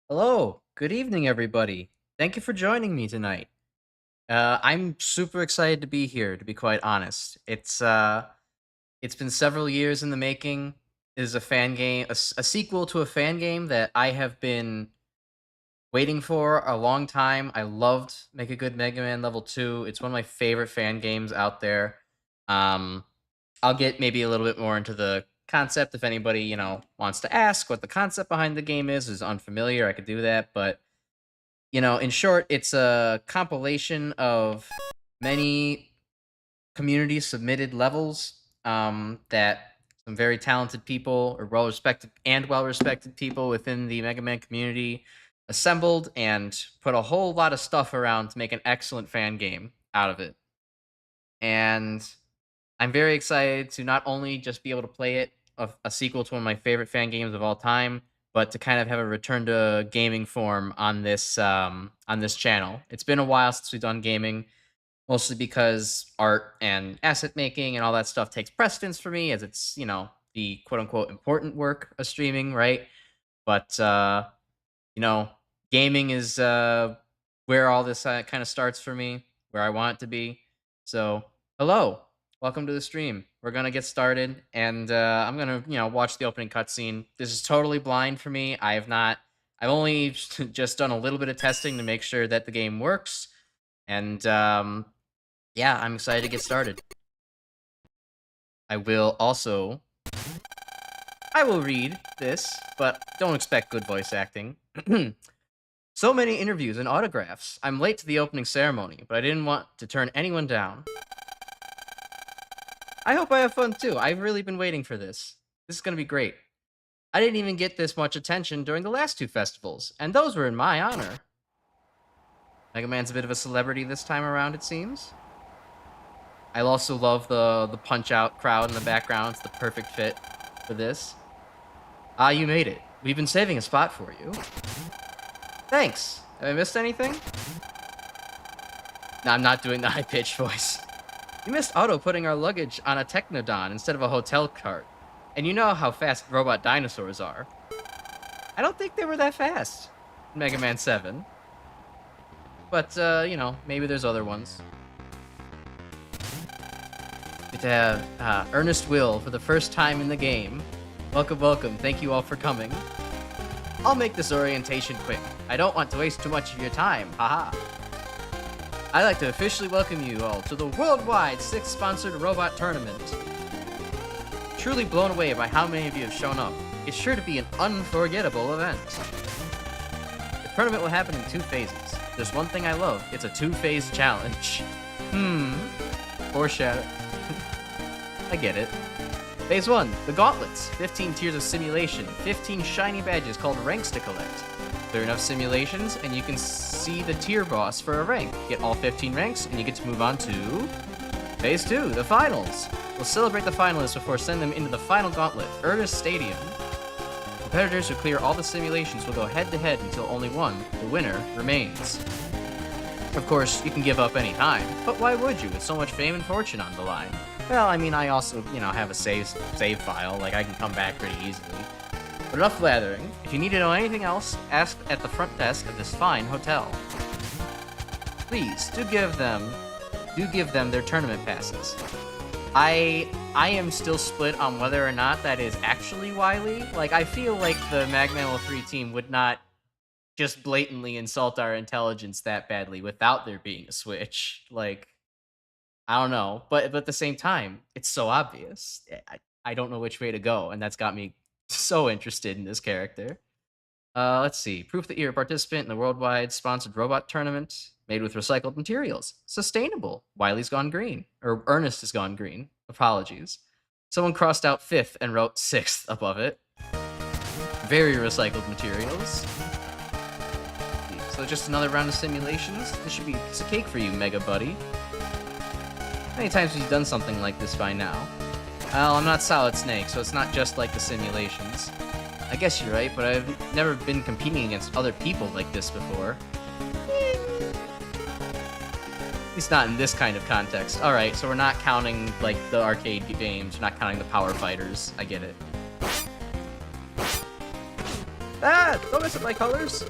Hello, good evening, everybody. Thank you for joining me tonight. I'm super excited to be here. To be quite honest, it's been several years in the making. It is a fan game, a sequel to a fan game that I have been waiting for a long time. I loved Make a Good Mega Man Level 2. It's one of my favorite fan games out there. Um, I'll get maybe a little bit more into the concept if anybody wants to ask what the concept behind the game is unfamiliar. I could do that, but in short, it's a compilation of many community submitted levels that some very talented people or well respected people within the Mega Man community assembled and put a whole lot of stuff around to make an excellent fan game out of it. And I'm very excited to not only just be able to play it, a sequel to one of my favorite fan games of all time, but to kind of have a return to gaming form on this channel. It's been a while since we've done gaming, mostly because art and asset making and all that stuff takes precedence for me, as it's the quote unquote important work of streaming, right? But you know, gaming is where all this kind of starts for me, where I want it to be. So, hello, welcome to the stream. We're gonna get started, and I'm gonna watch the opening cutscene. This is totally blind for me. I've only just done a little bit of testing to make sure that the game works, and yeah, I'm excited to get started. I will also I will read this, but don't expect good voice acting. So many interviews and autographs. I'm late to the opening ceremony, but I didn't want to turn anyone down. I hope I have fun too. I've really been waiting for this. This is going to be great. I didn't even get this much attention during the last two festivals, and those were in my honor. Mega Man's a bit of a celebrity this time around, it seems. I also love the punch-out crowd in the background. It's the perfect fit for this. Ah, you made it. We've been saving a spot for you. Thanks. Have I missed anything? No, I'm not doing the high-pitched voice. You missed Otto putting our luggage on a Technodon instead of a hotel cart. And you know how fast robot dinosaurs are. I don't think they were that fast in Mega Man 7. But, maybe there's other ones. Good to have Ernest Will for the first time in the game. Welcome, welcome. Thank you all for coming. I'll make this orientation quick. I don't want to waste too much of your time. Haha. I'd like to officially welcome you all to the worldwide 6th sponsored robot tournament. Truly blown away by how many of you have shown up. It's sure to be an unforgettable event. The tournament will happen in 2 phases. There's one thing I love. It's a 2-phase challenge. Foreshadow. I get it. Phase 1, the gauntlets. 15 tiers of simulation. 15 shiny badges called ranks to collect. Clear enough simulations, and you can see the tier boss for a rank. Get all 15 ranks, and you get to move on to Phase 2, the finals. We'll celebrate the finalists before sending them into the final gauntlet, Ernest Stadium. Competitors who clear all the simulations will go head-to-head until only one, the winner, remains. Of course, you can give up any time, but why would you with so much fame and fortune on the line? Well, I mean, I also, have a save file, like I can come back pretty easily. But enough blathering. If you need to know anything else, ask at the front desk of this fine hotel. Please, do give them their tournament passes. I am still split on whether or not that is actually Wily. Like, I feel like the MaGMML3 team would not just blatantly insult our intelligence that badly without there being a switch. Like, I don't know, but at the same time, it's so obvious. I don't know which way to go, and that's got me so interested in this character. Let's see. Proof that you're a participant in the worldwide sponsored robot tournament made with recycled materials. Sustainable. Wiley's gone green. Or Ernest has gone green. Apologies. Someone crossed out 5th and wrote 6th above it. Very recycled materials. So just another round of simulations? This should be a piece of cake for you, Mega Buddy. How many times have you done something like this by now? Well, I'm not Solid Snake, so it's not just like the simulations. I guess you're right, but I've never been competing against other people like this before. At least not in this kind of context. Alright, so we're not counting, like, the arcade games, we're not counting the Power Fighters. I get it. Ah! Don't mess with my colors!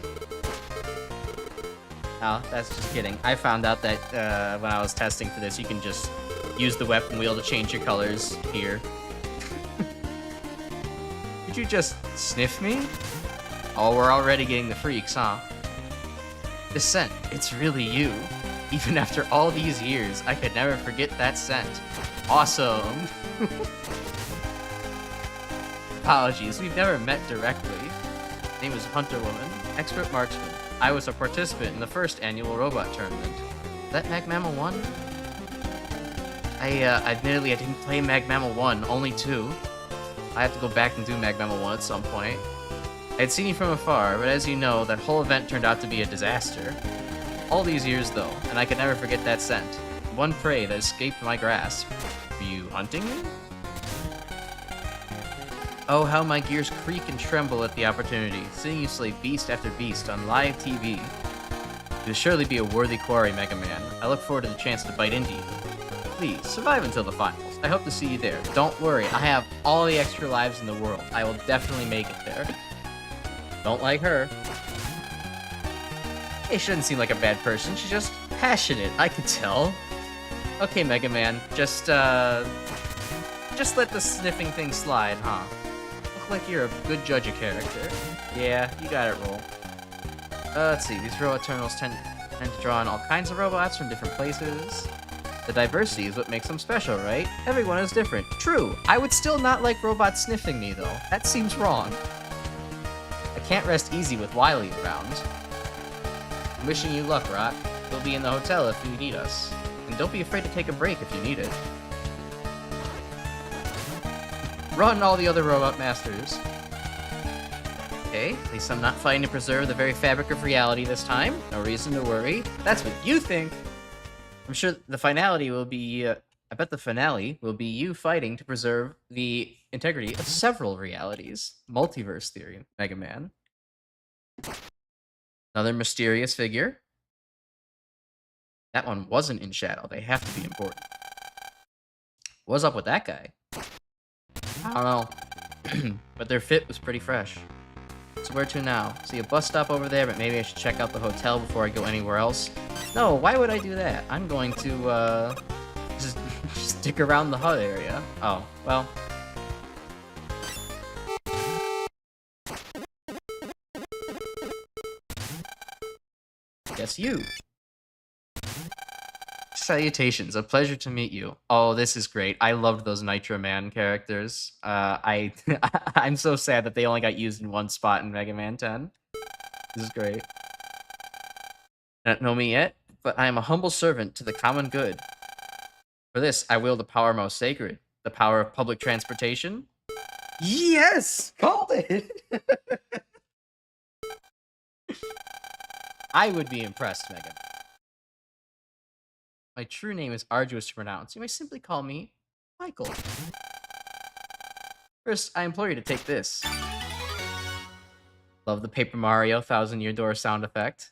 Oh, that's just kidding. I found out that when I was testing for this, you can just use the weapon wheel to change your colors here. Did you just sniff me? Oh, we're already getting the freaks, huh? The scent, it's really you. Even after all these years, I could never forget that scent. Awesome! Apologies, we've never met directly. His name is Hunter Woman, expert marksman. I was a participant in the first annual robot tournament. Is that MaGMML3? Admittedly, I didn't play MaGMML3, only 2. I have to go back and do MaGMML3 at some point. I had seen you from afar, but as you know, that whole event turned out to be a disaster. All these years, though, and I could never forget that scent. One prey that escaped my grasp. Were you hunting me? Oh, how my gears creak and tremble at the opportunity, seeing you slay beast after beast on live TV. You'll surely be a worthy quarry, Megaman. I look forward to the chance to bite into you. Please, survive until the finals. I hope to see you there. Don't worry, I have all the extra lives in the world. I will definitely make it there. Don't like her. Hey, she doesn't seem like a bad person. She's just passionate, I can tell. Okay, Megaman, just let the sniffing thing slide, huh? Look like you're a good judge of character. Yeah, you got it, roll. Let's see, these robot terminals tend to draw in all kinds of robots from different places. The diversity is what makes them special, right? Everyone is different. True, I would still not like robots sniffing me, though. That seems wrong. I can't rest easy with Wily around. I'm wishing you luck, Rock. We'll be in the hotel if you need us. And don't be afraid to take a break if you need it. Run all the other robot masters. Okay, at least I'm not fighting to preserve the very fabric of reality this time. No reason to worry. That's what you think. I'm sure the finality will be, I bet the finale will be you fighting to preserve the integrity of several realities. Multiverse theory, Mega Man. Another mysterious figure. That one wasn't in shadow. They have to be important. What's up with that guy? I don't know. But their fit was pretty fresh. So where to now? See a bus stop over there, but maybe I should check out the hotel before I go anywhere else. No, why would I do that? I'm going to, just stick around the HUD area. Oh, well. Guess you. Salutations, a pleasure to meet you. Oh, this is great. I loved those Nitro Man characters. I'm so sad that they only got used in one spot in Mega Man 10. This is great. Don't know me yet, but I am a humble servant to the common good. For this, I wield the power most sacred, the power of public transportation. Yes! Called it! I would be impressed, Megan. My true name is arduous to pronounce. You may simply call me Michael. First, I implore you to take this. Love the Paper Mario 1000-Year Door sound effect.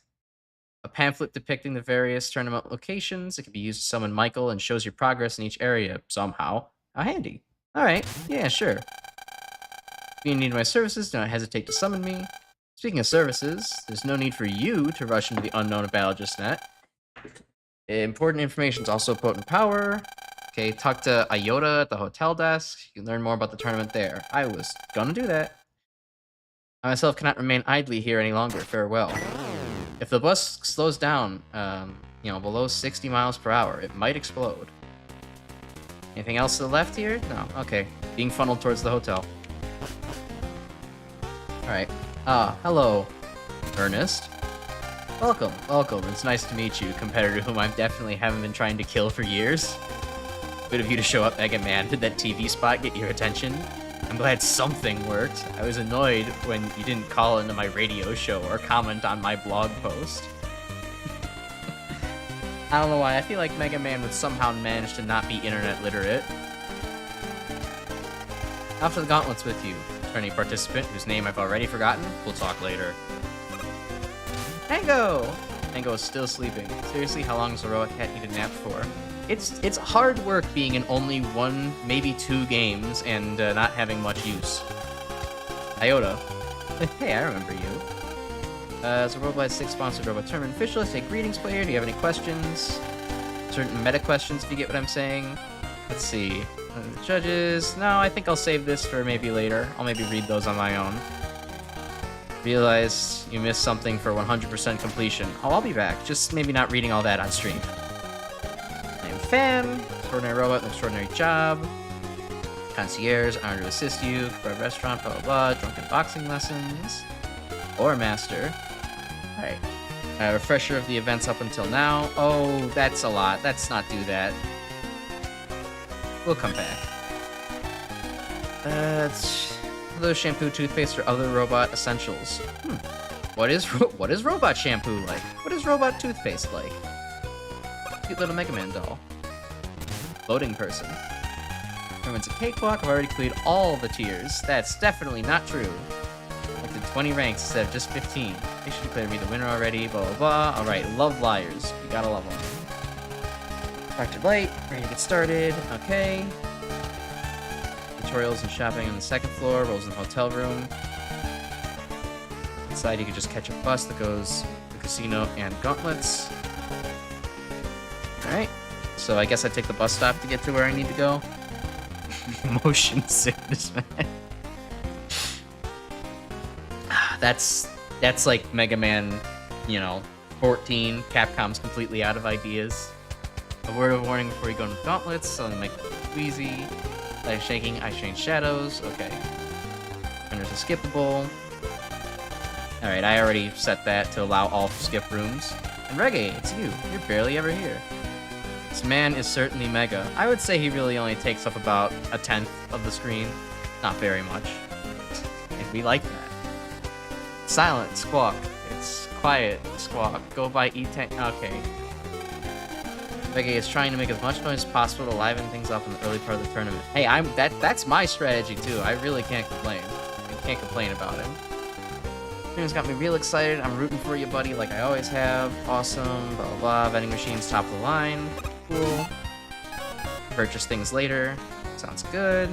A pamphlet depicting the various tournament locations. It can be used to summon Michael and shows your progress in each area somehow. How handy. Alright, yeah, sure. If you need my services, do not hesitate to summon me. Speaking of services, there's no need for you to rush into the unknown of battle just yet. Important information is also potent power. Okay, talk to Iota at the hotel desk. You can learn more about the tournament there. I was gonna do that. I myself cannot remain idly here any longer. Farewell. If the bus slows down, below 60 miles per hour, it might explode. Anything else to the left here? No. Okay. Being funneled towards the hotel. Alright. Hello, Ernest. Welcome. It's nice to meet you, competitor whom I definitely haven't been trying to kill for years. Good of you to show up, Mega Man. Did that TV spot get your attention? I'm glad something worked. I was annoyed when you didn't call into my radio show or comment on my blog post. I don't know why, I feel like Mega Man would somehow manage to not be internet literate. After the gauntlets with you, attorney participant whose name I've already forgotten. We'll talk later. Tango! Tango is still sleeping. Seriously, how long does a robot cat need a nap for? It's hard work being in only one, maybe two games and not having much use. Iota. Hey, I remember you. As a Robot 6 sponsored Robot Tournament official, I say greetings, player. Do you have any questions? Certain meta questions, if you get what I'm saying. Let's see. The judges. No, I think I'll save this for maybe later. I'll maybe read those on my own. Realized you missed something for 100% completion. Oh, I'll be back. Just maybe not reading all that on stream. I am Fan. Extraordinary Robot, an extraordinary job. Concierge, honored to assist you. Bar restaurant, blah blah blah. Drunken boxing lessons. Or master. Alright. Refresher of the events up until now. Oh, that's a lot. Let's not do that. We'll come back. Those shampoo, toothpaste, or other robot essentials. What is robot shampoo like? What is robot toothpaste like? Cute little Megaman doll. Loading person. Everyone's a cakewalk. I've already completed all the tiers. That's definitely not true. I did 20 ranks instead of just 15. They should declare me the winner already. Blah blah blah. All right, love liars. You gotta love them. Dr. Light, ready to get started. Okay. Tutorials and shopping on the second floor. Rolls in the hotel room. Inside, you can just catch a bus that goes to the casino and gauntlets. All right. So I guess I take the bus stop to get to where I need to go. Motion sickness, man. That's like Mega Man, 14. Capcom's completely out of ideas. A word of warning before you go into the gauntlets, so they make it wheezy. Light shaking, ice change shadows. Okay. Runners are skippable. Alright, I already set that to allow all skip rooms. And Reggae, it's you. You're barely ever here. This man is certainly mega. I would say he really only takes up about 1/10 of the screen. Not very much. And we like that. Silent, squawk. It's quiet, squawk. Go by E10. Okay. Reggae is trying to make as much noise as possible to liven things up in the early part of the tournament. Hey, that's my strategy too. I really can't complain. I can't complain about him. It's got me real excited. I'm rooting for you, buddy, like I always have. Awesome. Blah blah blah. Vending machines top of the line. Cool. Purchase things later. Sounds good.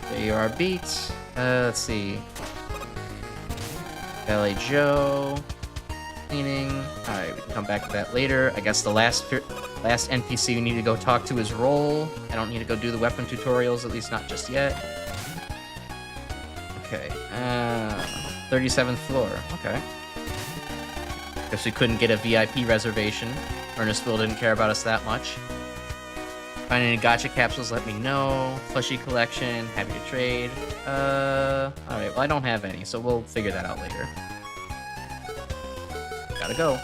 There you are, beat. Let's see. Ballet Joe. Cleaning. Alright, we can come back to that later. I guess the last NPC we need to go talk to is Roll. I don't need to go do the weapon tutorials, at least not just yet. Okay. 37th floor. Okay. Guess we couldn't get a VIP reservation. Ernest Will didn't care about us that much. Find any gacha capsules, let me know. Plushie collection, happy to trade. Alright, well I don't have any, so we'll figure that out later. Gotta go.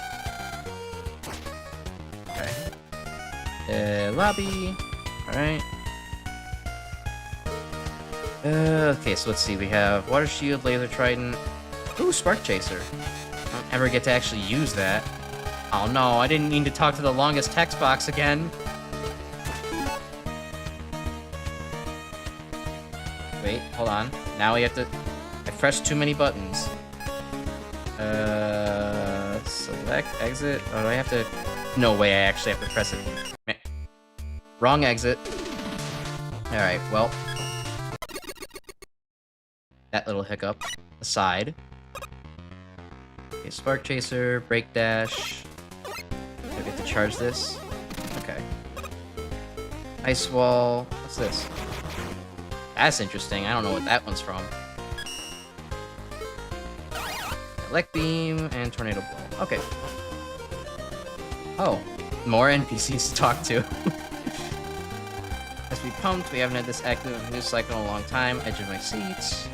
Okay. Lobby. Alright. Okay, so let's see. We have Water Shield, Laser Trident. Ooh, Spark Chaser. I don't ever get to actually use that. Oh no, I didn't mean to talk to the longest text box again. Wait, hold on. Now we have to... I pressed too many buttons. Select, exit. Oh, do I have to... No way, I actually have to press it. Wrong exit. Alright, well. That little hiccup aside. Okay, Spark Chaser, Break Dash. Do I get to charge this? Okay. Ice Wall. What's this? That's interesting. I don't know what that one's from. Elect Beam and Tornado Blow. Okay. Oh, more NPCs to talk to. As we pumped, we haven't had this active news cycle in a long time. Edge of my seat.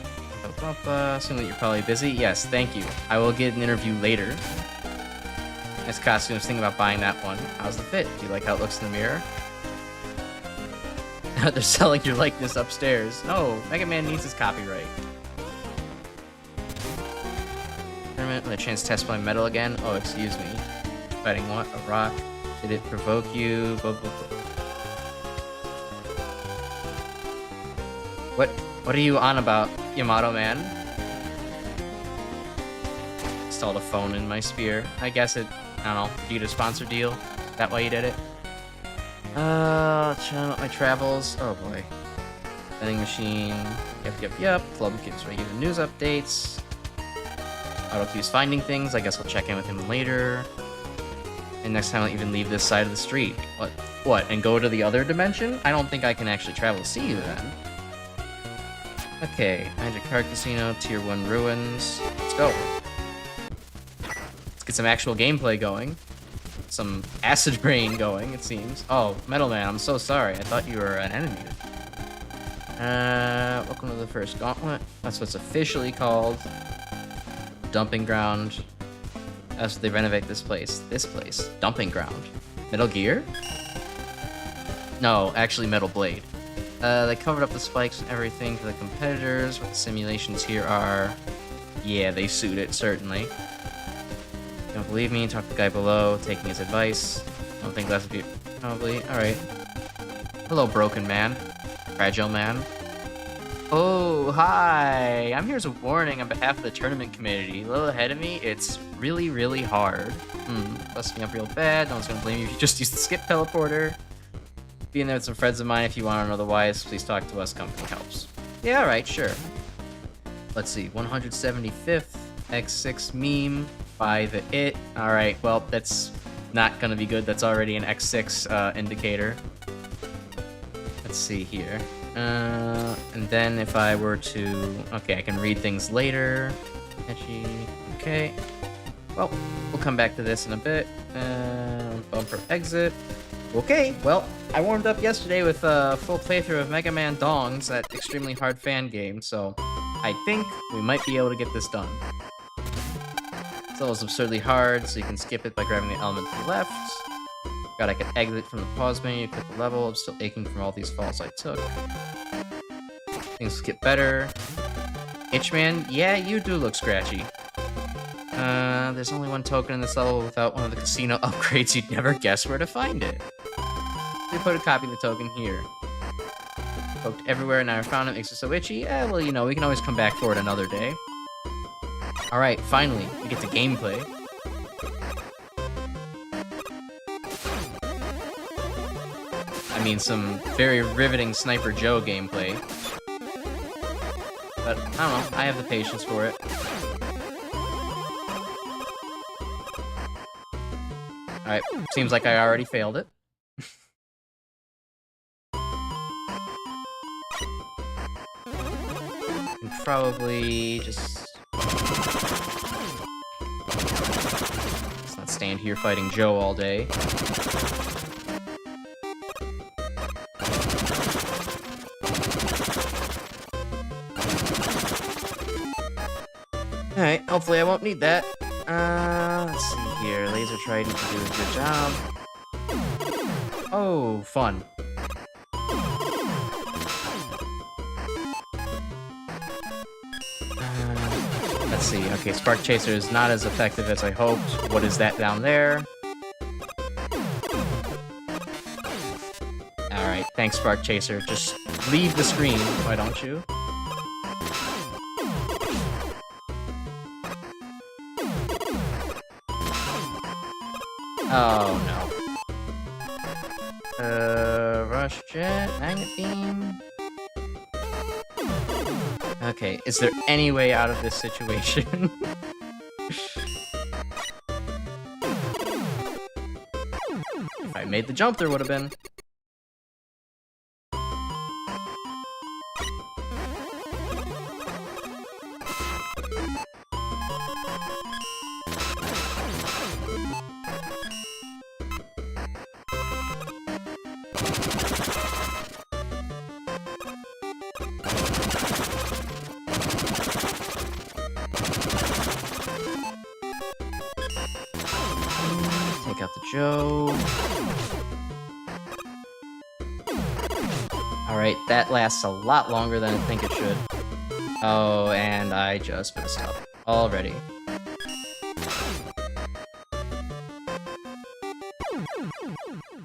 Assume that you're probably busy. Yes, thank you. I will get an interview later. Nice costumes. Thinking about buying that one. How's the fit? Do you like how it looks in the mirror? They're selling your likeness upstairs. No, Mega Man needs his copyright. Tournament with a chance to test my metal again. Oh, excuse me. Fighting what? A rock? Did it provoke you? Blah, blah, blah. What are you on about, Yamato man? Installed a phone in my spear. I guess it, I don't know, due to sponsor deal. That why you did it? Chilling out my travels. Oh boy. Vending machine. Yep. Club gives regular news updates. Auto keeps finding things. I guess I'll check in with him later. And next time I'll even leave this side of the street. What? And go to the other dimension? I don't think I can actually travel to see you then. Okay, Magic Card Casino, Tier 1 Ruins. Let's go. Let's get some actual gameplay going. Some acid rain going, it seems. Oh, Metal Man, I'm so sorry. I thought you were an enemy. Welcome to the first gauntlet. That's what's officially called. Dumping ground. As they renovate this place. Dumping ground. Metal Gear? No, actually Metal Blade. They covered up the spikes and everything for the competitors. What the simulations here are... Yeah, they suit it, certainly. Don't believe me? Talk to the guy below, taking his advice. Don't think that's be... Probably. Alright. Hello, broken man. Fragile man. Oh, hi! I'm here as a warning on behalf of the tournament community. A little ahead of me, it's really, really hard. Busting me up real bad. No one's gonna blame you if you just use the skip teleporter. Being there with some friends of mine, if you want to know otherwise, please talk to us. Company helps. Yeah, alright, sure. Let's see. 175th X6 meme by the It. Alright, well, that's not gonna be good. That's already an X6 indicator. Let's see here. And then if I were to... Okay, I can read things later. Etchy. Okay. Well, we'll come back to this in a bit. Bumper exit. Okay, well, I warmed up yesterday with a full playthrough of Megaman Dongs, that extremely hard fan game, so I think we might be able to get this done. This level is absurdly hard, so you can skip it by grabbing the element to the left. God, I could exit from the pause menu, quit the level. I'm still aching from all these falls I took. Things get better. Itchman, yeah, you do look scratchy. There's only one token in this level without one of the casino upgrades. You'd never guess where to find it. We put a copy of the token here. Poked everywhere and I found it. Makes it so itchy. Well, you know, we can always come back for it another day. Alright, finally, we get to gameplay. I mean, some very riveting Sniper Joe gameplay. But, I don't know, I have the patience for it. Alright, seems like I already failed it. And probably just... Let's not stand here fighting Joe all day. Alright, hopefully I won't need that. Let's see here. Laser Trident to do a good job. Oh, fun. Let's see. Okay, Spark Chaser is not as effective as I hoped. What is that down there? Alright, thanks, Spark Chaser. Just leave the screen, why don't you? Oh, no. Rush Jet, Magnet Beam. Okay, is there any way out of this situation? If I made the jump, there would have been. Take out the Joe. Alright, that lasts a lot longer than I think it should. Oh, and I just messed up already.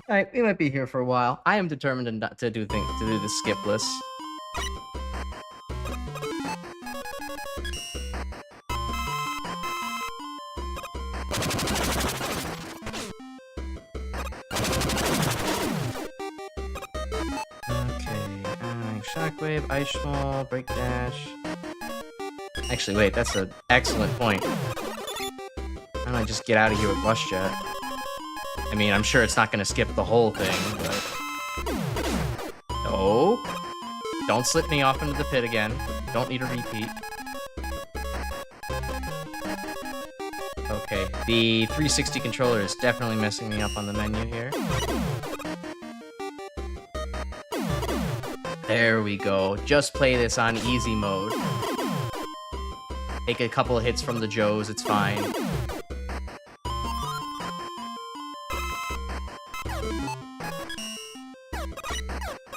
Alright, we might be here for a while. I am determined to do the skip list. Shockwave, Ice Small, Break Dash. Actually, wait, that's an excellent point. Why don't I just get out of here with Rush Jet? I mean, I'm sure it's not going to skip the whole thing, but... No. Don't slip me off into the pit again. Don't need a repeat. Okay, the 360 controller is definitely messing me up on the menu here. There we go. Just play this on easy mode. Take a couple of hits from the Joes, it's fine.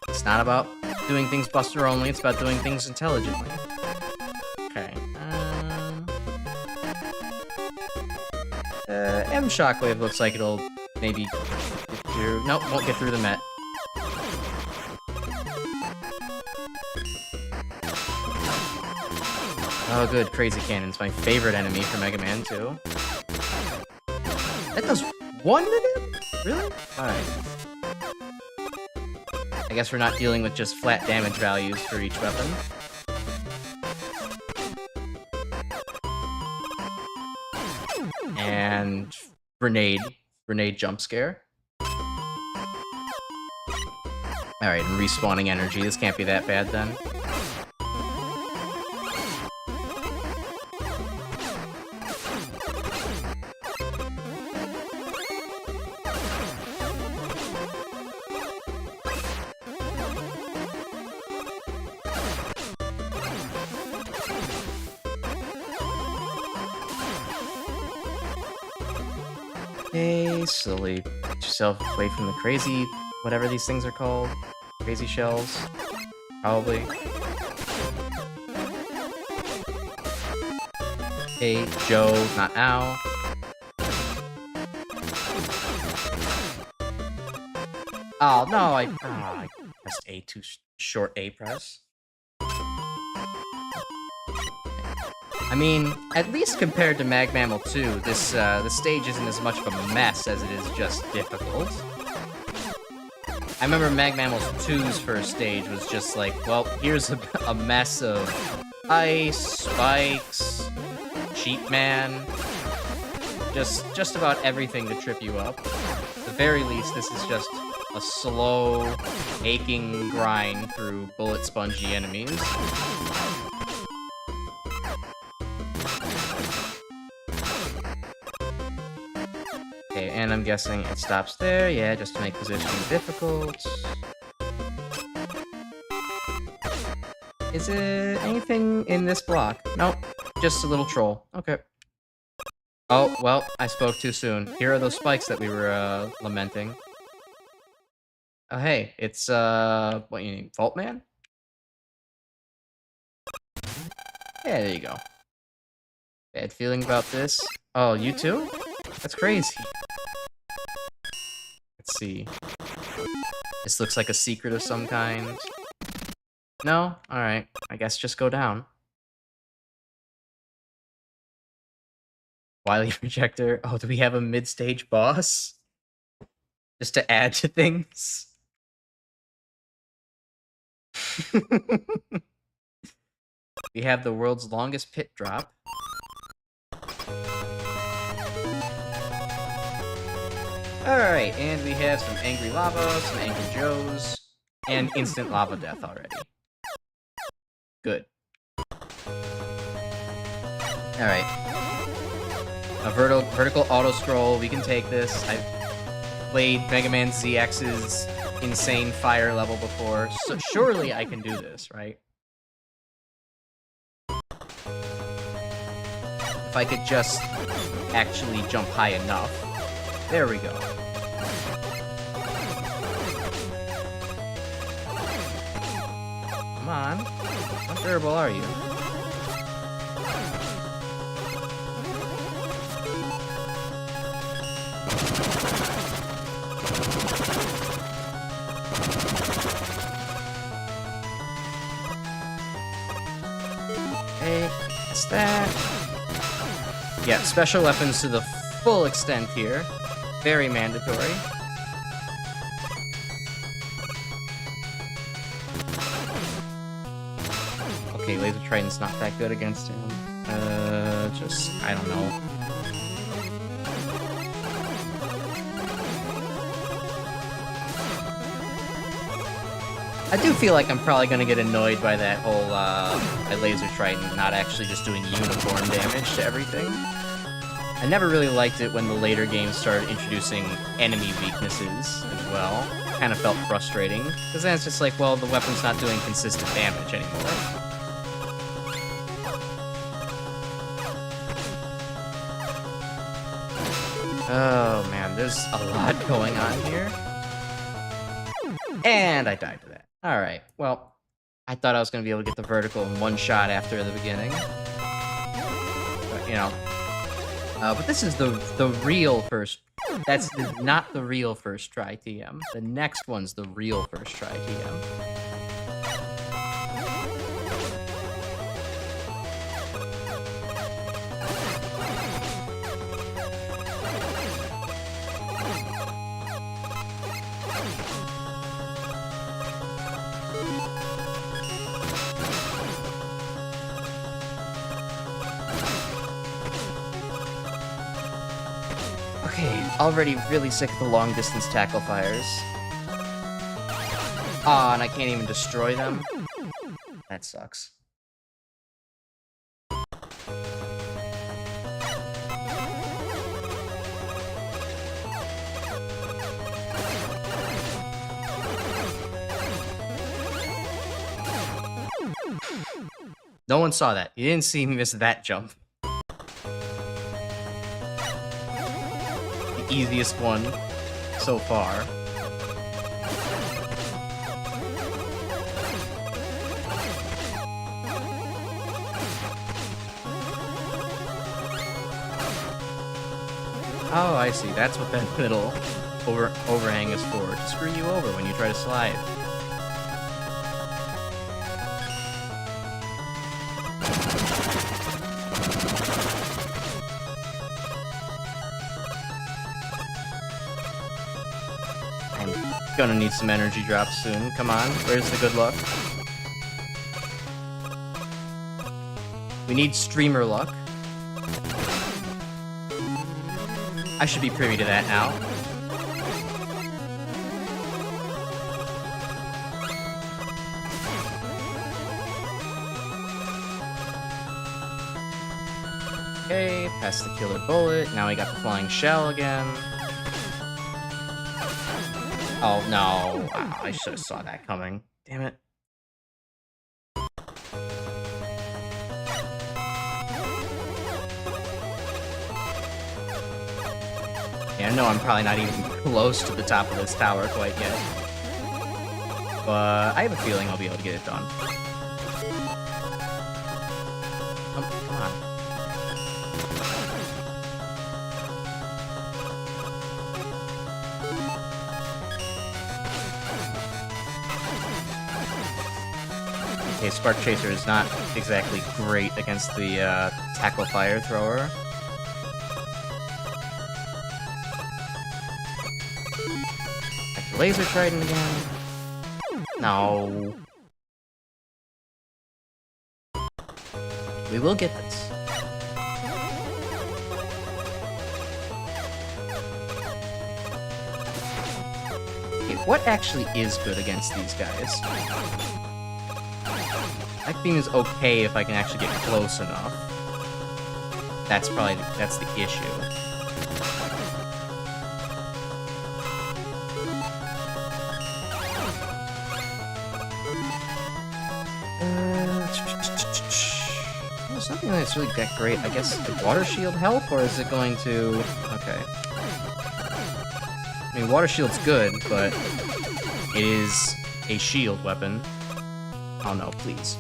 It's not about doing things Buster only, it's about doing things intelligently. Okay. M Shockwave looks like it'll maybe get through. Nope, won't get through the Met. Oh good, Crazy Cannon's my favorite enemy for Mega Man 2. That does 1 to them? Really? Alright. I guess we're not dealing with just flat damage values for each weapon. And grenade jump scare. Alright, and respawning energy. This can't be that bad then. Okay, slowly get yourself away from the crazy, whatever these things are called. Crazy shells. Probably. Okay, Joe, not now. Oh, no, I pressed A too short A press. I mean, at least compared to MaGMML3, this stage isn't as much of a mess as it is just difficult. I remember MaGMML3's first stage was just like, well, here's a mess of ice, spikes, Cheat Man, just about everything to trip you up. At the very least, this is just a slow, aching grind through bullet spongy enemies. Okay, and I'm guessing it stops there. Yeah, just to make positioning difficult. Is it anything in this block? Nope, just a little troll. Okay. Oh, well, I spoke too soon. Here are those spikes that we were, lamenting. Oh, hey, it's, what you need, Vault Man? Yeah, there you go. Bad feeling about this. Oh, you too? That's crazy. Let's see. This looks like a secret of some kind. No? Alright. I guess just go down. Wily Projector. Oh, do we have a mid-stage boss? Just to add to things? We have the world's longest pit drop. Alright, and we have some Angry Lava, some Angry Joes, and instant lava death already. Good. Alright. A vertical auto-scroll, we can take this. I've played Mega Man ZX's insane fire level before, so surely I can do this, right? If I could just actually jump high enough. There we go. Come on. How durable are you? Okay, that's that. Yeah, special weapons to the full extent here. Very mandatory. Okay, Laser Triton's not that good against him. Just, I don't know. I do feel like I'm probably gonna get annoyed by that whole, by Laser Triton not actually just doing uniform damage to everything. I never really liked it when the later games started introducing enemy weaknesses as well. Kind of felt frustrating, because then it's just like, well, the weapon's not doing consistent damage anymore. Oh man, there's a lot going on here. And I died to that. Alright, well, I thought I was going to be able to get the vertical in one shot after the beginning. But, you know. But this is the real first... That's not the real first try TM. The next one's the real first try TM. Okay, already really sick of the long-distance tackle fires. Aw, and I can't even destroy them? That sucks. No one saw that. You didn't see me miss that jump. Easiest one so far. Oh, I see. That's what that little overhang is for. To screw you over when you try to slide. Gonna need some energy drops soon. Come on, where's the good luck? We need streamer luck. I should be privy to that now. Okay, past the killer bullet. Now we got the flying shell again. Oh, no. Wow, I should have saw that coming. Damn it. Yeah, I know I'm probably not even close to the top of this tower quite yet. But I have a feeling I'll be able to get it done. Oh, come on. Okay, Spark Chaser is not exactly great against the Tackle Fire Thrower. Back to Laser Triton again. No. We will get this. Okay, what actually is good against these guys? Black Beam is okay if I can actually get close enough. That's the issue. There's nothing that's really that great. I guess the Water Shield help, or is it going to... Okay. I mean, Water Shield's good, but it is a shield weapon. Oh no, please.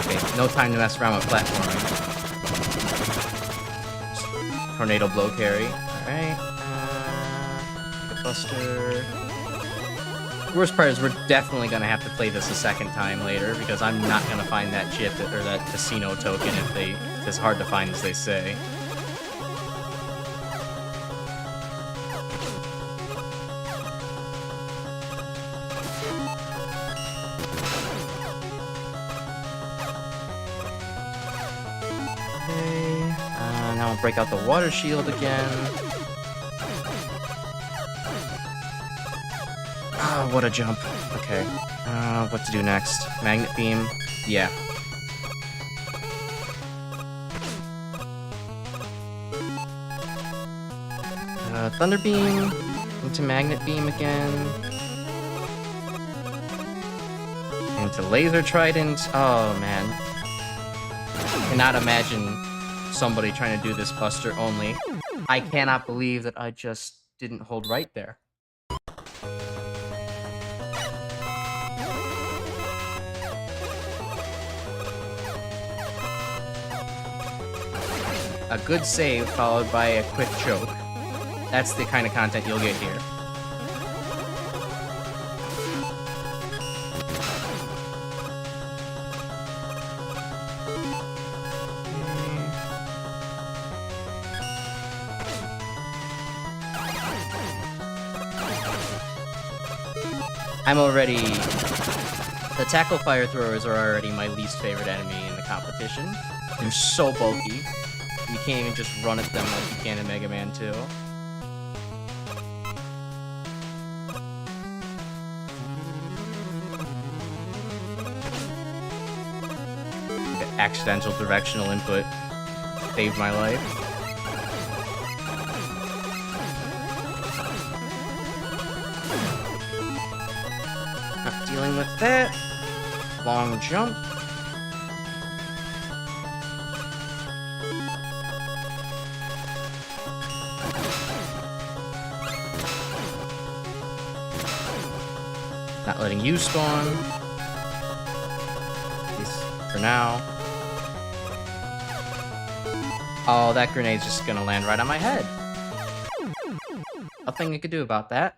Okay, no time to mess around with platforming. Just tornado blow carry. Alright. Buster. The worst part is we're definitely gonna have to play this a second time later, because I'm not gonna find that chip or that casino token if it's hard to find as they say. Now we'll break out the water shield again. Oh, what a jump. Okay. What to do next? Magnet beam? Yeah. Thunder beam. Into magnet beam again. Into laser trident. Oh, man. I cannot imagine somebody trying to do this Buster only. I cannot believe that I just didn't hold right there. A good save followed by a quick choke. That's the kind of content you'll get here. I'm already... The tackle fire throwers are already my least favorite enemy in the competition. They're so bulky. You can't even just run at them like you can in Mega Man 2. The accidental directional input saved my life. Not dealing with that. Long jump. Not letting you spawn. At least for now. Oh, that grenade's just gonna land right on my head. Nothing I could do about that.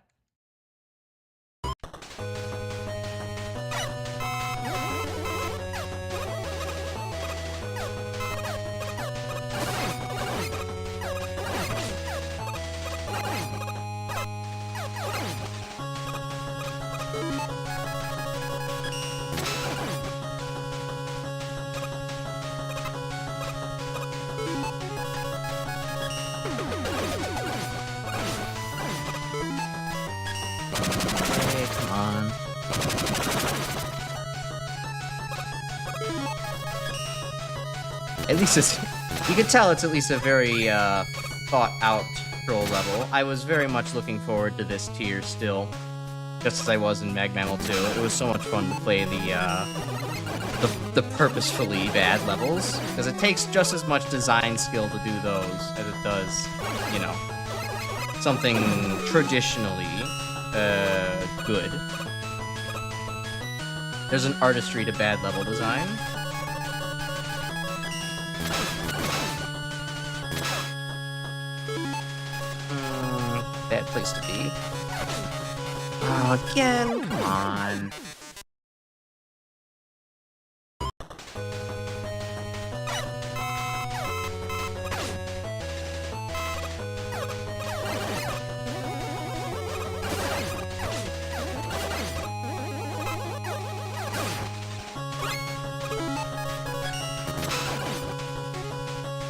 At least it's, you can tell it's at least a very thought-out troll level. I was very much looking forward to this tier still, just as I was in MaGMML3. It was so much fun to play the purposefully bad levels, because it takes just as much design skill to do those as it does, you know, something traditionally good. There's an artistry to bad level design. Bad place to be. Oh, again? Come on.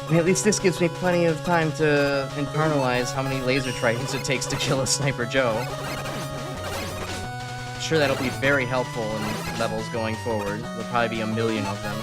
I mean, at least this gives me plenty of time to internalize how many laser tridents it takes to kill a Sniper Joe. I'm sure that'll be very helpful in levels going forward. There'll probably be a million of them.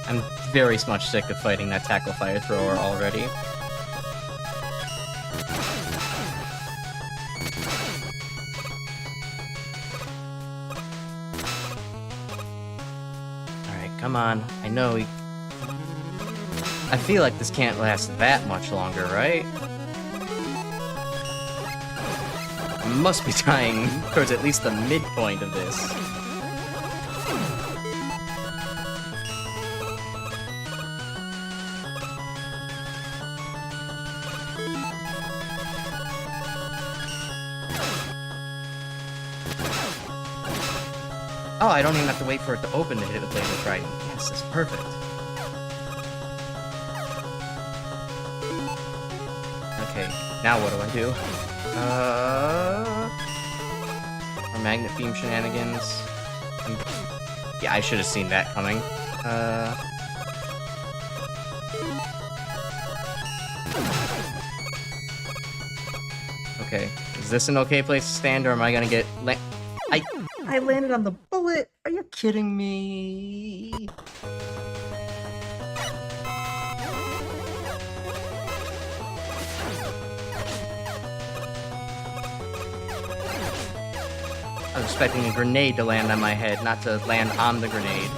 I'm very much sick of fighting that tackle fire thrower already. Alright, come on. I know we... I feel like this can't last that much longer, right? I must be dying towards at least the midpoint of this. Oh, I don't even have to wait for it to open to hit it with laser trident. Yes, that's perfect. Okay, now what do I do? Or magnet beam shenanigans. Yeah, I should have seen that coming. Okay, is this an okay place to stand, or am I gonna get I landed on the bullet! Are you kidding me? I was expecting a grenade to land on my head, not to land on the grenade.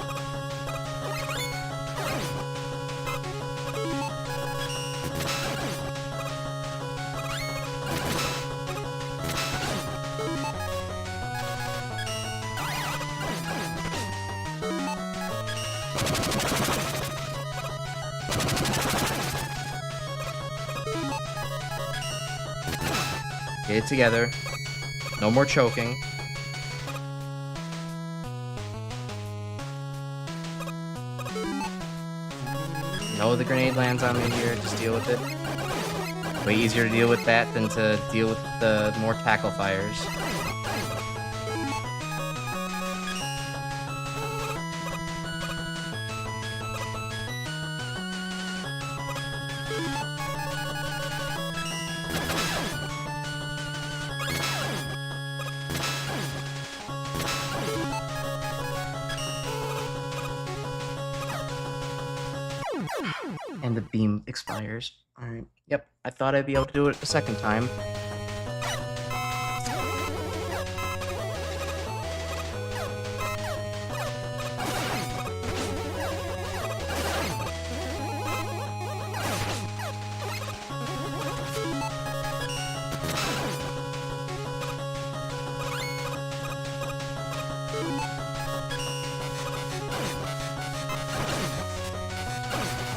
Get it together. No more choking. No, the grenade lands on me here. Just deal with it. Way easier to deal with that than to deal with the more tackle fires. And the beam expires. Alright. Yep, I thought I'd be able to do it a second time.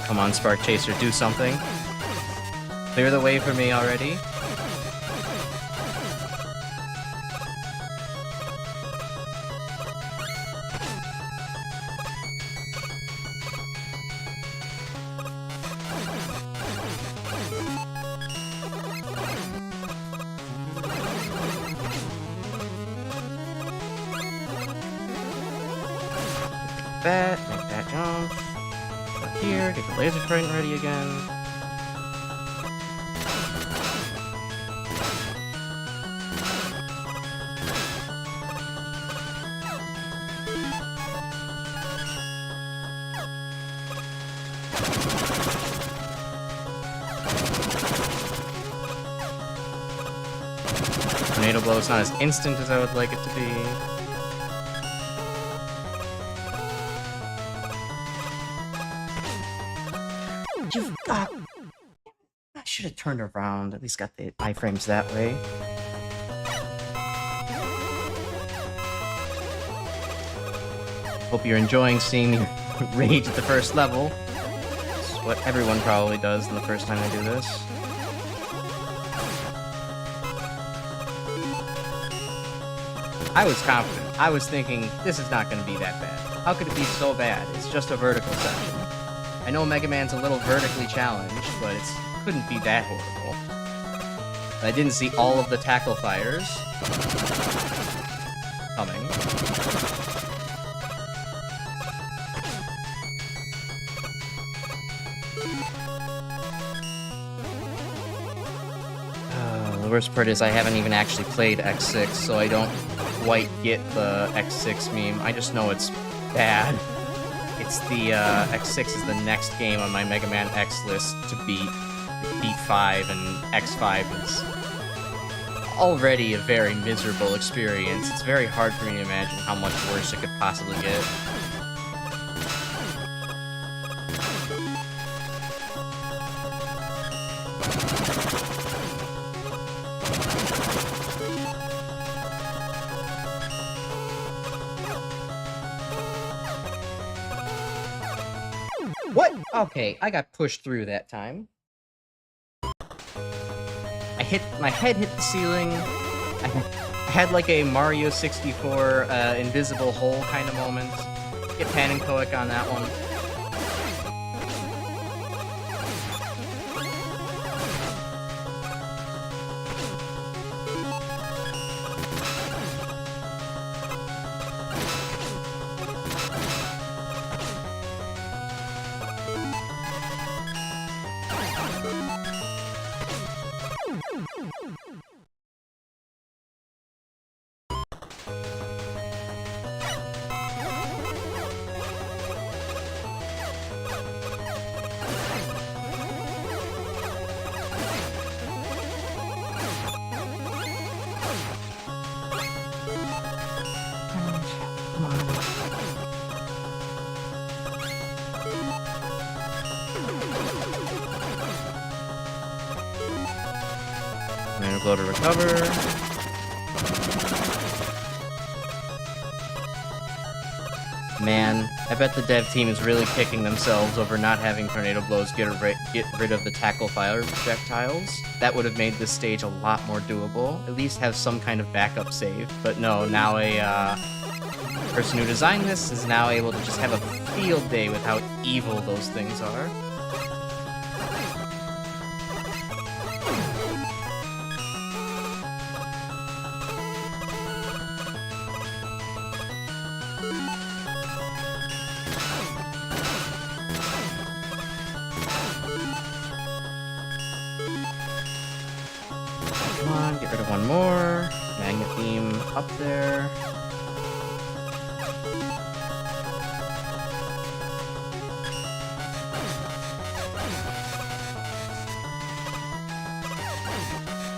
Come on, Spark Chaser, do something. Clear the way for me already. Make that jump. Up here, get the laser trident ready again. Tornado blow is not as instant as I would like it to be. I should have turned around. At least got the iframes that way. Hope you're enjoying seeing me rage at the first level. It's what everyone probably does the first time they do this. I was confident. I was thinking, this is not going to be that bad. How could it be so bad? It's just a vertical section. I know Megaman's a little vertically challenged, but it couldn't be that horrible. I didn't see all of the tackle fires coming. The worst part is I haven't even actually played X6, so I don't quite get the X6 meme. I just know it's bad. It's the X6 is the next game on my Megaman X list to beat. Beat 5 and X5 is already a very miserable experience. It's very hard for me to imagine how much worse it could possibly get. What? Okay, I got pushed through that time. My head hit the ceiling. I had like a Mario 64 invisible hole kind of moment. Get Pan and Koic on that one. Mana Glow to recover. Man, I bet the dev team is really kicking themselves over not having Tornado Blows get rid of the tackle fire projectiles. That would have made this stage a lot more doable. At least have some kind of backup save. But no, now a person who designed this is now able to just have a field day with how evil those things are. Come on, get rid of one more. Magnet Beam up there.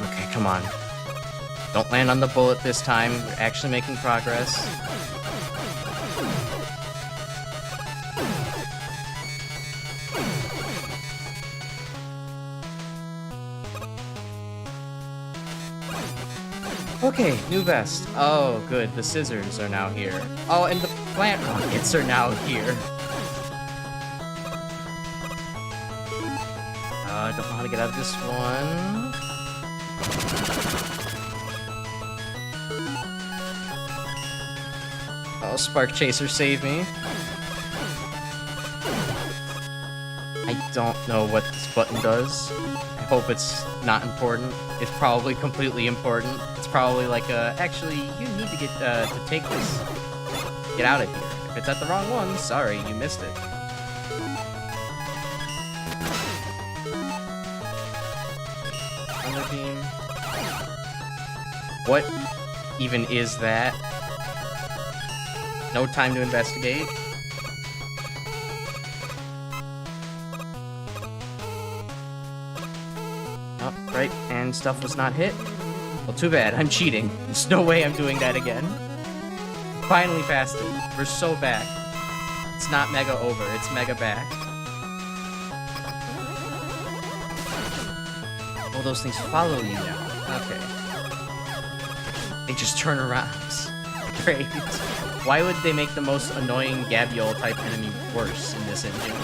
Okay, come on. Don't land on the bullet this time. We're actually making progress. Okay, new vest. Oh, good. The scissors are now here. Oh, and the plant rockets are now here. I don't know how to get out of this one. Oh, Spark Chaser, save me. I don't know what this button does. I hope it's not important. It's probably completely important. It's probably like, actually, you need to get, to take this. Get out of here. If it's at the wrong one, sorry, you missed it. Thunder Beam. What even is that? No time to investigate. Oh, right, and stuff was not hit. Well, too bad. I'm cheating. There's no way I'm doing that again. Finally passed it. We're so back. It's not mega over, it's mega back. Oh, those things follow you now. Okay. They just turn around. Great. Why would they make the most annoying Gabiole type enemy worse in this engine?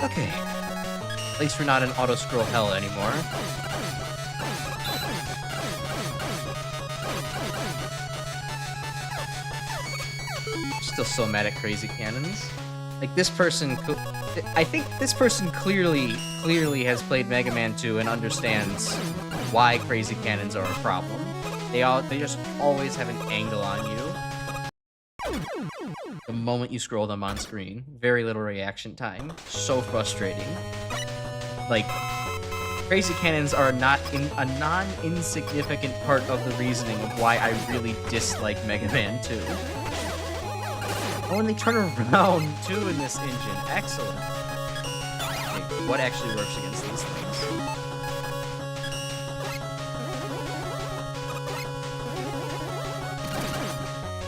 Okay. At least we're not in auto-scroll hell anymore. Still so mad at Crazy Cannons. Like, this person... I think this person clearly has played Mega Man 2 and understands why Crazy Cannons are a problem. They just always have an angle on you. The moment you scroll them on screen. Very little reaction time. So frustrating. Like, Crazy Cannons are a non-insignificant part of the reasoning of why I really dislike Mega Man 2. Oh, and they turn around, too, in this engine. Excellent. Okay, what actually works against these things?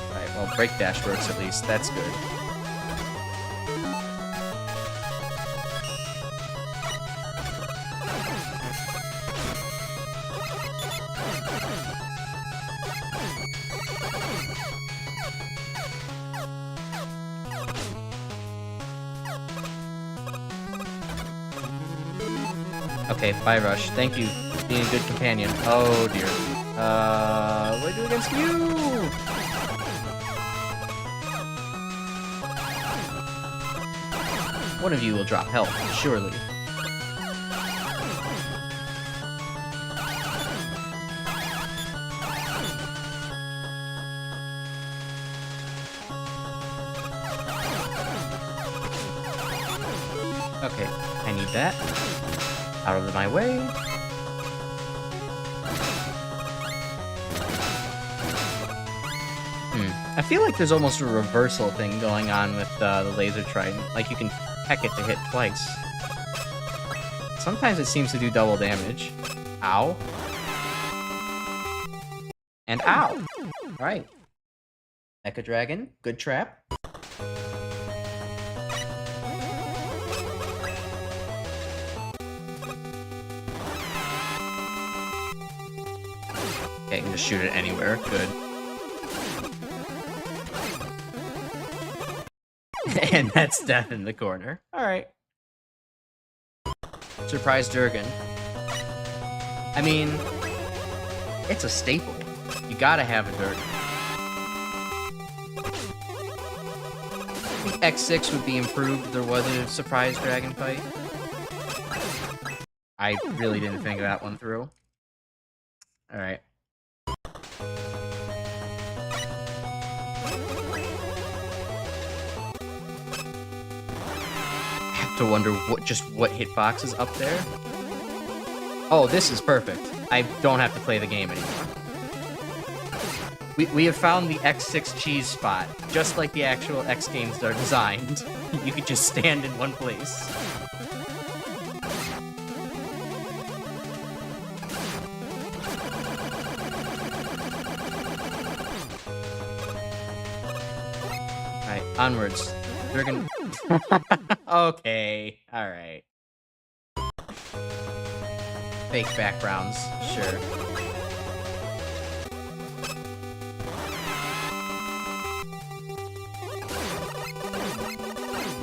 Alright, well, Break Dash works at least. That's good. Okay, bye, Rush. Thank you for being a good companion. Oh, dear. What do I do against you? One of you will drop health, surely. Okay, I need that. Out of my way. I feel like there's almost a reversal thing going on with the laser trident. Like you can peck it to hit twice. Sometimes it seems to do double damage. Ow. And ow. Alright. Mecha Dragon, good trap. Okay, I can just shoot it anywhere. Good. And that's death in the corner. Alright. Surprise Durgan. I mean, it's a staple. You gotta have a Durgan. I think X6 would be improved if there was a surprise dragon fight. I really didn't think that one through. Alright. To wonder what hitbox is up there. Oh, this is perfect. I don't have to play the game anymore. We have found the X6 cheese spot, just like the actual X games are designed. You could just stand in one place. Alright, onwards. Durgan. Okay, alright. Fake backgrounds, sure.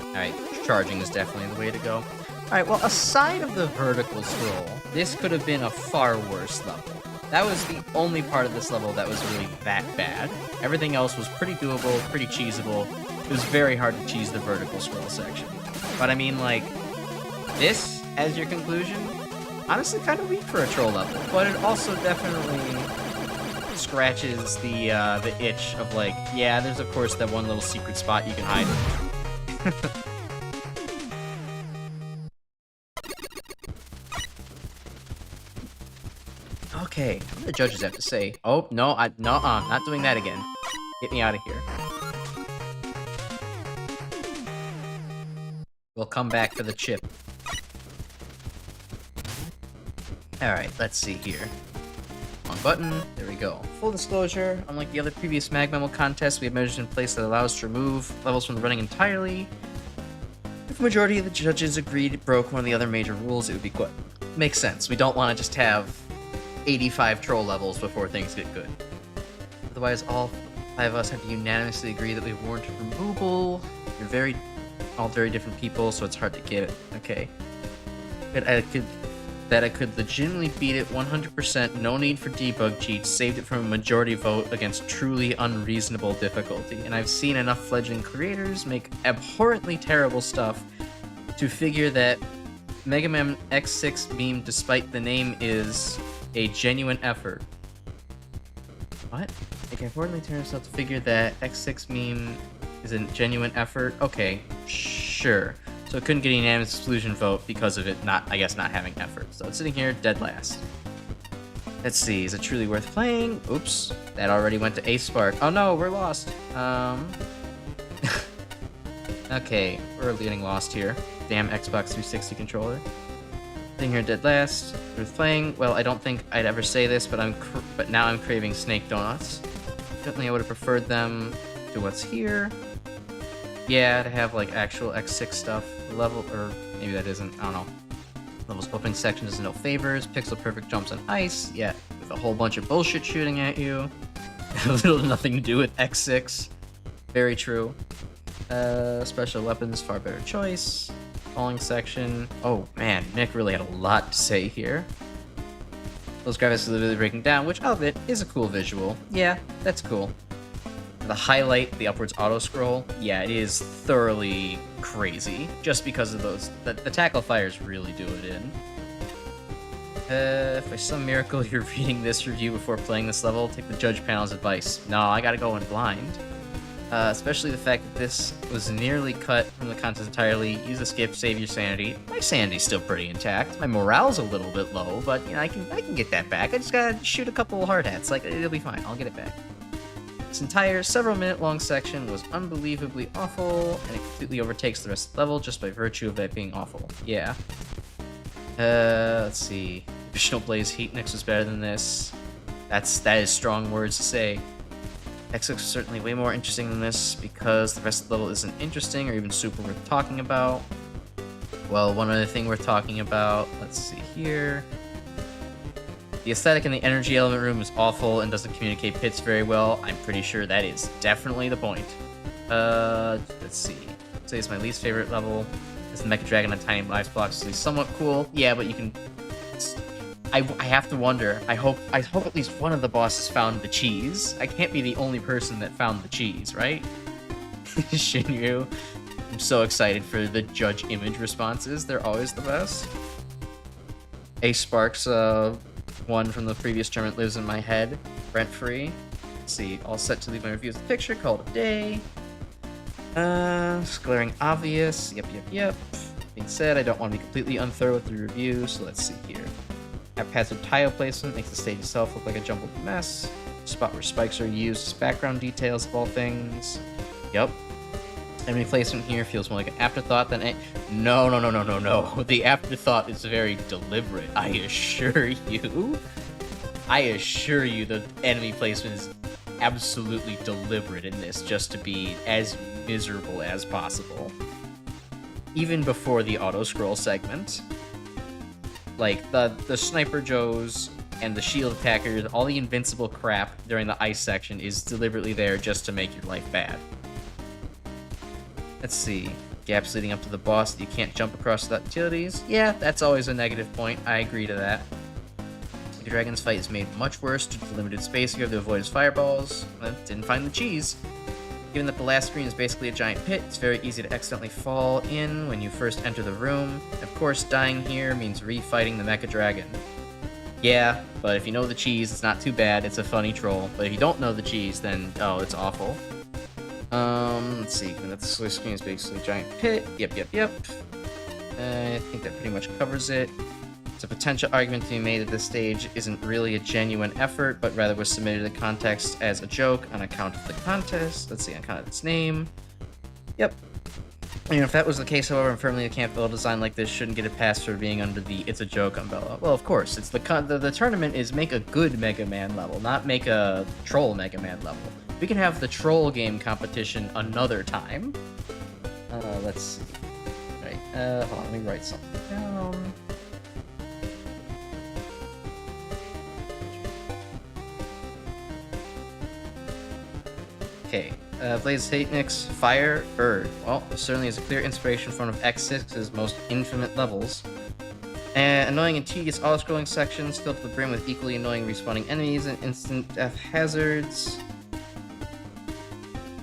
Alright, charging is definitely the way to go. Alright, well, aside of the vertical scroll, this could have been a far worse level. That was the only part of this level that was really that bad. Everything else was pretty doable, pretty cheesable. It was very hard to cheese the vertical scroll section. But I mean, like, this, as your conclusion, honestly kind of weak for a troll level. But it also definitely scratches the itch of, like, yeah, there's of course that one little secret spot you can hide in. Okay, what do the judges have to say? Oh, no, not doing that again. Get me out of here. We'll come back for the chip. Alright, let's see here. Wrong button, there we go. Full disclosure, unlike the other previous MaGMML contests, we have measures in place that allow us to remove levels from the running entirely. If the majority of the judges agreed it broke one of the other major rules, it would be good. Makes sense. We don't want to just have 85 troll levels before things get good. Otherwise, all 5 of us have to unanimously agree that we warrant removal. You're all very different people, so it's hard to get it. Okay. But I could legitimately beat it 100%, no need for debug cheats, saved it from a majority vote against truly unreasonable difficulty. And I've seen enough fledgling creators make abhorrently terrible stuff to figure that Megaman X6 meme, despite the name, is a genuine effort. What? I can abhorrently turn myself to figure that X6 meme is a genuine effort? Okay, sure. So it couldn't get a unanimous exclusion vote because of it not having effort. So it's sitting here dead last. Let's see, is it truly worth playing? Oops, that already went to Ace Spark. Oh no, we're lost. Okay, we're getting lost here. Damn Xbox 360 controller. Sitting here dead last. Worth playing? Well, I don't think I'd ever say this, but now I'm craving snake donuts. Definitely I would have preferred them to what's here. Yeah, to have like actual X6 stuff. Level, or maybe that isn't, I don't know. Level scoping section is no favors. Pixel perfect jumps on ice. Yeah, with a whole bunch of bullshit shooting at you. Little to nothing to do with X6. Very true. Special weapons, far better choice. falling section. Oh man, Nick really had a lot to say here. Those graphics are really breaking down, which of it is a cool visual. Yeah, that's cool. The highlight, the upwards auto scroll, yeah, it is thoroughly crazy. Just because of those, the tackle fires really do it in. If by some miracle you're reading this review before playing this level, take the judge panel's advice. No, I gotta go in blind. Especially the fact that this was nearly cut from the content entirely. Use a skip, save your sanity. My sanity's still pretty intact. My morale's a little bit low, but you know I can get that back. I just gotta shoot a couple hard hats. Like it'll be fine. I'll get it back. This entire several-minute-long section was unbelievably awful, and it completely overtakes the rest of the level just by virtue of that being awful. Yeah. Let's see. Additional Blaze Heat Nix was better than this. That is strong words to say. X6 is certainly way more interesting than this because the rest of the level isn't interesting or even super worth talking about. Well, one other thing worth talking about, let's see here. The aesthetic in the energy element room is awful and doesn't communicate pits very well. I'm pretty sure that is definitely the point. Let's see. I'd say it's my least favorite level. Is the Mecha Dragon on tiny ice blocks is somewhat cool. Yeah, but you can... I have to wonder. I hope at least one of the bosses found the cheese. I can't be the only person that found the cheese, right? Shinryu. I'm so excited for the judge image responses. They're always the best. Ace Sparks, one from the previous tournament lives in my head, rent-free. Let's see, all set to leave my review as a picture, called a day. Glaring obvious, yep. Being said, I don't want to be completely unthorough with the review, so let's see here. Haphazard tile placement makes the stage itself look like a jumbled mess. Spot where spikes are used as background details of all things. Yep. Enemy placement here feels more like an afterthought than a... No. The afterthought is very deliberate, I assure you. The enemy placement is absolutely deliberate in this, just to be as miserable as possible. Even before the auto-scroll segment. Like, the Sniper Joes and the shield attackers, all the invincible crap during the ice section is deliberately there just to make your life bad. Let's see. Gaps leading up to the boss that you can't jump across without utilities. Yeah, that's always a negative point. I agree to that. The Dragon's fight is made much worse due to the limited space you have to avoid his fireballs. Well, didn't find the cheese. Given that the last screen is basically a giant pit, it's very easy to accidentally fall in when you first enter the room. Of course, dying here means refighting the Mecha Dragon. Yeah, but if you know the cheese, it's not too bad. It's a funny troll. But if you don't know the cheese, then, oh, it's awful. Let's see. Given that the Swiss screen is basically a giant pit. Yep. I think that pretty much covers it. It's a potential argument to be made that this stage isn't really a genuine effort, but rather was submitted in the context as a joke on account of the contest. Let's see, on account of its name. Yep. You know, if that was the case, however, I'm firmly in the camp, a design like this shouldn't get a pass for being under the "it's a joke" umbrella. Well, of course, it's the tournament is make a good Mega Man level, not make a troll Mega Man level. We can have the troll game competition another time. Let's see. Right. Hold on, let me write something down. Okay, Blaze Hatenix, Fire, Bird. Well, this certainly is a clear inspiration from one of X6's most infinite levels. And annoying and tedious auto-scrolling sections filled to the brim with equally annoying respawning enemies and instant death hazards.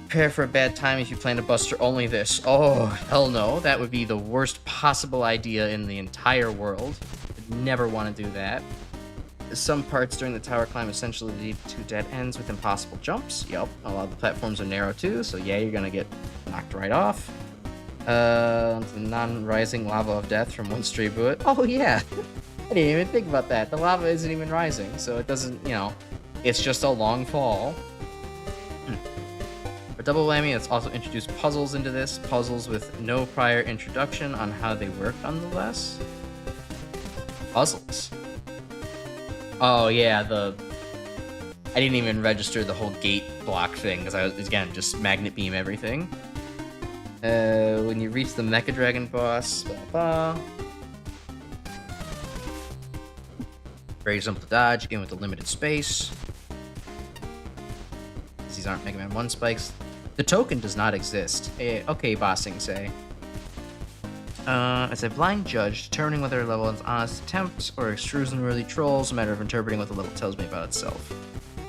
Prepare for a bad time if you plan to buster only this. Oh, hell no. That would be the worst possible idea in the entire world. I'd never want to do that. Some parts during the tower climb essentially lead to dead ends with impossible jumps. Yup, a lot of the platforms are narrow too, so yeah, you're gonna get knocked right off. The non-rising lava of death from one stray bullet. Oh yeah, I didn't even think about that. The lava isn't even rising, so it doesn't, you know, it's just a long fall. For double whammy, it's also introduced puzzles into this. Puzzles with no prior introduction on how they work, nonetheless. Puzzles. Oh yeah, I didn't even register the whole gate block thing because I was, again, just magnet beam everything. When you reach the Mecha Dragon boss, blah, blah. Very simple to dodge, again with the limited space. These aren't Mega Man 1 spikes. The token does not exist. Okay, bossing say. As a blind judge, determining whether a level is honest attempts or extrusion-worthy trolls, a matter of interpreting what the level tells me about itself.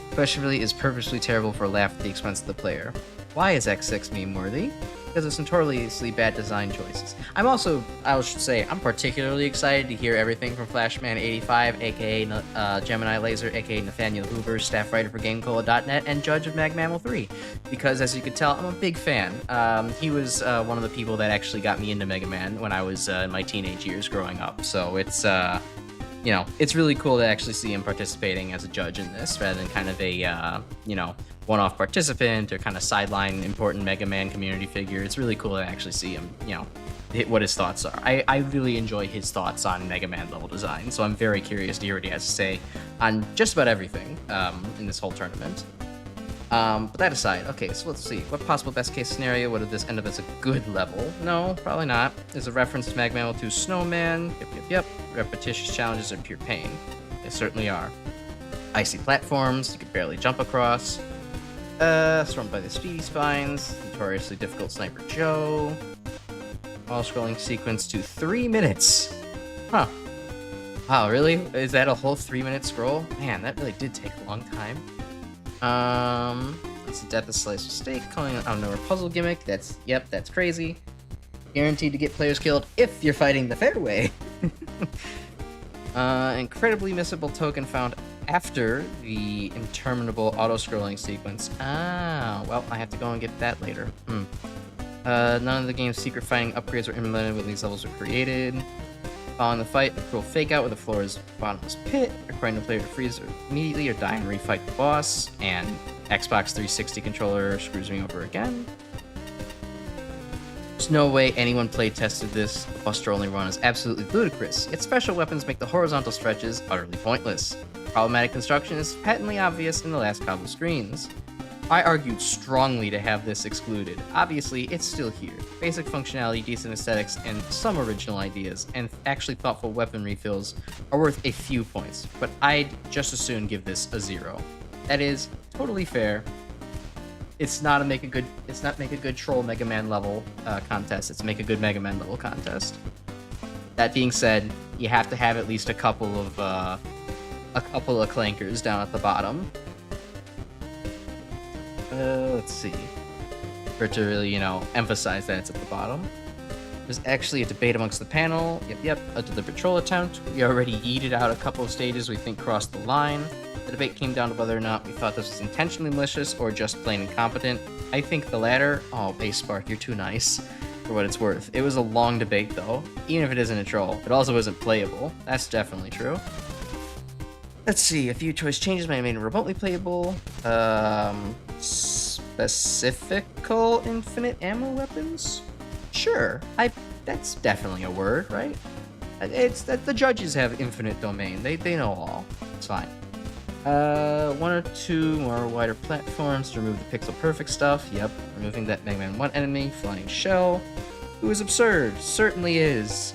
The question really is purposely terrible for a laugh at the expense of the player. Why is X6 meme-worthy? Because it's notoriously bad design choices. I should say, I'm particularly excited to hear everything from Flashman85, aka Gemini Laser, aka Nathaniel Hoover, staff writer for GameCola.net, and judge of MaGMML3. Because, as you can tell, I'm a big fan. He was one of the people that actually got me into Megaman when I was in my teenage years growing up. So it's, it's really cool to actually see him participating as a judge in this, rather than kind of a, one-off participant or kind of sideline important Mega Man community figure. It's really cool to actually see him, what his thoughts are. I really enjoy his thoughts on Mega Man level design, so I'm very curious to hear what he has to say on just about everything in this whole tournament. But that aside, okay, so let's see. What possible best case scenario would this end up as a good level? No, probably not. There's a reference to MaGMML2 Snowman. Yep. Repetitious challenges are pure pain. They certainly are. Icy platforms you could barely jump across. Stormed by the Speedy Spines, notoriously difficult Sniper Joe. All scrolling sequence to 3 minutes. Huh. Wow, really? Is that a whole 3-minute scroll? Man, that really did take a long time. It's a death of slice of steak, calling it out of nowhere puzzle gimmick. That's crazy. Guaranteed to get players killed if you're fighting the fair way. Incredibly missable token found after the interminable auto-scrolling sequence. Ah, well, I have to go and get that later. None of the game's secret fighting upgrades were implemented when these levels were created. Following the fight, a cruel fake-out with the floor's bottomless pit, requiring the player to freeze immediately or die and refight the boss, and Xbox 360 controller screws me over again. There's no way anyone play-tested this. The Buster-only run is absolutely ludicrous, yet special weapons make the horizontal stretches utterly pointless. Problematic construction is patently obvious in the last couple screens. I argued strongly to have this excluded. Obviously, it's still here. Basic functionality, decent aesthetics, and some original ideas, and actually thoughtful weapon refills are worth a few points, but I'd just as soon give this a 0. That is totally fair. It's not make a good troll Mega Man level contest. It's make a good Mega Man level contest. That being said, you have to have at least a couple of clankers down at the bottom. Let's see. For it to really, emphasize that it's at the bottom. There's actually a debate amongst the panel. Yep, a deliberate troll attempt. We already yeeted out a couple of stages we think crossed the line. The debate came down to whether or not we thought this was intentionally malicious or just plain incompetent. I think the latter. Oh, Base Spark, you're too nice. For what it's worth. It was a long debate, though. Even if it isn't a troll, it also isn't playable. That's definitely true. Let's see, a few choice changes might have made it remotely playable. Specifical infinite ammo weapons? Sure, that's definitely a word, right? It's that the judges have infinite domain. They know all. It's fine. 1 or 2 more wider platforms to remove the pixel perfect stuff. Yep, removing that Mega Man 1 enemy, Flying Shell. Who is absurd? Certainly is.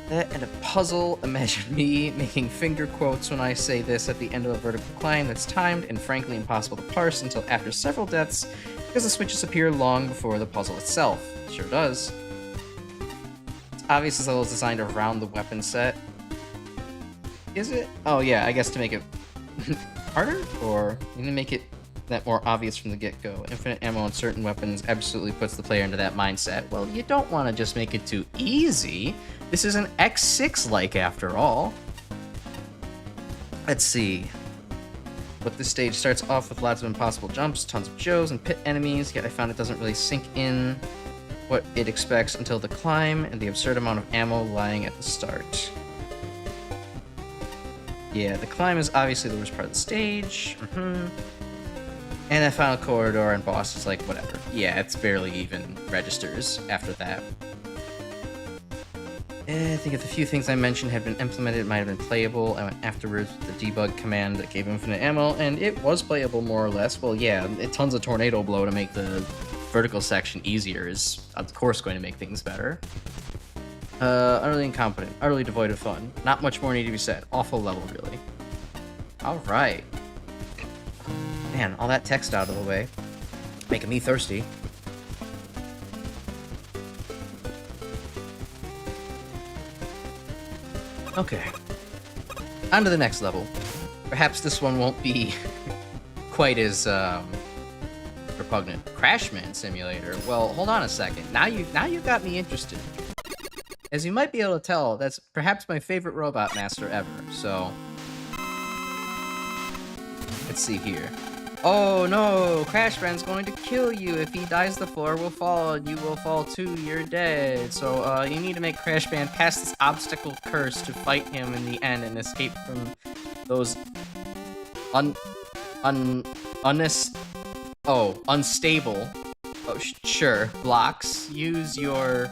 That and a puzzle. Imagine me making finger quotes when I say this at the end of a vertical climb that's timed and frankly impossible to parse until after several deaths because the switches appear long before the puzzle itself. It sure does. It's obvious this level is designed around the weapon set. Is it? Oh yeah, I guess to make it harder? Or you can make it that more obvious from the get-go. Infinite ammo on certain weapons absolutely puts the player into that mindset. Well, you don't want to just make it too easy. This is an X6-like after all. Let's see. But this stage starts off with lots of impossible jumps, tons of Joes and pit enemies, yet I found it doesn't really sink in what it expects until the climb and the absurd amount of ammo lying at the start. Yeah, the climb is obviously the worst part of the stage. And that final corridor and boss is like, whatever. Yeah, it's barely even registers after that. I think if the few things I mentioned had been implemented, it might have been playable. I went afterwards with the debug command that gave infinite ammo, and it was playable more or less. Well, yeah, tons of tornado blow to make the vertical section easier is, of course, going to make things better. Utterly incompetent, utterly devoid of fun. Not much more need to be said. Awful level, really. Alright. Man, all that text out of the way. Making me thirsty. Okay. On to the next level. Perhaps this one won't be quite as repugnant. Crashman Simulator. Well, hold on a second. Now you've got me interested. As you might be able to tell, that's perhaps my favorite Robot Master ever. So let's see here. Oh no, Crashman's going to kill you. If he dies, the floor will fall and you will fall too. You're dead. So you need to make Crashman pass this obstacle curse to fight him in the end and escape from those unstable. Oh, sure. Blocks. Use your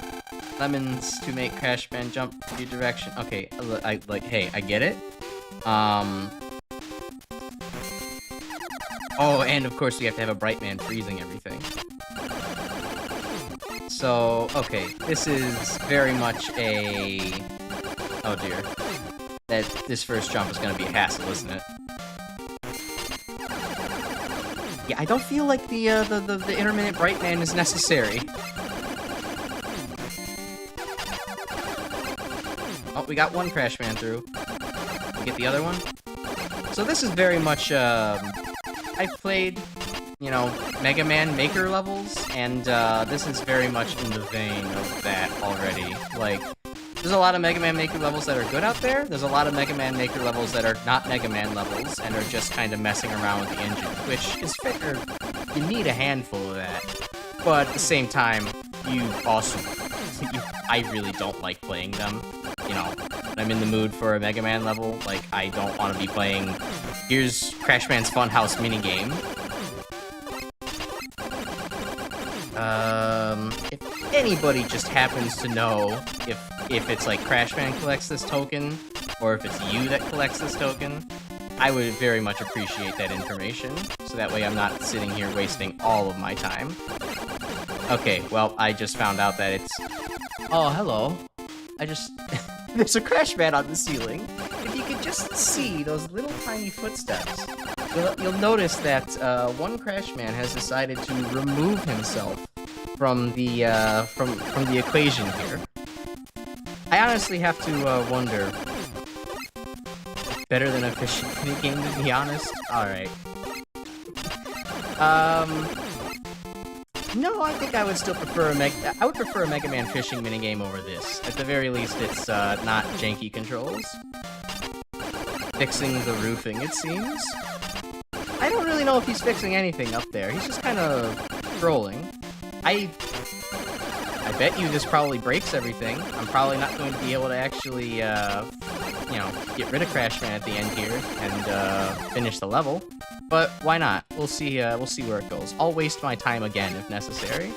lemons to make Crashman jump to your direction. Okay, hey, I get it. Oh, and of course we have to have a bright man freezing everything. So, okay, this is very much a... Oh dear. This first jump is gonna be a hassle, isn't it? Yeah, I don't feel like the intermittent bright man is necessary. Oh, we got one Crashman through. We get the other one? So this is very much, I've played, you know, Mega Man Maker levels, and this is very much in the vein of that already. Like, there's a lot of Mega Man Maker levels that are good out there. There's a lot of Mega Man Maker levels that are not Mega Man levels and are just kind of messing around with the engine, which is fair. You need a handful of that. But at the same time, I really don't like playing them. You know, when I'm in the mood for a Mega Man level, like, I don't want to be playing, here's Crashman's Funhouse minigame. If anybody just happens to know if it's like Crashman collects this token, or if it's you that collects this token, I would very much appreciate that information, so that way I'm not sitting here wasting all of my time. Okay, well, I just found out that it's... Oh, hello. There's a Crashman on the ceiling. If you could just see those little tiny footsteps, you'll notice that one Crashman has decided to remove himself from the from the equation here. I honestly have to wonder. Better than a fishing minigame, to be honest. All right. No, I think I would still prefer I would prefer a Mega Man fishing minigame over this. At the very least, it's not janky controls. Fixing the roofing, it seems. I don't really know if he's fixing anything up there. He's just kind of trolling. I bet you this probably breaks everything. I'm probably not going to be able to actually, you know, get rid of Crashman at the end here and finish the level. But why not? We'll see where it goes. I'll waste my time again if necessary.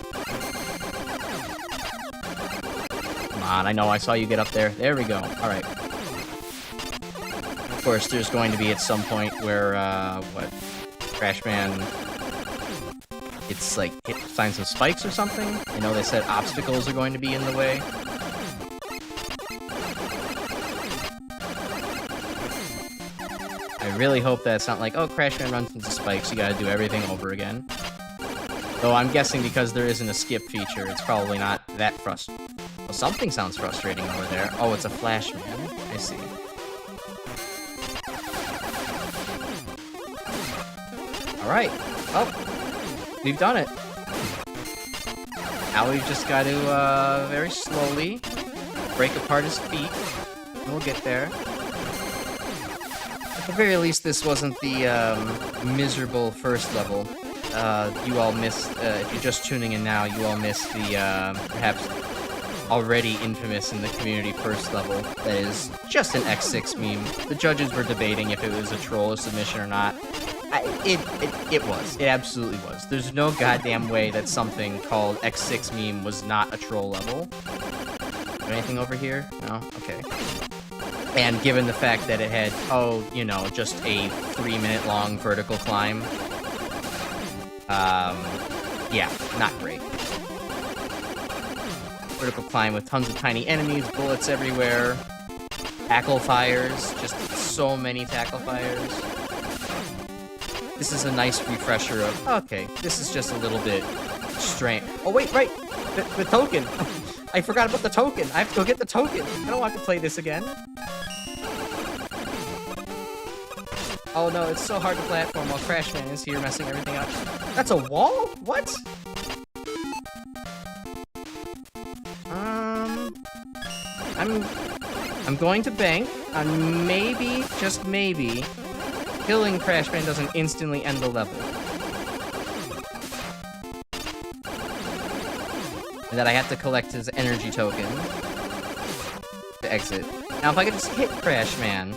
Come on, I know I saw you get up there. There we go. All right. Of course, there's going to be at some point where, Crashman, it's like, find some spikes or something? I know they said obstacles are going to be in the way. I really hope that it's not like, oh, Crashman runs into spikes, you gotta do everything over again. Though I'm guessing because there isn't a skip feature, it's probably not that frustrating. Well, something sounds frustrating over there. Oh, it's a Flashman. I see. Alright. Oh, we've done it. Now we've just got to, very slowly break apart his feet. We'll get there. At the very least, this wasn't the, miserable first level. You all missed, if you're just tuning in now, you all missed the, perhaps already infamous in the community first level. That is just an X6 meme. The judges were debating if it was a troll or submission or not. It was. It absolutely was. There's no goddamn way that something called X6 meme was not a troll level. Is there anything over here? No? Okay. And given the fact that it had, oh, you know, just a 3-minute long vertical climb. Yeah, not great. Vertical climb with tons of tiny enemies, bullets everywhere, tackle fires, just so many tackle fires. This is a nice refresher of, okay, this is just a little bit strange. Oh, wait, right, the token. I forgot about the token. I have to go get the token. I don't want to play this again. Oh no, it's so hard to platform while Crashman is here messing everything up. That's a wall? What? I'm going to bank on maybe, just maybe, killing Crashman doesn't instantly end the level. And that I have to collect his energy token to exit. Now, if I could just hit Crashman,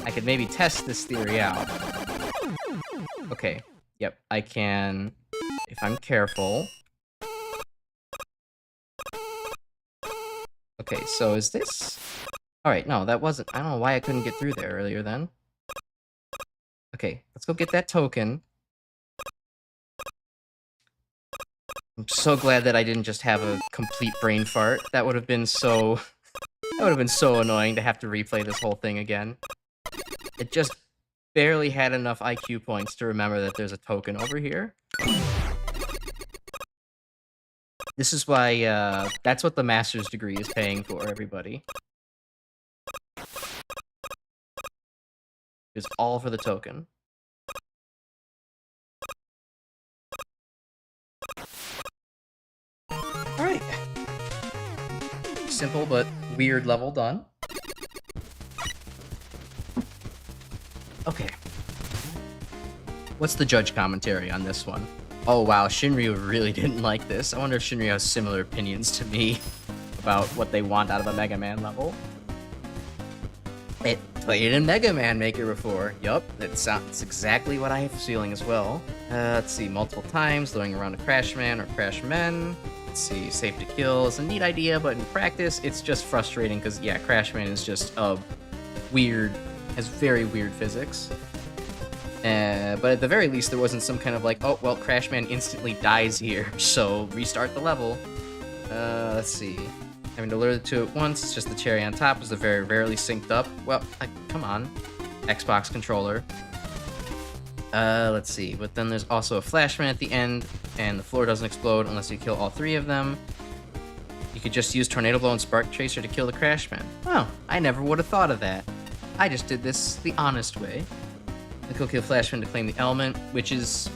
I could maybe test this theory out. Okay, yep, I can, if I'm careful. Okay, so is this... Alright, no, that wasn't... I don't know why I couldn't get through there earlier then. Okay, let's go get that token. I'm so glad that I didn't just have a complete brain fart. That would have been so... That would have been so annoying to have to replay this whole thing again. It just barely had enough IQ points to remember that there's a token over here. This is why, that's what the master's degree is paying for, everybody. It's all for the token. Alright. Simple but weird level done. Okay. What's the judge commentary on this one? Oh wow, Shinryu really didn't like this. I wonder if Shinryu has similar opinions to me about what they want out of a Mega Man level. It played it in Mega Man Maker before. Yup, it's exactly what I have feeling as well. Let's see, multiple times, throwing around a Crashman or Crashmen. Let's see, safe to kill is a neat idea, but in practice, it's just frustrating because, yeah, Crashman is just weird, has very weird physics. But at the very least, there wasn't some kind of like, oh, well, Crashman instantly dies here, so restart the level. Let's see. Having to lure the two at once, it's just the cherry on top, is they're very rarely synced up. Well, come on. Xbox controller. Let's see. But then there's also a Flashman at the end, and the floor doesn't explode unless you kill all three of them. You could just use Tornado Blow and Spark Tracer to kill the Crashman. Oh, I never would have thought of that. I just did this the honest way. The kill Flashman to claim the element, which is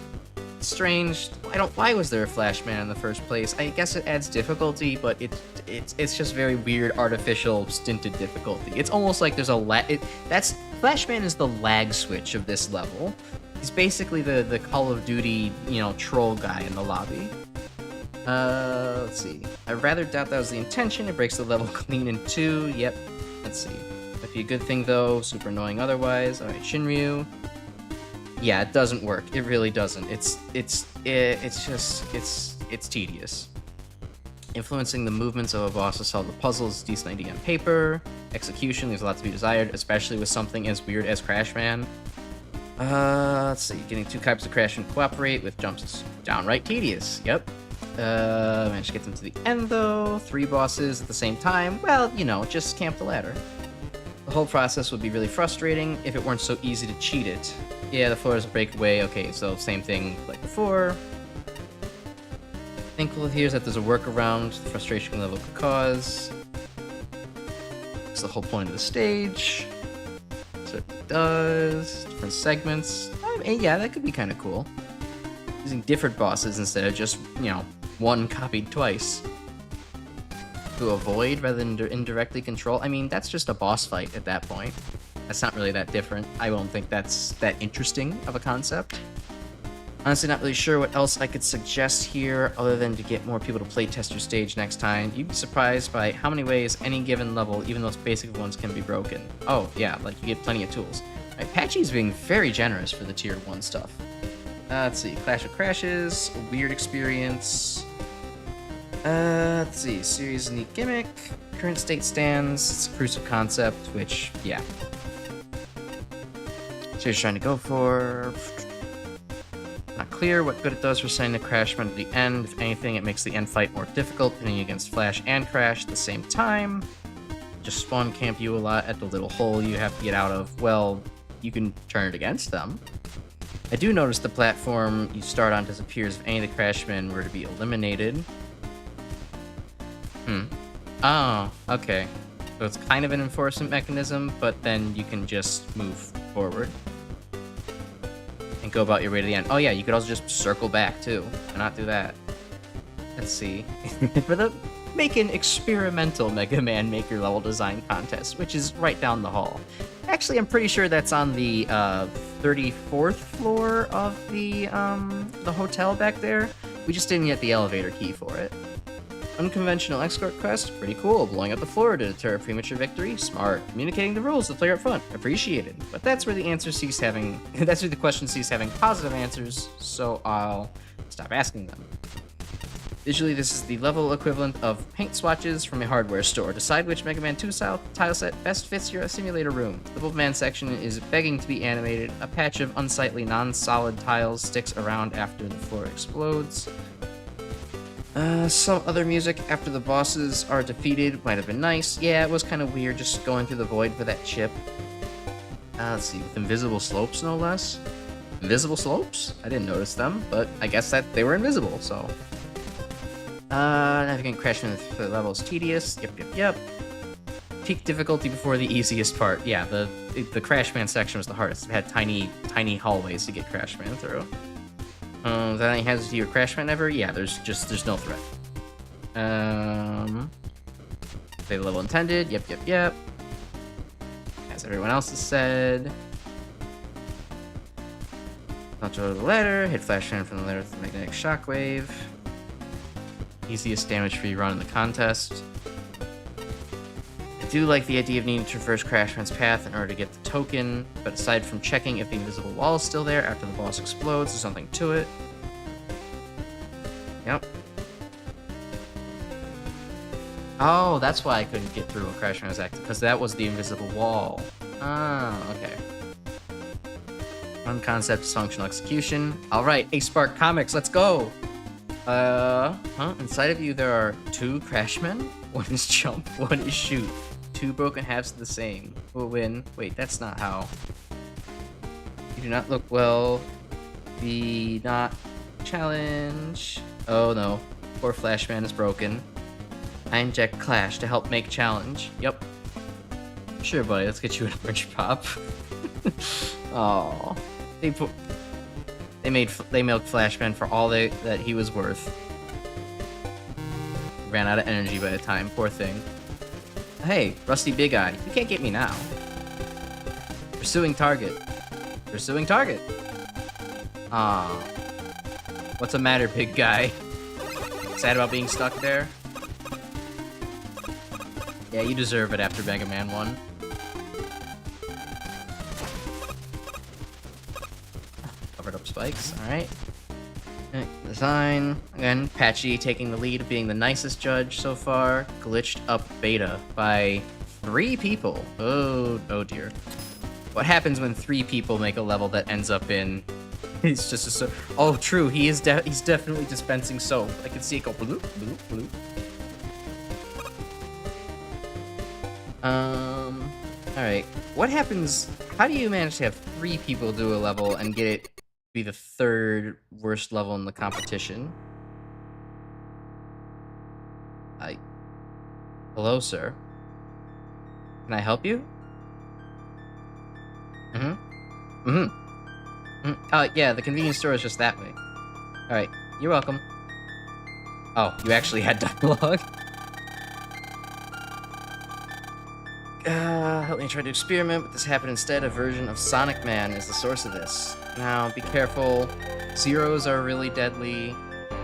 strange. Why was there a Flashman in the first place? I guess it adds difficulty, but it's just very weird, artificial, stinted difficulty. It's almost like there's a Flashman is the lag switch of this level. He's basically the Call of Duty, troll guy in the lobby. Let's see. I rather doubt that was the intention. It breaks the level clean in two. Yep. Let's see. Might be a good thing though. Super annoying otherwise. All right, Shinryu. Yeah, it doesn't work. It really doesn't. It's tedious. Influencing the movements of a boss to solve the puzzle is a decent idea on paper. Execution leaves a lot to be desired, especially with something as weird as Crashman. Let's see. Getting two types of Crashman cooperate with jumps is downright tedious. Yep. Managed to get them to the end though. 3 bosses at the same time. Well, just camp the ladder. The whole process would be really frustrating if it weren't so easy to cheat it. Yeah, the floor doesn't break away. Okay, so same thing like before. Thankful here is that there's a workaround the frustration level could cause. It's the whole point of the stage. So it does. Different segments. I mean, yeah, that could be kind of cool. Using different bosses instead of just, one copied twice. To avoid rather than indirectly control. I mean, that's just a boss fight at that point. That's not really that different. I won't think that's that interesting of a concept. Honestly, not really sure what else I could suggest here other than to get more people to play test your stage next time. You'd be surprised by how many ways any given level, even those basic ones, can be broken. Oh, yeah, like you get plenty of tools. Right, Patchy's being very generous for the tier 1 stuff. Let's see, Clash of Crashes, weird experience. Let's see, series neat gimmick, current state stands, it's a proof of concept, which, yeah. So you're trying to go for... Not clear what good it does for sending the Crashman at the end. If anything, it makes the end fight more difficult, pinning against Flash and Crash at the same time. Just spawn camp you a lot at the little hole you have to get out of. Well, you can turn it against them. I do notice the platform you start on disappears if any of the Crashmen were to be eliminated. Oh, okay. So it's kind of an enforcement mechanism, but then you can just move forward and go about your way to the end. Oh yeah, you could also just circle back too. Why not do that? Let's see. For the make an experimental Mega Man Maker level design contest, which is right down the hall. Actually, I'm pretty sure that's on the 34th floor of the hotel back there. We just didn't get the elevator key for it. Unconventional escort quest, pretty cool. Blowing up the floor to deter a premature victory, smart. Communicating the rules to the player up front, appreciated. But that's where the answer cease having. That's where the question cease having positive answers. So I'll stop asking them. Visually, this is the level equivalent of paint swatches from a hardware store. Decide which Mega Man 2 style tile set best fits your simulator room. The Wolfman section is begging to be animated. A patch of unsightly non-solid tiles sticks around after the floor explodes. Some other music after the bosses are defeated might have been nice. Yeah, it was kind of weird just going through the void for that chip. Let's see, with invisible slopes, no less. Invisible slopes? I didn't notice them, but I guess that they were invisible, so... Navigating Crashman for the level is tedious. Yep. Peak difficulty before the easiest part. Yeah, the Crashman section was the hardest. It had tiny hallways to get Crashman through. Is that any hazard to your Crashman ever? Yeah, there's no threat. Say the level intended. Yep. As everyone else has said. Launch over the ladder. Hit Flashman from the ladder with the magnetic shockwave. Easiest damage-free run in the contest. I do like the idea of needing to traverse Crashman's path in order to get the token, but aside from checking if the invisible wall is still there after the boss explodes, there's something to it. Yep. Oh, that's why I couldn't get through when Crashman was active, because that was the invisible wall. Ah, okay. One concept is functional execution. Alright, A-Spark Comics, let's go! Inside of you there are 2 Crashmen. One is jump, one is shoot. 2 broken halves of the same. Who will win? Wait, that's not how. You do not look well. The not challenge. Oh no. Poor Flashman is broken. I inject Clash to help make challenge. Yep. Sure, buddy, let's get you an orange pop. Oh. They milked Flashman for all that he was worth. Ran out of energy by the time, poor thing. Hey, Rusty Big Eye, you can't get me now. Pursuing target. Aw. What's the matter, big guy? Sad about being stuck there? Yeah, you deserve it after Mega Man 1. Covered up spikes, alright. Design. Again, Patchy taking the lead of being the nicest judge so far. Glitched up beta by 3 people. Oh dear. What happens when 3 people make a level that ends up in... He's just a soap. Oh, true. He's definitely dispensing soap. I can see it go bloop, bloop, bloop. Alright. What happens... How do you manage to have 3 people do a level and get it be the 3rd worst level in the competition? Hello, sir. Can I help you? Yeah, the convenience store is just that way. Alright, you're welcome. Oh, you actually had dialogue? Help me try to experiment, but this happened instead. A version of Sonic Man is the source of this. Now, be careful. Zeros are really deadly.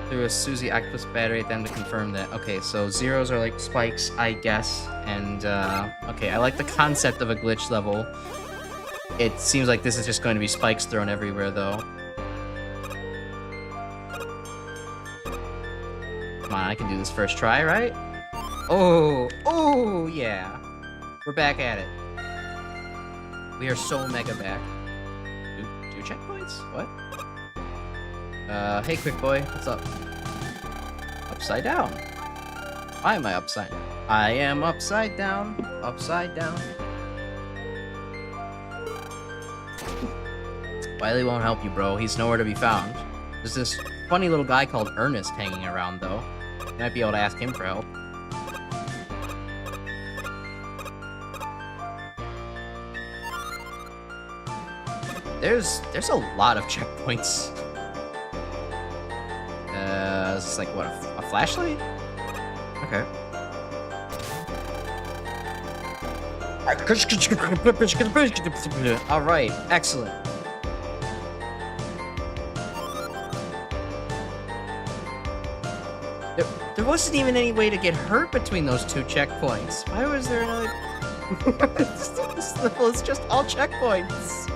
Threw a Suzy Octopus battery at them to confirm that. Okay, so zeros are like spikes, I guess. And, okay, I like the concept of a glitch level. It seems like this is just going to be spikes thrown everywhere, though. Come on, I can do this first try, right? Oh, yeah. We're back at it. We are so mega back. Two checkpoints? What? Hey, quick boy, what's up? Upside down. Why am I upside down? I am upside down. Upside down. Wiley won't help you, bro. He's nowhere to be found. There's this funny little guy called Ernest hanging around, though. You might be able to ask him for help. There's a lot of checkpoints. It's like what, a flashlight? Okay. All right, excellent. There wasn't even any way to get hurt between those two checkpoints. Why was there another? This level is just all checkpoints.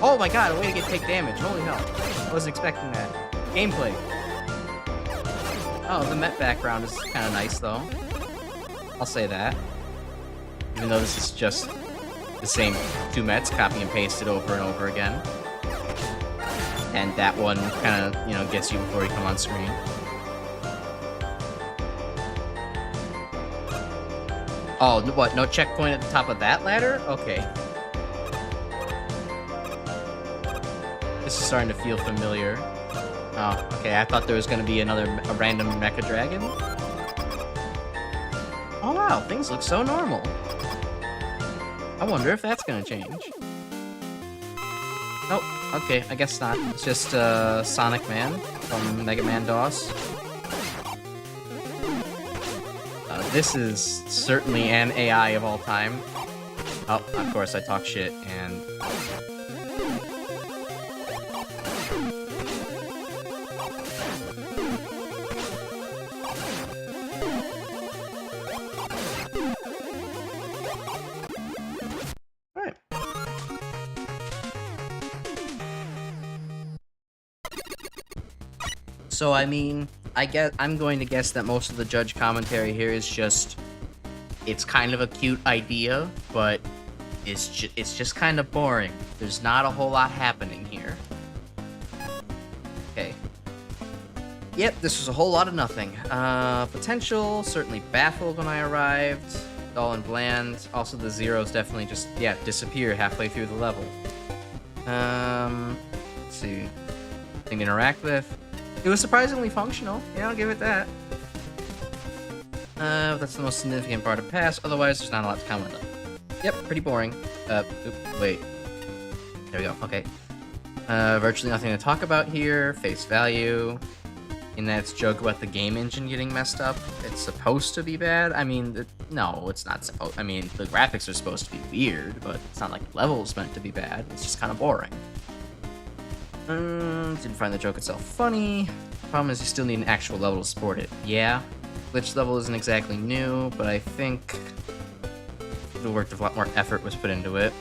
Oh my god, a way to take damage. Holy hell. I wasn't expecting that. Gameplay. Oh, the Met background is kind of nice, though. I'll say that. Even though this is just the same two Mets, copy and pasted over and over again. And that one kind of, you know, gets you before you come on screen. Oh, what? No checkpoint at the top of that ladder? Okay. This is starting to feel familiar. Oh, okay. I thought there was going to be a random mecha dragon. Oh wow, things look so normal. I wonder if that's going to change. Nope. Okay, I guess not. It's just Sonic Man from Megaman DOS. This is certainly an AI of all time. Oh, of course I talk shit and... Alright. So, I mean... I'm going to guess that most of the judge commentary here is just, it's kind of a cute idea, but it's just kind of boring. There's not a whole lot happening here. Okay. Yep, this was a whole lot of nothing. Potential, certainly baffled when I arrived. Dull and bland. Also, the zeros definitely just, yeah, disappear halfway through the level. Let's see. Thing to interact with. It was surprisingly functional. Yeah, I'll give it that. That's the most significant part of pass. Otherwise, there's not a lot to comment on. Yep, pretty boring. Wait. There we go. Okay. Virtually nothing to talk about here. Face value. In that it's joke about the game engine getting messed up. It's supposed to be bad. I mean, no, it's not supposed. I mean, the graphics are supposed to be weird, but it's not like the level's meant to be bad. It's just kind of boring. Didn't find the joke itself funny. Problem is you still need an actual level to support it. Yeah, glitch level isn't exactly new, but I think it worked if a lot more effort was put into it.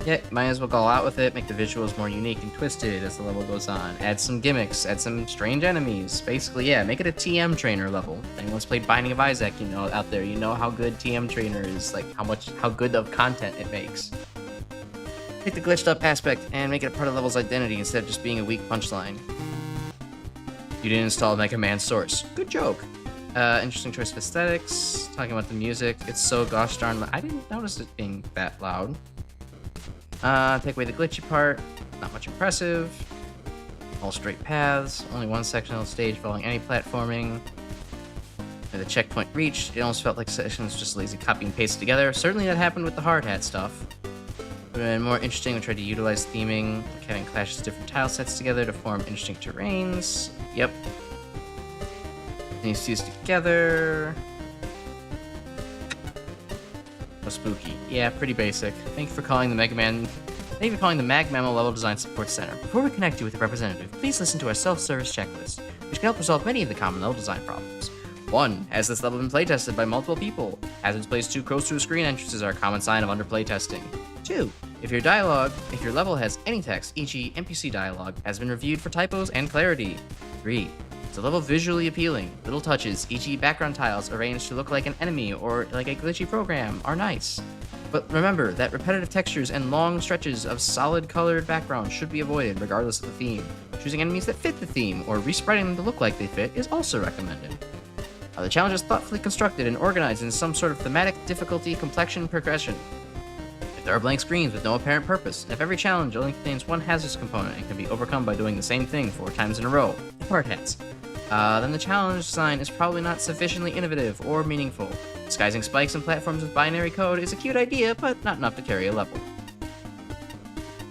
Yeah, might as well go out with it, make the visuals more unique and twisted as the level goes on. Add some gimmicks, add some strange enemies. Basically, yeah, make it a TM trainer level. If anyone's played Binding of Isaac, you know, out there, you know how good TM trainer is, like how good of content it makes. Take the glitched up aspect and make it a part of the level's identity instead of just being a weak punchline. You didn't install Megaman source. Good joke. Interesting choice of aesthetics. Talking about the music. It's so gosh darn loud. I didn't notice it being that loud. Take away the glitchy part. Not much impressive. All straight paths. Only one section of the stage following any platforming. With the checkpoint reached, it almost felt like sessions just lazy copy and paste together. Certainly that happened with the hard hat stuff. Would have been more interesting. We tried to utilize theming, like having clashes different tile sets together to form interesting terrains. Yep. These fused together. Oh, spooky. Yeah, pretty basic. Thank you for calling the MaGMML level design support center. Before we connect you with a representative, please listen to our self-service checklist, which can help resolve many of the common level design problems. 1. Has this level been playtested by multiple people? Hazards placed too close to a screen entrances are a common sign of underplay testing. 2. If your level has any text, e.g. NPC dialogue, has been reviewed for typos and clarity. 3. Is the level visually appealing? Little touches, e.g. background tiles arranged to look like an enemy or like a glitchy program, are nice. But remember that repetitive textures and long stretches of solid colored background should be avoided regardless of the theme. Choosing enemies that fit the theme or respreading them to look like they fit is also recommended. The challenge is thoughtfully constructed and organized in some sort of thematic difficulty complexion progression. If there are blank screens with no apparent purpose, and if every challenge only contains one hazardous component and can be overcome by doing the same thing 4 times in a row, hard hats, then the challenge design is probably not sufficiently innovative or meaningful. Disguising spikes and platforms with binary code is a cute idea, but not enough to carry a level.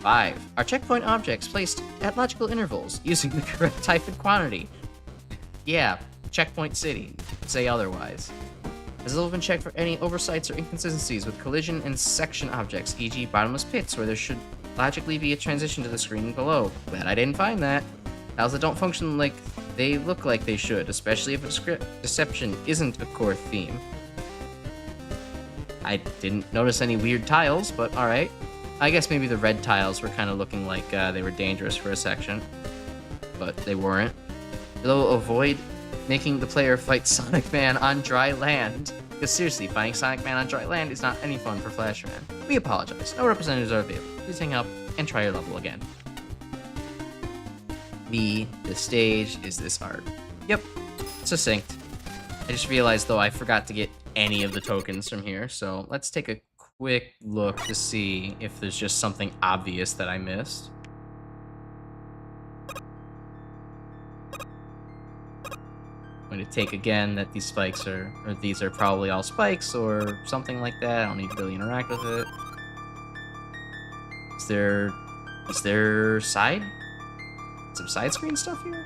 5. Are checkpoint objects placed at logical intervals using the correct type and quantity? Yeah, Checkpoint City. Say otherwise. Has the level been checked for any oversights or inconsistencies with collision and section objects, e.g. bottomless pits, where there should logically be a transition to the screen below? Glad I didn't find that. Tiles that don't function like they look like they should, especially if deception isn't a core theme. I didn't notice any weird tiles, but alright. I guess maybe the red tiles were kind of looking like they were dangerous for a section, but they weren't. They'll avoid making the player fight Sonic Man on dry land. Because seriously, fighting Sonic Man on dry land is not any fun for Flashman. We apologize. No representatives are available. Please hang up and try your level again. The stage is this art. Yep, succinct. I just realized, though, I forgot to get any of the tokens from here, so let's take a quick look to see if there's just something obvious that I missed. I'm going to take again that these spikes are, or these are probably all spikes or something like that. I don't need to really interact with it. Is there some side screen stuff here?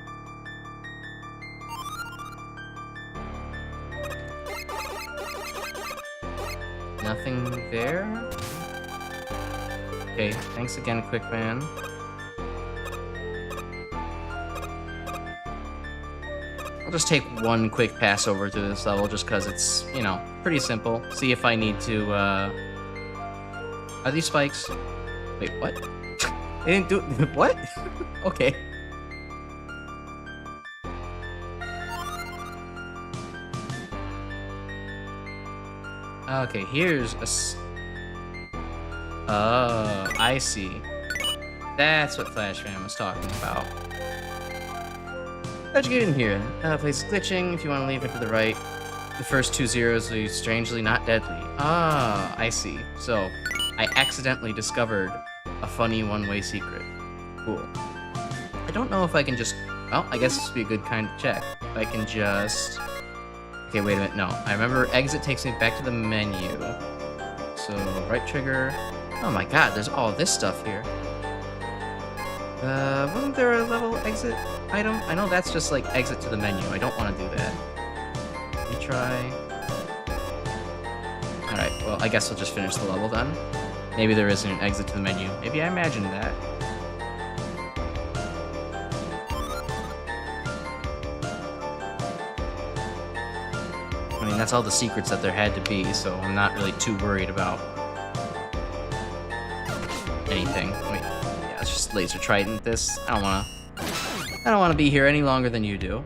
Nothing there? Okay, thanks again, Quick Man. I'll just take one quick pass over to this level just because it's, you know, pretty simple. See if I need to, Are these spikes? Wait, what? They didn't do it. What? Okay. Okay, here's a... Oh, I see. That's what Flashman was talking about. How'd you get in here? Place is glitching. If you want to leave it to the right, the first 2 zeros will be strangely not deadly. Ah, I see. So, I accidentally discovered a funny one-way secret. Cool. I don't know if I can just... Well, I guess this would be a good kind of check. If I can just... Okay, wait a minute. No, I remember exit takes me back to the menu. So, right trigger. Oh my god, there's all this stuff here. Wasn't there a level exit item? I know that's just like exit to the menu. I don't want to do that. Let me try. Alright, well, I guess we'll just finish the level then. Maybe there isn't an exit to the menu. Maybe I imagined that. I mean, that's all the secrets that there had to be, so I'm not really too worried about anything. Wait, yeah, let's just laser trident this. I don't wanna be here any longer than you do.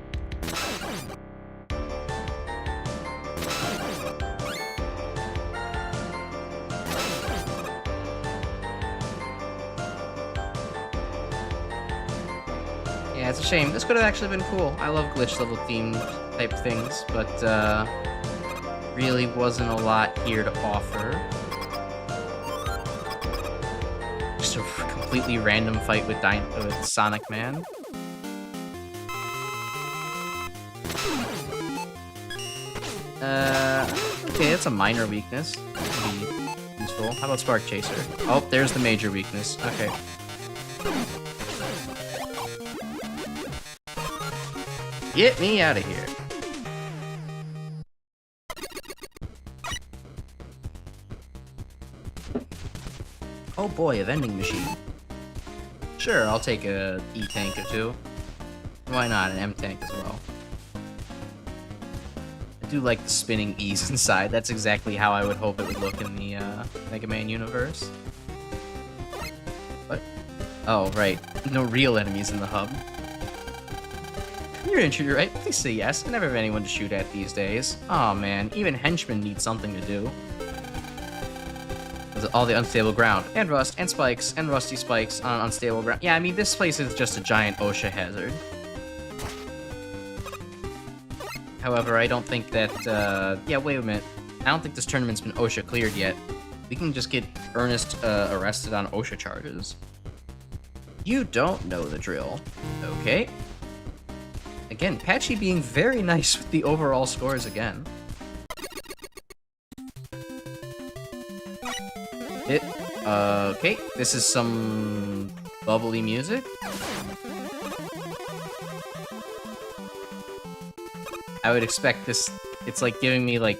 Yeah, it's a shame. This could have actually been cool. I love glitch level themed type things, but really wasn't a lot here to offer. Just a completely random fight with Sonic Man. Okay, that's a minor weakness. That'd be useful. How about Spark Chaser? Oh, there's the major weakness. Okay. Get me out of here. Oh boy, a vending machine. Sure, I'll take a E-tank or two. Why not an M-tank as well? I do like the spinning E's inside. That's exactly how I would hope it would look in the Mega Man universe. What? Oh, right. No real enemies in the hub. You're an intruder, right? Please say yes. I never have anyone to shoot at these days. Aw, oh, man. Even henchmen need something to do. All the unstable ground. And rust, and spikes, and rusty spikes on unstable ground. Yeah, I mean, this place is just a giant OSHA hazard. However, I don't think that, yeah, wait a minute. I don't think this tournament's been OSHA cleared yet. We can just get Ernest, arrested on OSHA charges. You don't know the drill. Okay. Again, Patchy being very nice with the overall scores again. Okay, this is some bubbly music. I would expect this. It's like giving me like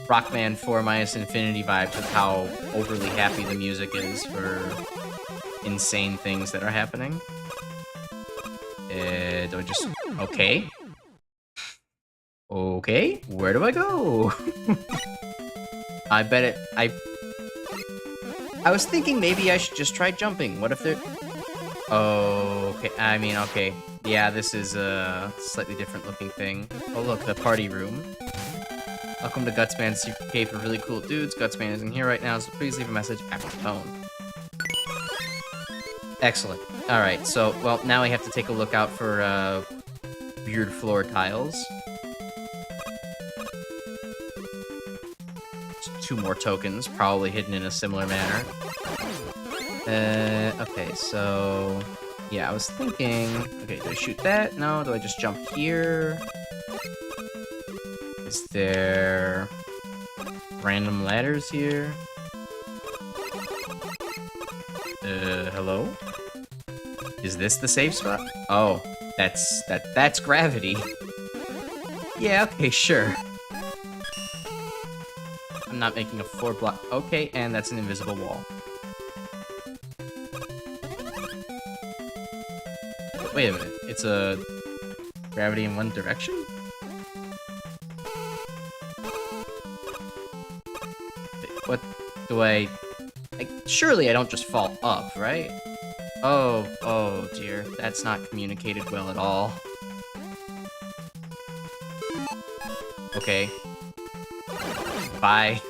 Rockman 4 minus Infinity vibes with how overly happy the music is for insane things that are happening. Do I just... Okay. Okay, where do I go? I bet it... I was thinking maybe I should just try jumping. What if they're... Oh, okay. I mean, okay. Yeah, this is a slightly different looking thing. Oh, look, the party room. Welcome to Gutsman's secret cave for really cool dudes. Gutsman isn't here right now, so please leave a message after the tone. Excellent. Alright, so, well, now we have to take a look out for, weird floor tiles. Just 2 more tokens, probably hidden in a similar manner. Okay, so... Yeah, I was thinking... Okay, do I shoot that? No, do I just jump here? Is there... random ladders here? Hello? Is this the safe spot? Oh, that's gravity. Yeah, okay, sure. I'm not making a 4-block... Okay, and that's an invisible wall. Wait a minute, it's a gravity in one direction? What do I... surely I don't just fall up, right? Oh dear, that's not communicated well at all. Okay. Bye.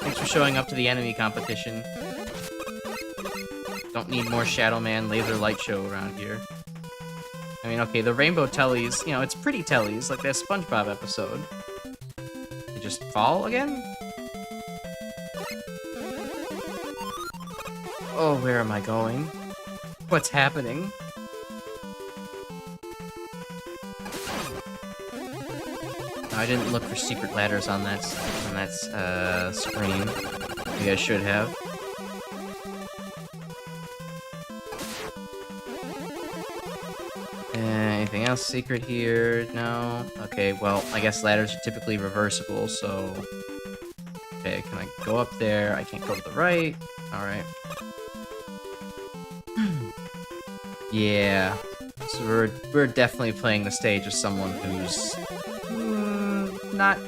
Thanks for showing up to the enemy competition. Don't need more Shadow Man laser light show around here. I mean, okay, the rainbow tellies, you know, it's pretty tellies, like that SpongeBob episode. You just fall again? Oh, where am I going? What's happening? No, I didn't look for secret ladders on that screen. Maybe I should have. Anything else secret here? No? Okay, well, I guess ladders are typically reversible, so... Okay, can I go up there? I can't go to the right. Alright. Yeah. So we're definitely playing the stage as someone who's... not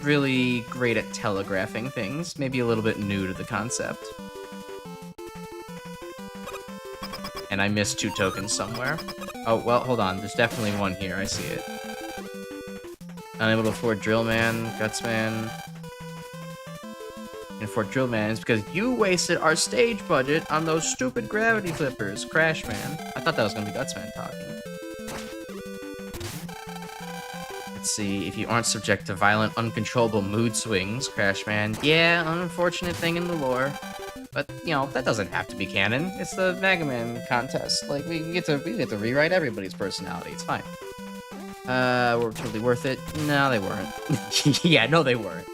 really great at telegraphing things. Maybe a little bit new to the concept. And I missed 2 tokens somewhere. Oh, well, hold on. There's definitely one here. I see it. Unable to afford Drillman, Gutsman. And for Drillman, it's because you wasted our stage budget on those stupid gravity flippers, Crashman. I thought that was going to be Gutsman talking. Let's see. If you aren't subject to violent, uncontrollable mood swings, Crashman. Yeah, an unfortunate thing in the lore. But, you know, that doesn't have to be canon. It's the Megaman contest. Like, we get to rewrite everybody's personality. It's fine. Were totally worth it? No, they weren't. Yeah, no, they weren't.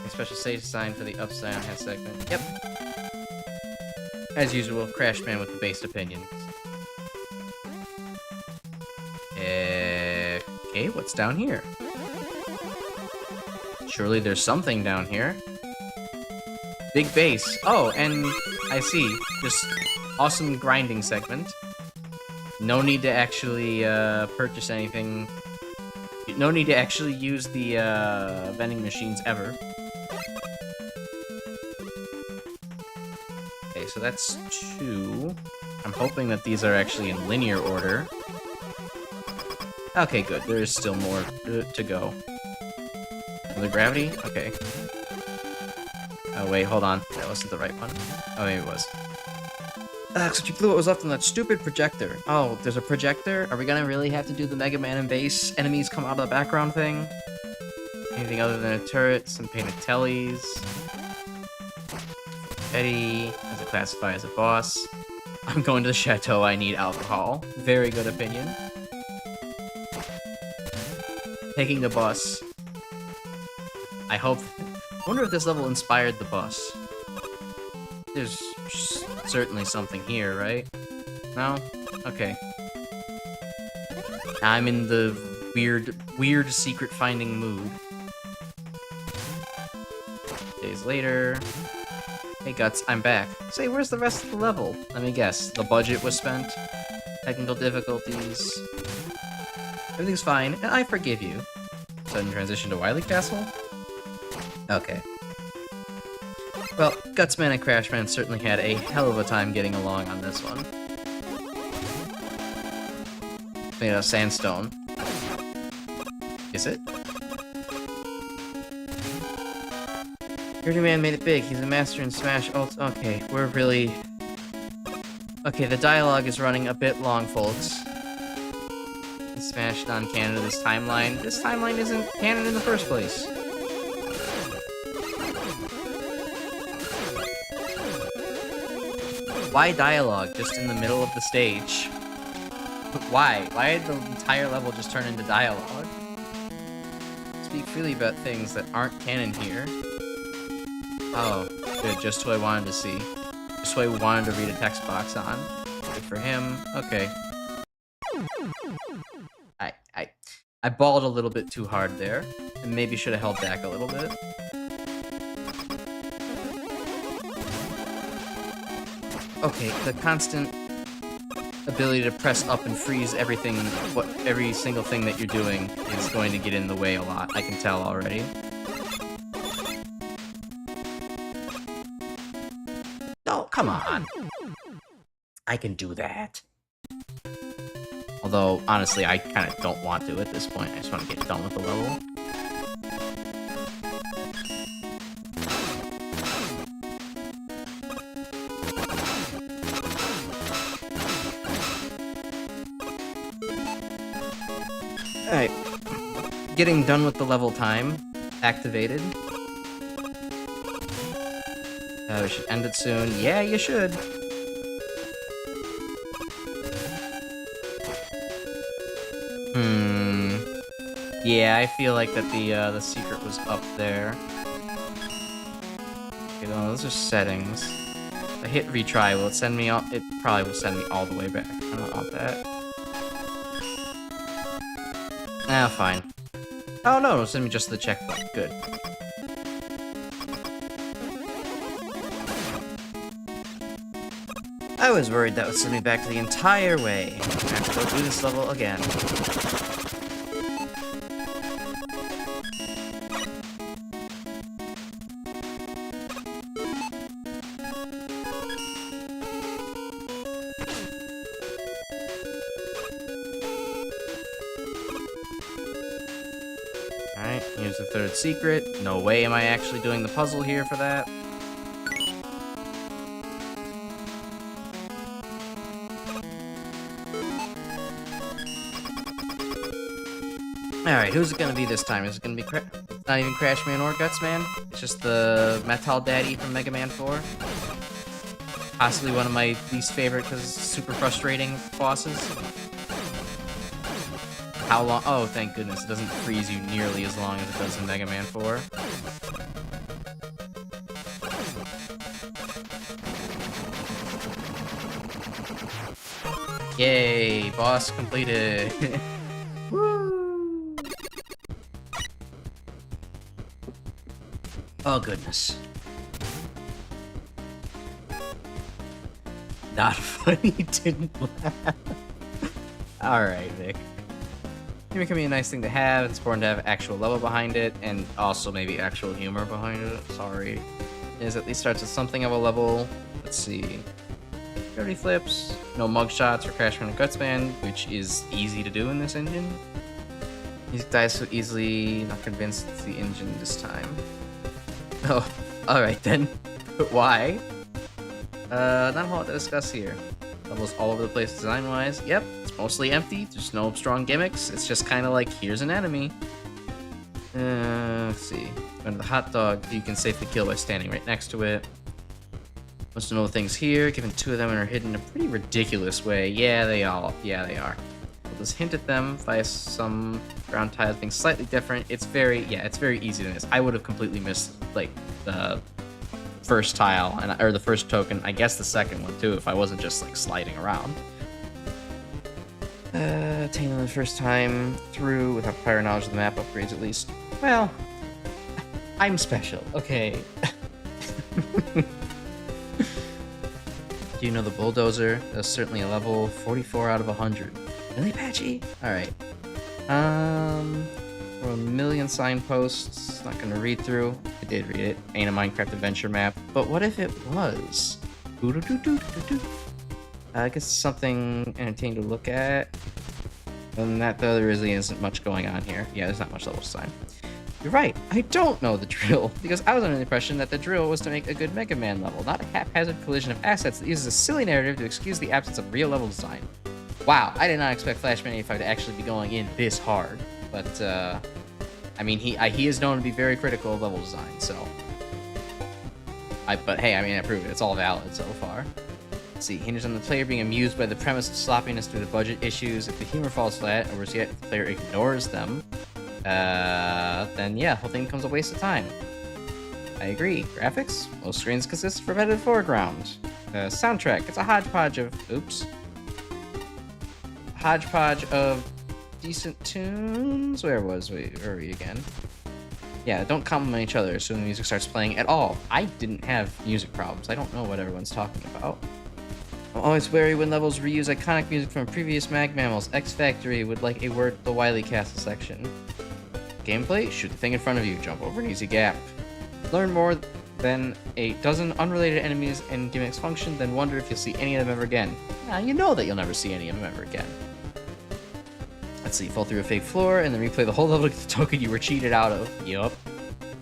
A special stage design for the upside down head segment. Yep. As usual, Crashman with the based opinions. Okay, what's down here? Surely there's something down here. Big base. Oh, and I see. Just awesome grinding segment. No need to actually purchase anything. No need to actually use the vending machines ever. Okay, so that's 2. I'm hoping that these are actually in linear order. Okay, good. There is still more to go. Another gravity? Okay. Oh, wait, hold on. That wasn't the right one. Oh, maybe it was. Except you blew what was left on that stupid projector. Oh, there's a projector? Are we gonna really have to do the Megaman and base enemies come out of the background thing? Anything other than a turret, some painted tellies. Eddie, does it classify as a boss? I'm going to the chateau, I need alcohol. Very good opinion. Taking the bus. I hope I wonder if this level inspired the bus. There's certainly something here, right? No? Okay. I'm in the weird secret finding mood. Days later. Hey Guts, I'm back. Say, where's the rest of the level? Let me guess. The budget was spent? Technical difficulties? Everything's fine, and I forgive you. Sudden transition to Wily Castle? Okay. Well, Gutsman and Crashman certainly had a hell of a time getting along on this one. Made out of sandstone. Is it? Dirty Man made it big. He's a master in Smash Ult. Okay, we're really... Okay, the dialogue is running a bit long, folks. He smashed non-canon to this timeline. This timeline isn't canon in the first place. Why dialogue just in the middle of the stage? Why? Why did the entire level just turn into dialogue? Speak freely about things that aren't canon here. Oh, good. Just who I wanted to see. Just who I wanted to read a text box on. Good for him. Okay. I balled a little bit too hard there, and maybe should have held back a little bit. Okay, the constant ability to press up and freeze everything, every single thing that you're doing is going to get in the way a lot. I can tell already. Oh, come on. I can do that. Although, honestly, I kind of don't want to at this point. I just want to get done with the level. Alright. Getting done with the level time. Activated. We should end it soon. Yeah, you should. Yeah, I feel like that the secret was up there. Okay, no, those are settings. If I hit retry, will it send me all? It probably will send me all the way back. I don't want that. Ah, fine. Oh no, it'll send me just to the checkpoint. Good. I was worried that would send me back the entire way. I have to go through this level again. Alright, here's the third secret. No way am I actually doing the puzzle here for that. Alright, who's it gonna be this time? Is it gonna be not even Crashman or Gutsman? It's just the Metal Daddy from Megaman 4? Possibly one of my least favorite because it's super frustrating bosses. How long? Oh, thank goodness. It doesn't freeze you nearly as long as it does in Mega Man 4. Yay! Boss completed! Woo! Oh, goodness. Not funny, didn't laugh. Alright, Vic. Humor can be a nice thing to have. It's important to have actual level behind it, and also maybe actual humor behind it. Sorry. It at least starts with something of a level. Let's see. Gravity flips, no mugshots for Crashman and Gutsman, which is easy to do in this engine. Music dies so easily, not convinced it's the engine this time. Oh, alright then. But why? Not a whole lot to discuss here. Levels all over the place design-wise. Yep, it's mostly empty. There's no strong gimmicks. It's just kind of like, here's an enemy. Let's see. Under the hot dog, you can safely kill by standing right next to it. Most notable things here. Given two of them and are hidden in a pretty ridiculous way. Yeah, they are. Well, does hint at them via some ground tiles being slightly different. It's very easy to miss. I would have completely missed like the first tile or the first token. I guess the second one too if I wasn't just like sliding around. Attaining the first time through without prior knowledge of the map upgrades at least. Well, I'm special, okay. Do you know the bulldozer? That's certainly a level 44 out of 100. Really, Patchy? Alright. We're a million signposts. Not gonna read through. I did read it. Ain't a Minecraft adventure map. But what if it was? I guess something entertaining to look at. Other than that, though, there really isn't much going on here. Yeah, there's not much level design. You're right, I don't know the drill, because I was under the impression that the drill was to make a good Megaman level, not a haphazard collision of assets that uses a silly narrative to excuse the absence of real level design. Wow, I did not expect Flashman 85 to actually be going in this hard, but, I mean, he is known to be very critical of level design, so... But hey, I mean, I proved it, it's all valid so far. Let's see, hinges on the player being amused by the premise of sloppiness due to budget issues. If the humor falls flat, or worse yet, if the player ignores them, then yeah, the whole thing becomes a waste of time. I agree. Graphics? Most screens consist of repetitive foreground. Soundtrack, it's a hodgepodge of... Oops. Hodgepodge of decent tunes? Where were we again? Yeah, don't compliment each other as soon as the music starts playing at all. I didn't have music problems. I don't know what everyone's talking about. I'm always wary when levels reuse iconic music from previous MaGMMLs. X Factory would like a word the Wily Castle section. Gameplay? Shoot the thing in front of you, jump over an easy gap. Learn more than a dozen unrelated enemies and gimmicks function, then wonder if you'll see any of them ever again. Now, you know that you'll never see any of them ever again. Let's see, fall through a fake floor and then replay the whole level to get the token you were cheated out of. Yup.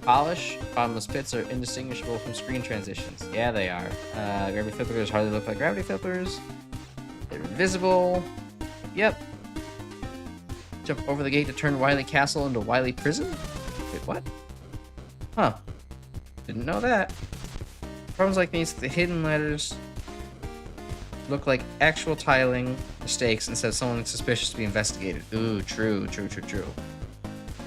Polish, bottomless pits are indistinguishable from screen transitions. Yeah, they are. Gravity flippers hardly look like gravity flippers. They're invisible. Yep. Jump over the gate to turn Wily Castle into Wily Prison? Wait, what? Huh. Didn't know that. Problems like these, the hidden letters look like actual tiling mistakes instead of someone suspicious to be investigated. Ooh, true.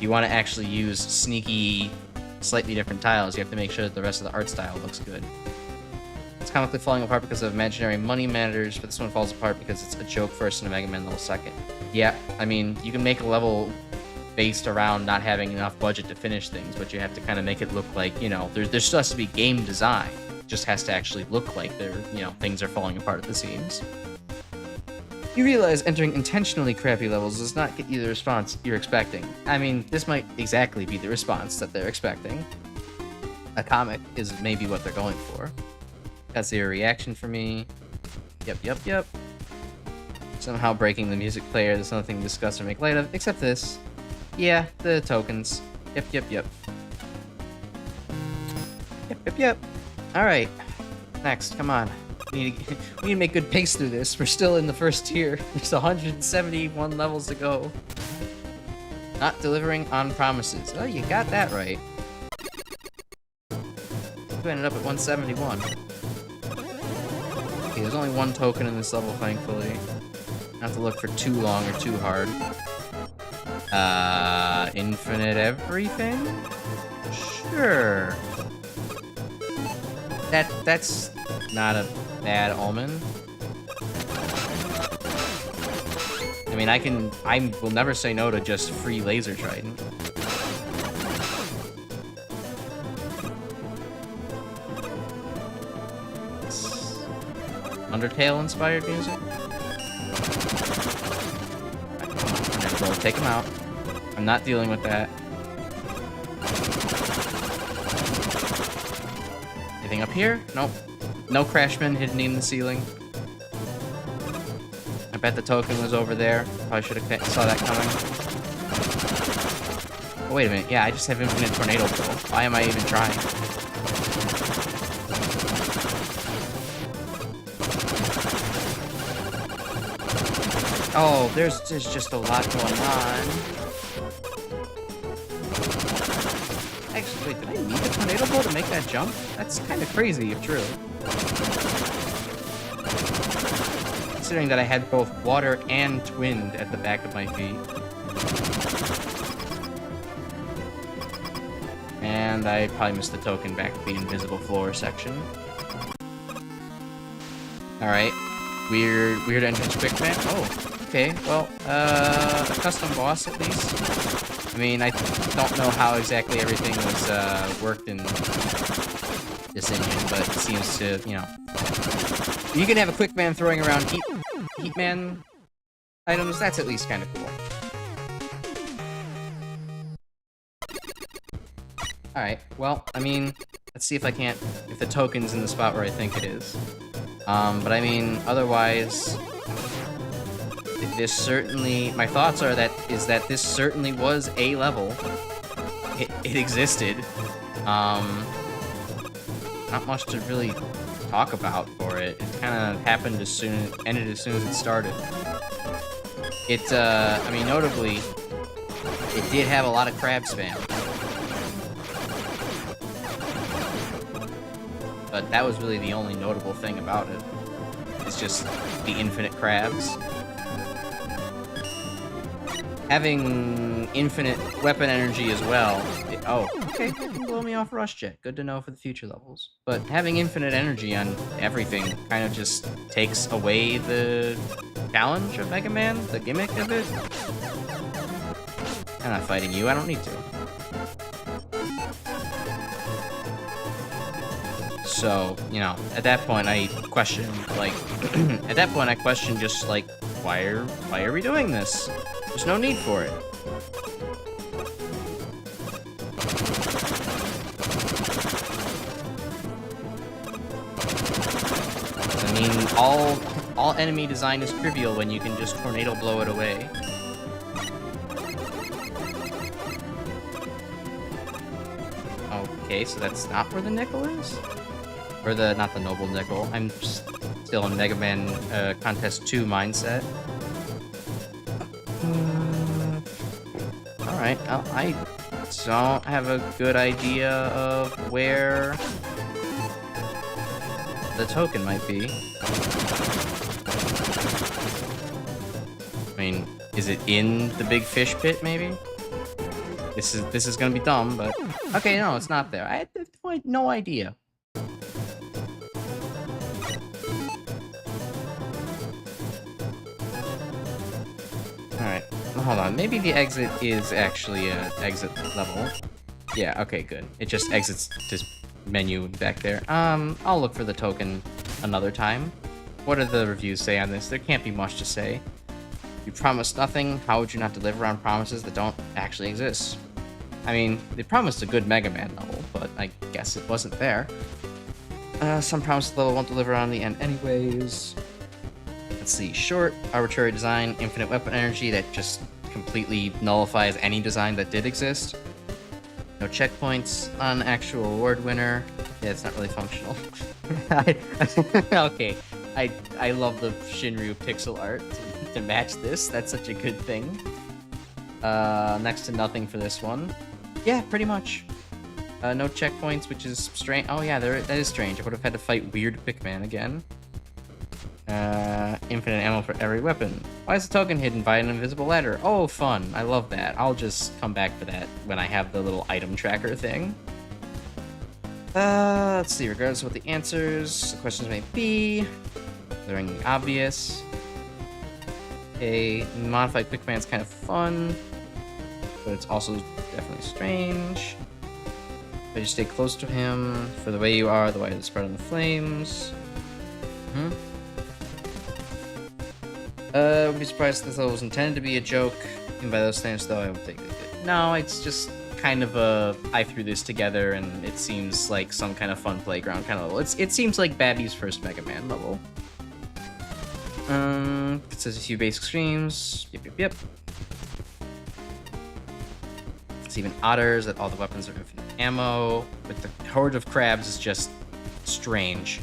You want to actually use sneaky, slightly different tiles, you have to make sure that the rest of the art style looks good. It's comically falling apart because of imaginary money matters, but this one falls apart because it's a joke first and a Megaman level second. Yeah, I mean, you can make a level based around not having enough budget to finish things, but you have to kind of make it look like, you know, there still has to be game design. It just has to actually look like things are falling apart at the seams. You realize entering intentionally crappy levels does not get you the response you're expecting. I mean, this might exactly be the response that they're expecting. A comic is maybe what they're going for. That's zero reaction for me. Yep. Somehow breaking the music player, there's nothing to discuss or make light of, except this. Yeah, the tokens. Yep. Alright. Next, come on. We need to make good pace through this. We're still in the first tier. There's 171 levels to go. Not delivering on promises. Oh, you got that right. You ended up at 171. Okay, there's only one token in this level, thankfully. Not have to look for too long or too hard. Infinite everything? Sure. That's not a bad omen. I mean, I will never say no to just free laser trident. Undertale inspired music. Right, take him out. I'm not dealing with that. Anything up here? Nope. No Crashman hidden in the ceiling. I bet the token was over there. Probably should have saw that coming. Oh, wait a minute. Yeah, I just have infinite tornado pull. Why am I even trying? Oh, there's just a lot going on. Actually, wait, did I need the tornado pull to make that jump? That's kind of crazy if true. considering that I had both water and wind at the back of my feet. And I probably missed the token back to the invisible floor section. Alright. Weird entrance quick man. Oh, okay. Well, a custom boss at least. I mean, I don't know how exactly everything was worked in this engine, but it seems to, you know. You can have a quick man throwing around heat man items. That's at least kind of cool. Alright, well, I mean, let's see if if the token's in the spot where I think it is. But I mean, otherwise, this certainly, my thoughts are that this certainly was a level. It existed. Not much to really talk about for it. It kind of happened ended as soon as it started. I mean, notably, it did have a lot of crab spam. But that was really the only notable thing about it. It's just the infinite crabs. Having infinite weapon energy as well. Oh, okay, you can blow me off Rush Jet. Good to know for the future levels. But having infinite energy on everything kind of just takes away the challenge of Mega Man, the gimmick of it. I'm not fighting you, I don't need to. So, you know, at that point I question, like, just, like, why are we doing this? There's no need for it. I mean, all enemy design is trivial when you can just tornado blow it away. Okay, so that's not where the nickel is? Or not the noble nickel. I'm still in Mega Man Contest 2 mindset. Alright, I don't have a good idea of where the token might be. I mean, is it in the big fish pit, maybe? This is gonna be dumb, but... Okay, no, it's not there. I have no idea. Alright, hold on. Maybe the exit is actually an exit level. Yeah, okay, good. It just exits this menu back there. I'll look for the token another time. What do the reviews say on this? There can't be much to say. You promised nothing. How would you not deliver on promises that don't actually exist? I mean, they promised a good Mega Man level, but I guess it wasn't there. Some promises level won't deliver on the end anyways. Let's see, short, arbitrary design, infinite weapon energy that just completely nullifies any design that did exist. No checkpoints on actual award winner. Yeah, it's not really functional. Okay, I love the Shinryu pixel art to match this. That's such a good thing. Next to nothing for this one. Yeah, pretty much. No checkpoints, which is strange. Oh yeah, that is strange. I would have had to fight Weird Quickman again. Infinite ammo for every weapon. Why is the token hidden by an invisible ladder? Oh, fun. I love that. I'll just come back for that when I have the little item tracker thing. Let's see. Regardless of what the answers, the questions may be, they're obvious. Okay, modified Quickman's kind of fun, but it's also definitely strange. If you stay close to him, for the way you are, the way you spread on the flames. Would be surprised if this level was intended to be a joke. And by those standards, though, I would think that no, it's just kind of I threw this together, and it seems like some kind of fun playground kind of level. It seems like Babby's first Mega Man level. It says a few basic streams. Yep. It's even odder that all the weapons are infinite ammo. But the horde of crabs is just strange.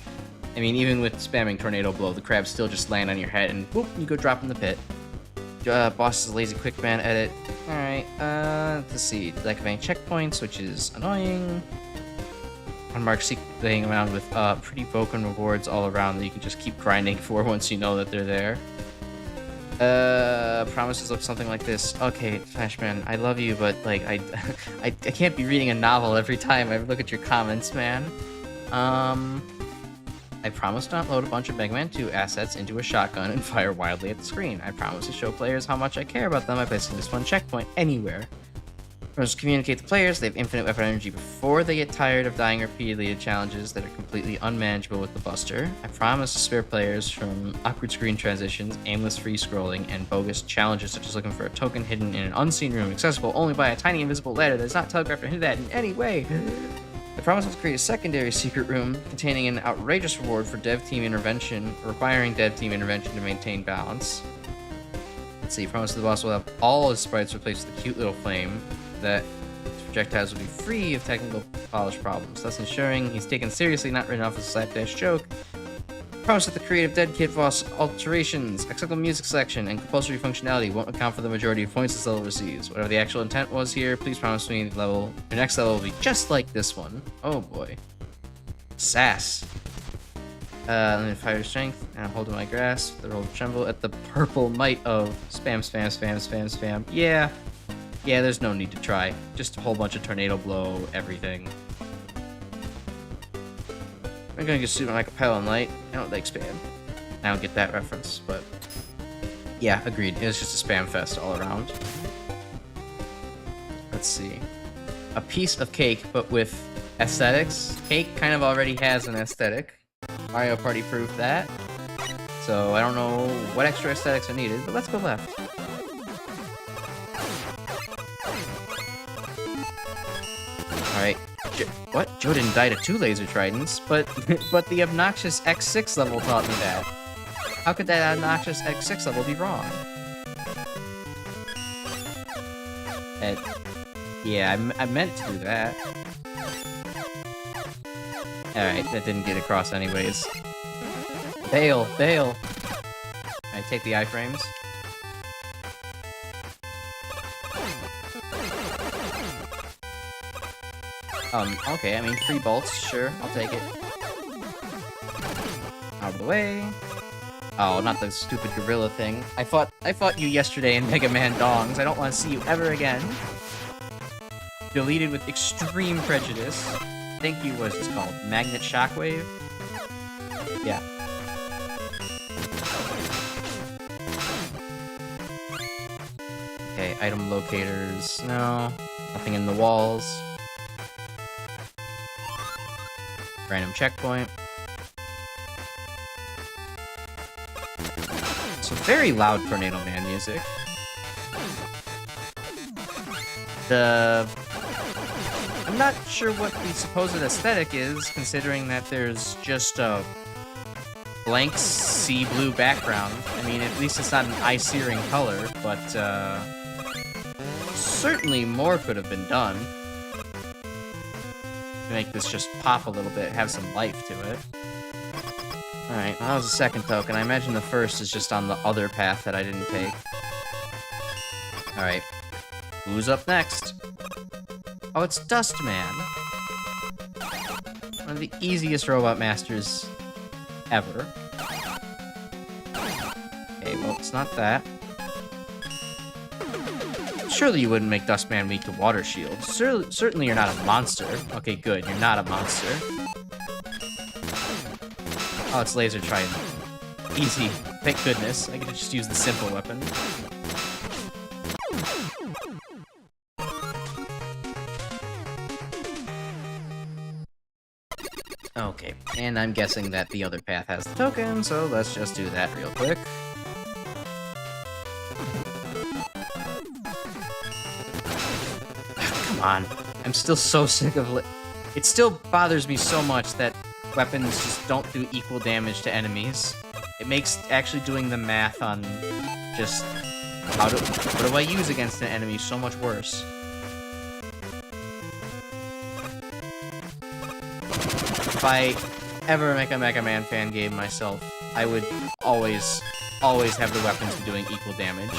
I mean, even with spamming Tornado Blow, the crabs still just land on your head and whoop, you go drop in the pit. Boss is a lazy quick man edit. Alright, let's see. Lack of any checkpoints, which is annoying. unmarked secret thing around with pretty broken rewards all around that you can just keep grinding for once you know that they're there. Promises look something like this. Okay, Flashman, I love you, but like I can't be reading a novel every time I look at your comments, man. I promise to upload a bunch of Megaman 2 assets into a shotgun and fire wildly at the screen. I promise to show players how much I care about them by placing this one checkpoint anywhere. I promise to communicate to players they have infinite weapon energy before they get tired of dying repeatedly to challenges that are completely unmanageable with the Buster. I promise to spare players from awkward screen transitions, aimless free scrolling, and bogus challenges such as looking for a token hidden in an unseen room accessible only by a tiny invisible ladder that is not telegraphed or hinted at in any way. I promise to create a secondary secret room containing an outrageous reward for dev team intervention, requiring dev team intervention to maintain balance. Let's see, promise the boss will have all his sprites replaced with a cute little flame, that his projectiles will be free of technical polish problems, thus ensuring he's taken seriously, not written off as a slapdash joke. Promise that the creative dead kid boss alterations, acceptable music selection, and compulsory functionality won't account for the majority of points this level receives. Whatever the actual intent was here, please promise me your next level will be just like this one. Oh boy. Sass. Limited fire strength, and I'm holding my grasp. The roll tremble at the purple might of spam, spam, spam, spam, spam. Yeah, there's no need to try. Just a whole bunch of tornado blow, everything. I'm gonna get suit like a pile on light. I don't like spam. I don't get that reference, but yeah, agreed. It was just a spam fest all around. Let's see. A piece of cake, but with aesthetics. Cake kind of already has an aesthetic. Mario Party proved that. So I don't know what extra aesthetics are needed, but let's go left. Alright. What? Joe didn't die to 2 laser tridents, but the obnoxious X6 level taught me that. How could that obnoxious X6 level be wrong? Yeah, I meant to do that. Alright, that didn't get across anyways. Bail! Bail! Alright, take the iframes. Okay, I mean, 3 bolts, sure, I'll take it. Out of the way. Oh, not the stupid gorilla thing. I fought you yesterday in Mega Man Dongs. I don't want to see you ever again. Deleted with extreme prejudice. Thank you, what is this called? Magnet Shockwave? Yeah. Okay, item locators. No. Nothing in the walls. Random checkpoint. So very loud Tornado Man music. I'm not sure what the supposed aesthetic is, considering that there's just a blank sea blue background. I mean, at least it's not an eye-searing color, but certainly more could have been done to make this just pop a little bit, have some life to it. Alright, well, that was the second token. I imagine the first is just on the other path that I didn't take. Alright. Who's up next? Oh, it's Dustman. One of the easiest robot masters ever. Okay, well, it's not that. Surely you wouldn't make Dustman weak to water shields. Certainly you're not a monster. Okay, good, you're not a monster. Oh, it's laser trident. Easy. Thank goodness. I could just use the simple weapon. Okay, and I'm guessing that the other path has the token, so let's just do that real quick. Come on. I'm still so sick of it. It still bothers me so much that weapons just don't do equal damage to enemies. It makes actually doing the math on just what do I use against an enemy so much worse. If I ever make a Mega Man fan game myself, I would always have the weapons be doing equal damage.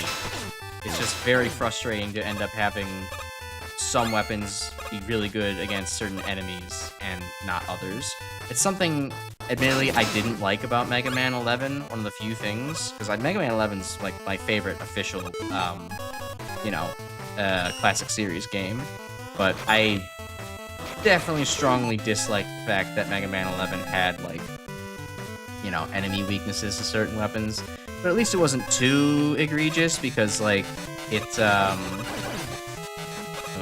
It's just very frustrating to end up having some weapons be really good against certain enemies and not others. It's something, admittedly, I didn't like about Mega Man 11. One of the few things, because Mega Man 11's like my favorite official, classic series game. But I definitely strongly dislike the fact that Mega Man 11 had like, enemy weaknesses to certain weapons. But at least it wasn't too egregious because like it what am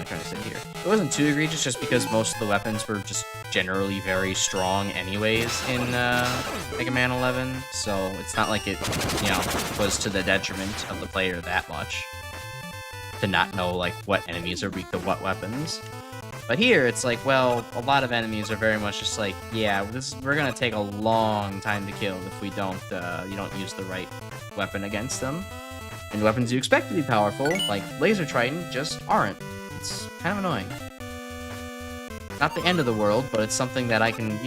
I trying to say here? It wasn't too egregious just because most of the weapons were just generally very strong anyways in Mega Man 11, so it's not like it, was to the detriment of the player that much to not know, like, what enemies are weak to what weapons. But here, it's like, well, a lot of enemies are very much just like, yeah, we're gonna take a long time to kill if we don't, you don't use the right weapon against them. And weapons you expect to be powerful, like Laser Trident, just aren't. It's kind of annoying. Not the end of the world, but it's something that I can,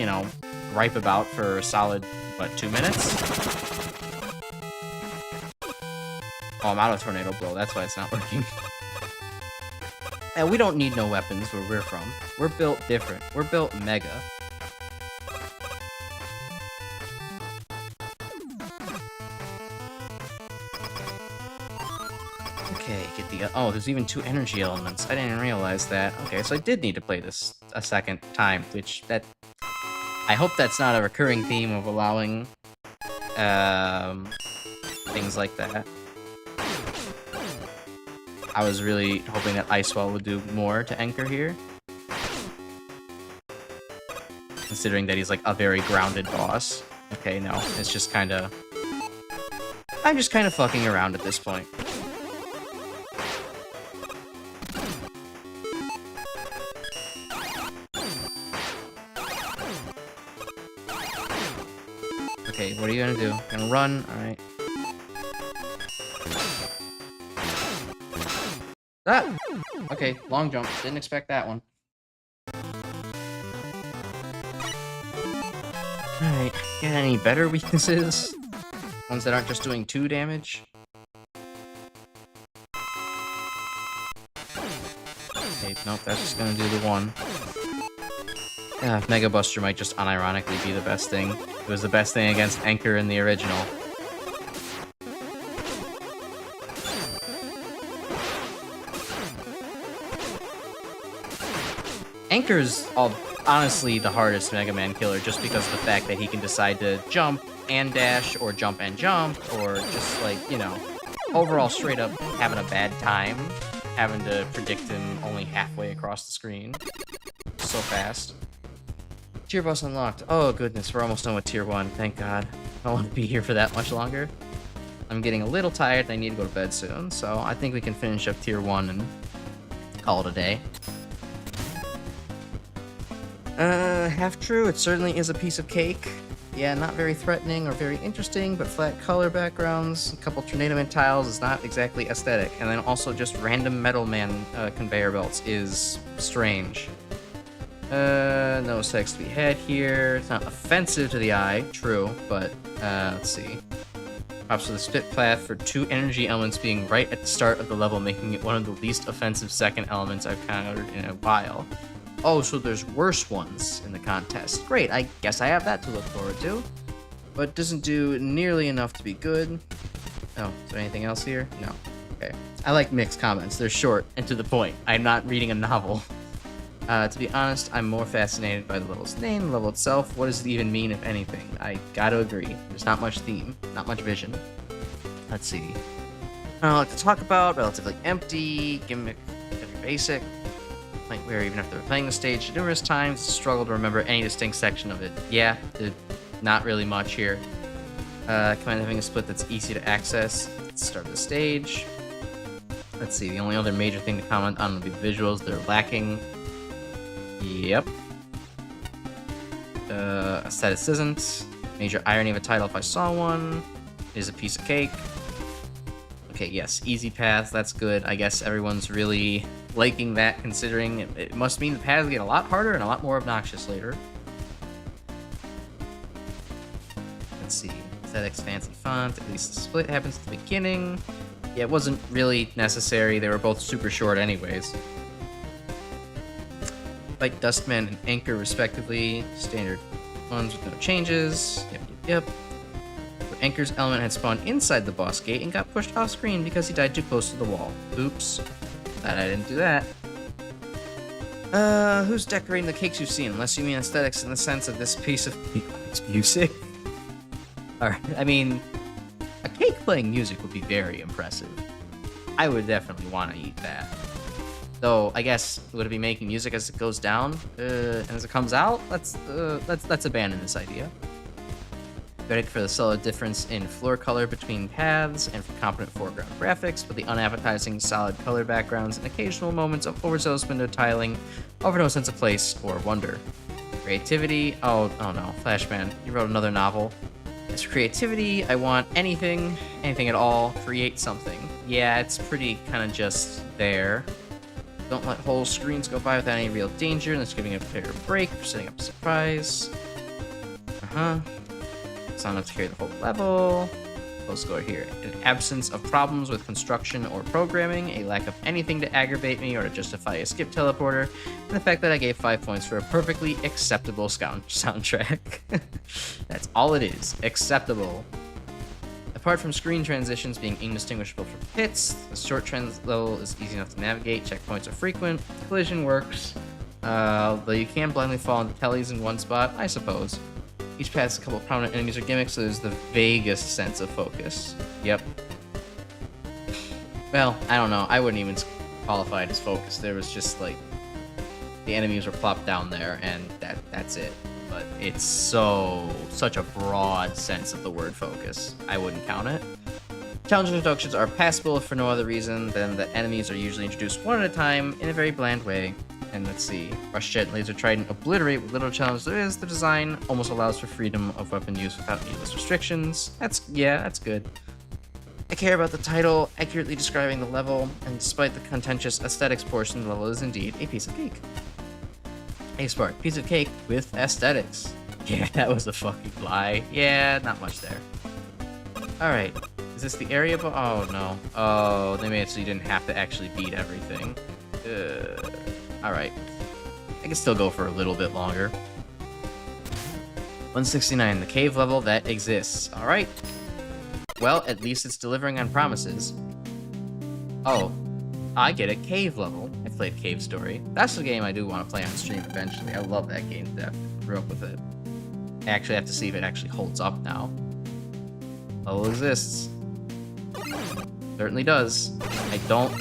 gripe about for a solid, 2 minutes? Oh, I'm out of Tornado Blow, that's why it's not working. And we don't need no weapons where we're from. We're built different. We're built mega. Okay, get the... Oh, there's even 2 energy elements. I didn't realize that. Okay, so I did need to play this a second time, which that... I hope that's not a recurring theme of allowing things like that. I was really hoping that Icewell would do more to Anchor here. Considering that he's like a very grounded boss. Okay, no, it's just kind of... I'm just kind of fucking around at this point. Okay, what are you gonna do? Gonna run? Alright. Ah! Okay, long jump. Didn't expect that one. Alright, got any better weaknesses? Ones that aren't just doing 2 damage? Okay, nope, that's just gonna do the 1. Mega Buster might just unironically be the best thing. It was the best thing against Anchor in the original. Anchor's honestly the hardest Mega Man killer just because of the fact that he can decide to jump and dash, or jump and jump, or just like, overall straight up having a bad time, having to predict him only halfway across the screen. So fast. Tier boss unlocked. Oh goodness, we're almost done with tier 1, thank god. I don't want to be here for that much longer. I'm getting a little tired and I need to go to bed soon, so I think we can finish up tier 1 and call it a day. Half true, it certainly is a piece of cake. Yeah, not very threatening or very interesting, but flat color backgrounds, a couple Tornado Man tiles is not exactly aesthetic, and then also just random Metal Man conveyor belts is strange. No sex to be had here. It's not offensive to the eye, true, but, let's see. Props to the spit path for 2 energy elements being right at the start of the level, making it one of the least offensive second elements I've encountered in a while. Oh, so there's worse ones in the contest. Great, I guess I have that to look forward to. But it doesn't do nearly enough to be good. Oh, is there anything else here? No. Okay. I like mixed comments. They're short and to the point. I'm not reading a novel. To be honest, I'm more fascinated by the level's name, the level itself. What does it even mean, if anything? I gotta agree. There's not much theme, not much vision. Let's see. I like to talk about relatively empty, gimmick, very basic. Like where even after playing the stage numerous times, struggle to remember any distinct section of it. Yeah, not really much here. Command having a split that's easy to access at the start of the stage. Let's see, the only other major thing to comment on would be the visuals. They're lacking. Yep. Aesthetics isn't. Major irony of a title if I saw one. Is a piece of cake. Okay, yes, easy path, that's good. I guess everyone's really liking that, considering it must mean the paths get a lot harder and a lot more obnoxious later. Let's see. Aesthetics, fancy font. At least the split happens at the beginning. Yeah, it wasn't really necessary. They were both super short anyways. Like Dustman and Anchor, respectively. Standard ones with no changes. Yep. But Anchor's element had spawned inside the boss gate and got pushed off screen because he died too close to the wall. Oops. Glad I didn't do that. Who's decorating the cakes you've seen? Unless you mean aesthetics in the sense of this piece of music. Alright, I mean, a cake playing music would be very impressive. I would definitely want to eat that. Though, I guess, would it be making music as it goes down? And as it comes out? Let's abandon this idea. Critic for the solid difference in floor color between paths and for competent foreground graphics, with the unappetizing solid color backgrounds and occasional moments of overzealous window tiling over no sense of place or wonder. Creativity, oh no, Flashman, you wrote another novel. As for creativity, I want anything at all, create something. Yeah, it's pretty kind of just there. Don't let whole screens go by without any real danger, and that's giving a player a break for setting up a surprise. It's not enough to carry the whole level. Low score here. An absence of problems with construction or programming, a lack of anything to aggravate me or to justify a skip teleporter, and the fact that I gave 5 points for a perfectly acceptable soundtrack. That's all it is. Acceptable. Apart from screen transitions being indistinguishable from hits, the short trend level is easy enough to navigate, checkpoints are frequent, collision works, though you can blindly fall into tellies in one spot, I suppose. Each path has a couple of prominent enemies or gimmicks, so there's the vaguest sense of focus. Yep. Well, I don't know, I wouldn't even qualify it as focus. There was just like, the enemies were plopped down there, and that's it. But it's such a broad sense of the word focus. I wouldn't count it. Challenge introductions are passable if for no other reason than the enemies are usually introduced one at a time in a very bland way. And let's see, Rush Jet, Laser Trident obliterate what little challenge there is. The design almost allows for freedom of weapon use without needless restrictions. That's good. I care about the title, accurately describing the level, and despite the contentious aesthetics portion, the level is indeed a piece of cake. Hey Spark, piece of cake with aesthetics. Yeah, that was a fucking lie. Yeah, not much there. Alright, is this the area? Oh no. Oh, they made it so you didn't have to actually beat everything. Alright. I can still go for a little bit longer. 169, the cave level that exists. Alright. Well, at least it's delivering on promises. Oh, I get it. Cave level. I played Cave Story. That's the game I do want to play on stream eventually. I love that game to death. Grew up with it. I actually have to see if it actually holds up now. Level exists. Certainly does. I don't...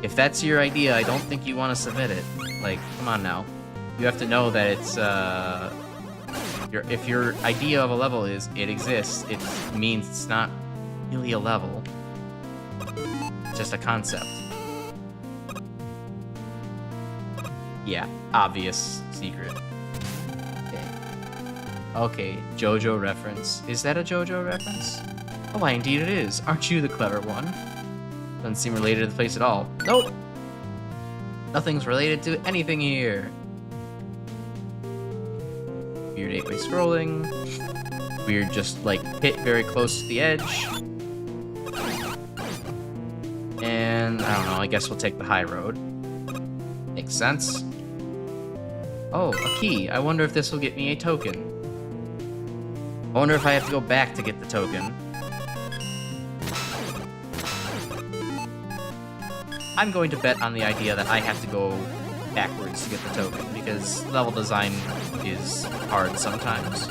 If that's your idea, I don't think you want to submit it. Like, come on now. You have to know that it's, if your idea of a level is it exists, it means it's not really a level. It's just a concept. Yeah, obvious secret. Okay, JoJo reference. Is that a JoJo reference? Oh, why indeed it is. Aren't you the clever one? Doesn't seem related to the place at all. Nope! Nothing's related to anything here. Weird 8-way scrolling. Weird just, like, hit very close to the edge. And, I don't know, I guess we'll take the high road. Makes sense. Oh, a key. I wonder if this will get me a token. I wonder if I have to go back to get the token. I'm going to bet on the idea that I have to go backwards to get the token, because level design is hard sometimes.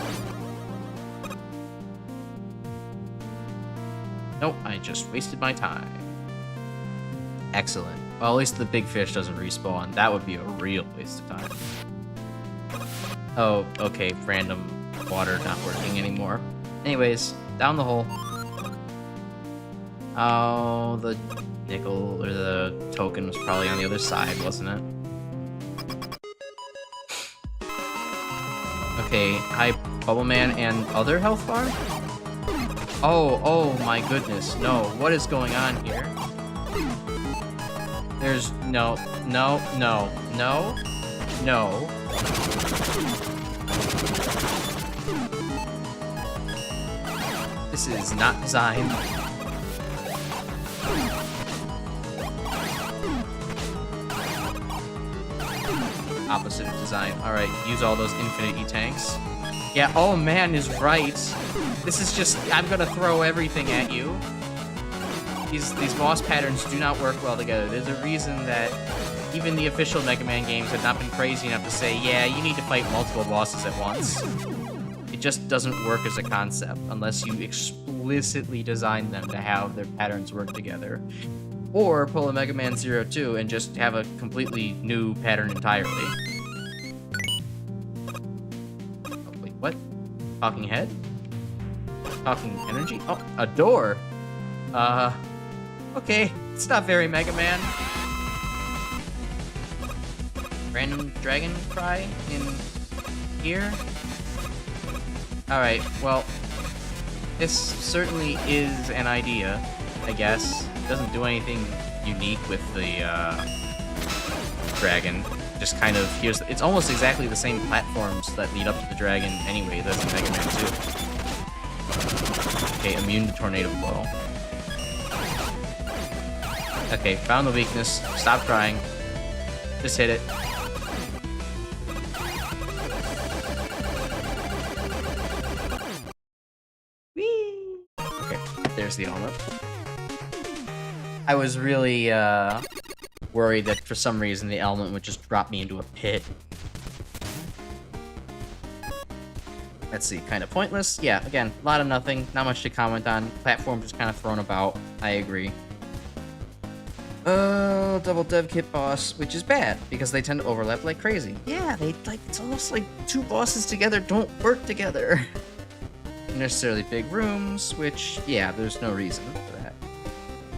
Nope, I just wasted my time. Excellent. Well, at least the big fish doesn't respawn. That would be a real waste of time. Oh, okay, random water not working anymore. Anyways, down the hole. Oh, the nickel, or the token was probably on the other side, wasn't it? Okay, hi, Bubble Man and other health bar? Oh my goodness, no, what is going on here? There's no. This is not designed. opposite of design. Alright, use all those infinite E-tanks. Yeah, oh man is right. This is just, I'm gonna throw everything at you. These boss patterns do not work well together. There's a reason that even the official Mega Man games have not been crazy enough to say, yeah, you need to fight multiple bosses at once. It just doesn't work as a concept unless you explicitly design them to have their patterns work together. Or pull a Mega Man 02 and just have a completely new pattern entirely. Oh, wait, what? Talking head? Talking energy? Oh, a door! Okay, it's not very Mega Man. Random dragon cry in here? Alright, well, this certainly is an idea, I guess. It doesn't do anything unique with the, dragon. Just kind of, here's, it's almost exactly the same platforms that lead up to the dragon anyway, that's in Mega Man 2. Okay, immune to tornado blow. Okay, found the weakness. Stop trying. Just hit it. Whee! Okay, there's the element. I was really, worried that for some reason the element would just drop me into a pit. Let's see, kind of pointless. Yeah, again, a lot of nothing. Not much to comment on. Platform just kind of thrown about. I agree. Double dev kit boss, which is bad because they tend to overlap like crazy. Yeah, it's almost like two bosses together don't work together. Necessarily big rooms, which, yeah, there's no reason for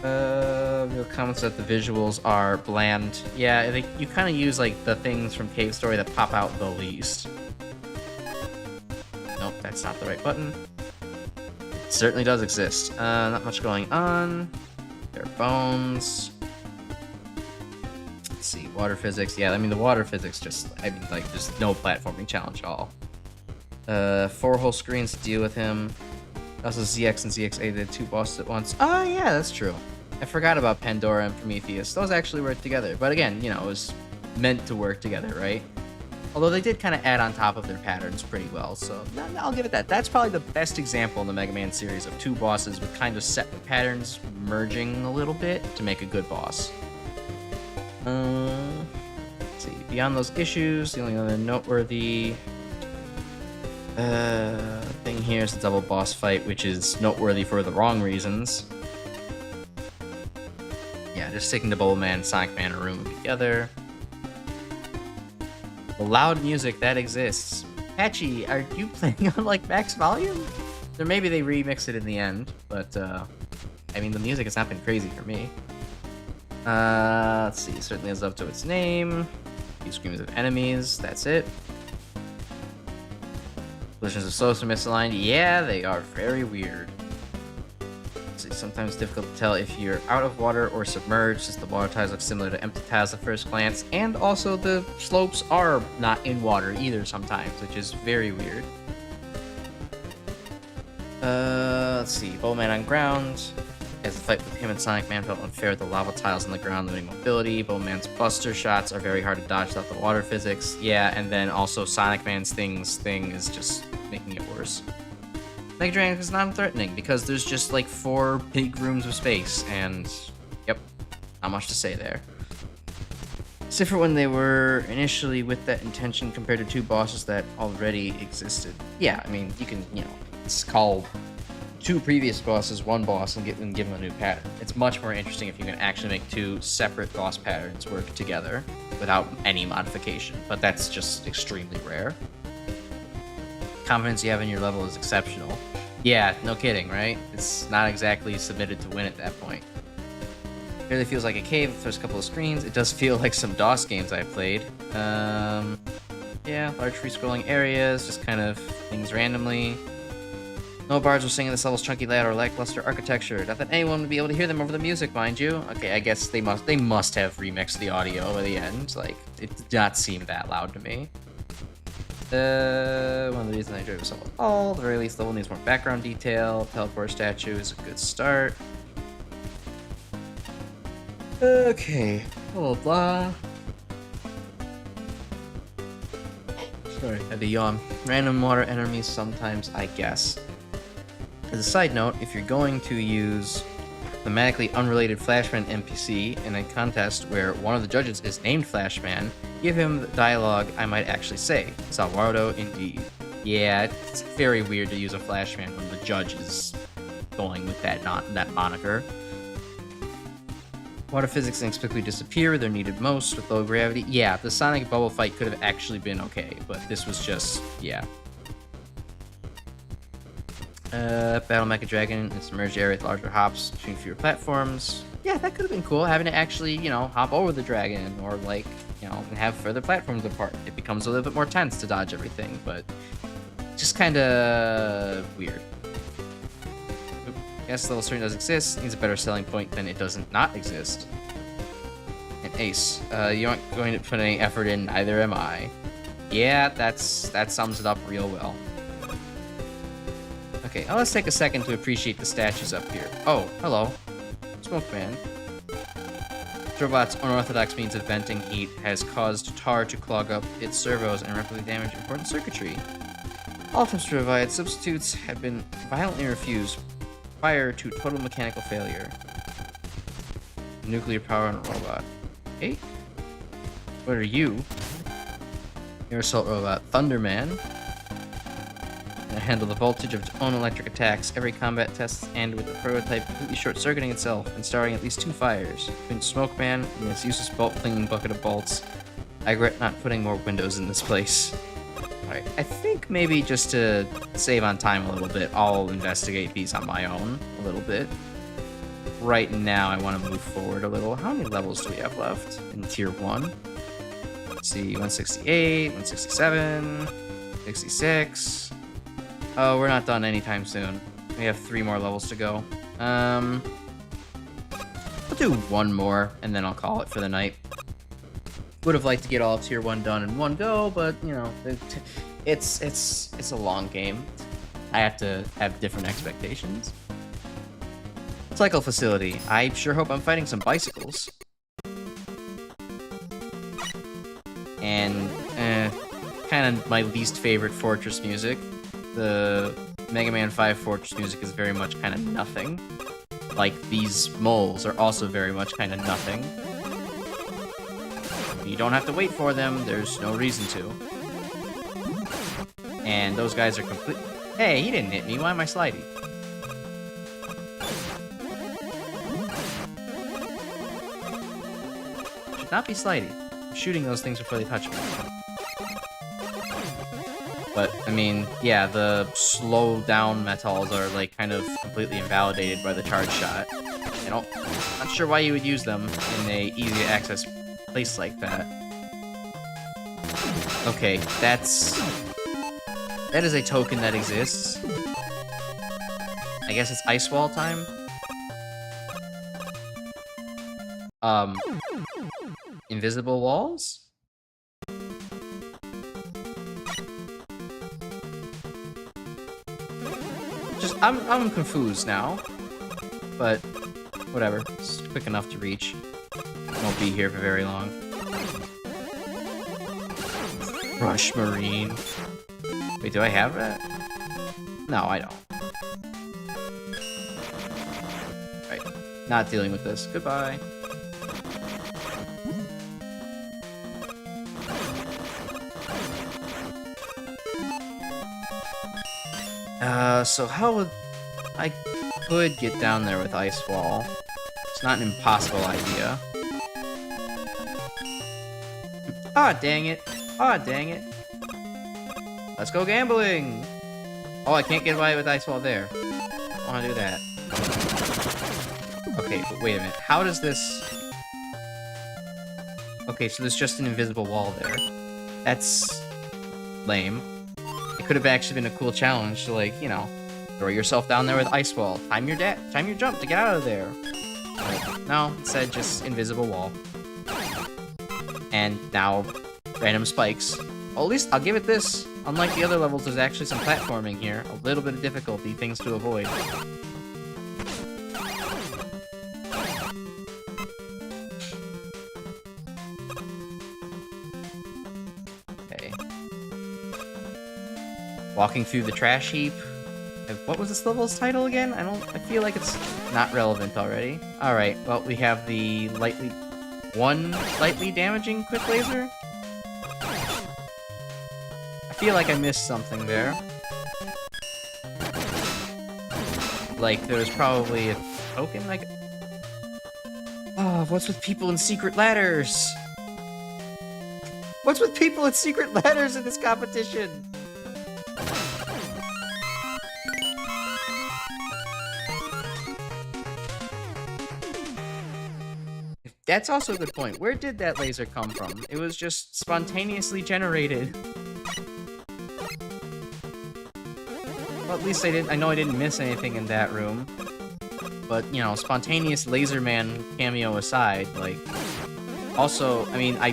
that. Real comments that the visuals are bland. Yeah, you kind of use like the things from Cave Story that pop out the least. Nope, that's not the right button. It certainly does exist. Not much going on. There are bones. Let's see, water physics. Yeah, I mean, the water physics just, I mean, like, there's no platforming challenge at all. 4 whole screens to deal with him. Also, ZX and ZX8 did 2 bosses at once. Oh, yeah, that's true. I forgot about Pandora and Prometheus. Those actually work together. But again, you know, it was meant to work together, right? Although they did kind of add on top of their patterns pretty well, so I'll give it that. That's probably the best example in the Mega Man series of 2 bosses with kind of separate patterns merging a little bit to make a good boss. Let's see. Beyond those issues, the only other noteworthy thing here is the double boss fight, which is noteworthy for the wrong reasons. Yeah, just sticking to Bowl Man and Sonic Man in a room together. The loud music that exists. Patchy, are you playing on like max volume? Or maybe they remix it in the end, but I mean the music has not been crazy for me. Let's see, certainly lives up to its name. Few screams of enemies, that's it. Collisions of souls are misaligned. Yeah, they are very weird. Let's see, sometimes difficult to tell if you're out of water or submerged, since the water tiles look similar to empty tiles at first glance, and also the slopes are not in water either sometimes, which is very weird. Let's see, Bowman on ground. As the fight with him and Sonic Man felt unfair with the lava tiles on the ground limiting mobility. Bowman's buster shots are very hard to dodge without the water physics. Yeah, and then also Sonic Man's thing is just making it worse. Mega Dragon is non-threatening because there's just like 4 big rooms of space, and yep, not much to say there. It's different when they were initially with that intention compared to 2 bosses that already existed. Yeah, I mean, you can, you know, it's called 2 previous bosses, 1 boss, and give them a new pattern. It's much more interesting if you can actually make 2 separate boss patterns work together without any modification, but that's just extremely rare. Confidence you have in your level is exceptional. Yeah, no kidding, right? It's not exactly submitted to win at that point. It really feels like a cave the first couple of screens. It does feel like some DOS games I've played. Yeah, large free-scrolling areas, just kind of things randomly. No bards were singing this level's chunky layout or lackluster architecture. Not that anyone would be able to hear them over the music, mind you. Okay, I guess they must have remixed the audio at the end. Like, it did not seem that loud to me. One of the reasons I enjoyed was all the very least level needs more background detail. Teleport statue is a good start. Okay, blah blah blah. Sorry, had to yawn. Random water enemies sometimes, I guess. As a side note, if you're going to use thematically unrelated Flashman NPC in a contest where one of the judges is named Flashman, give him the dialogue I might actually say. Salvardo indeed. Yeah, it's very weird to use a Flashman when the judge is going with that moniker. Water physics inexplicably disappear, they're needed most with low gravity. Yeah, the Sonic Bubble fight could have actually been okay, but this was just, yeah. Battle Mecha Dragon in submerged area with larger hops between fewer platforms. Yeah, that could have been cool, having to actually, hop over the dragon, or like, and have further platforms apart. It becomes a little bit more tense to dodge everything, but just kind of weird. Yes, level certainly does exist. Needs a better selling point than it doesn't not exist. And Ace, you aren't going to put any effort in, neither am I. Yeah, that sums it up real well. Okay, now let's take a second to appreciate the statues up here. Oh, hello. Smoke Man. Robot's unorthodox means of venting heat has caused tar to clog up its servos and rapidly damage important circuitry. All attempts to provide substitutes have been violently refused prior to total mechanical failure. Nuclear power on a robot. Hey? What are you? Air assault robot. Thunderman. Can handle the voltage of its own electric attacks. Every combat test ended with the prototype completely short-circuiting itself and starting at least 2 fires. Between Smoke Man and this useless bolt-clinging bucket of bolts, I regret not putting more windows in this place. Alright, I think maybe just to save on time a little bit, I'll investigate these on my own a little bit. Right now, I want to move forward a little. How many levels do we have left in Tier 1? Let's see, 168, 167, 66... Oh, we're not done anytime soon. We have 3 more levels to go. I'll do 1 more, and then I'll call it for the night. Would have liked to get all of Tier 1 done in one go, but, it's a long game. I have to have different expectations. Cycle facility. I sure hope I'm fighting some bicycles. And, kind of my least favorite Fortress music. The Megaman 5 Fortress music is very much kind of nothing. Like, these moles are also very much kind of nothing. You don't have to wait for them, there's no reason to. And those guys are complete. Hey, he didn't hit me, why am I sliding? Should not be sliding. I'm shooting those things before they touch me. But, I mean, yeah, the slow down metals are, like, kind of completely invalidated by the charge shot. Not sure why you would use them in a easy-to-access place like that. Okay, that is a token that exists. I guess it's Ice Wall time? Invisible walls? I'm confused now, but whatever. It's quick enough to reach. Won't be here for very long. Rush Marine. Wait, do I have that? No, I don't. Right. Not dealing with this. Goodbye. So how would... I could get down there with Ice Wall. It's not an impossible idea. Ah, dang it. Ah, dang it. Let's go gambling! Oh, I can't get by with Ice Wall there. I wanna do that. Okay, but wait a minute. How does this... Okay, so there's just an invisible wall there. That's... lame. It could have actually been a cool challenge to, like, throw yourself down there with Ice Wall. Time your jump to get out of there. But no, instead just invisible wall. And now, random spikes. Well, at least I'll give it this. Unlike the other levels, there's actually some platforming here. A little bit of difficulty, things to avoid. Okay. walking through the trash heap. What was this level's title again? I feel like it's not relevant already. Alright, well, we have the one lightly damaging quick laser. I feel like I missed something there. Like, there was probably a token, like... Oh, what's with people in secret ladders? What's with people in secret ladders in this competition? That's also a good point. Where did that laser come from? It was just spontaneously generated. Well, at least I know I didn't miss anything in that room. But, you know, spontaneous Laser Man cameo aside, like... Also, I mean, I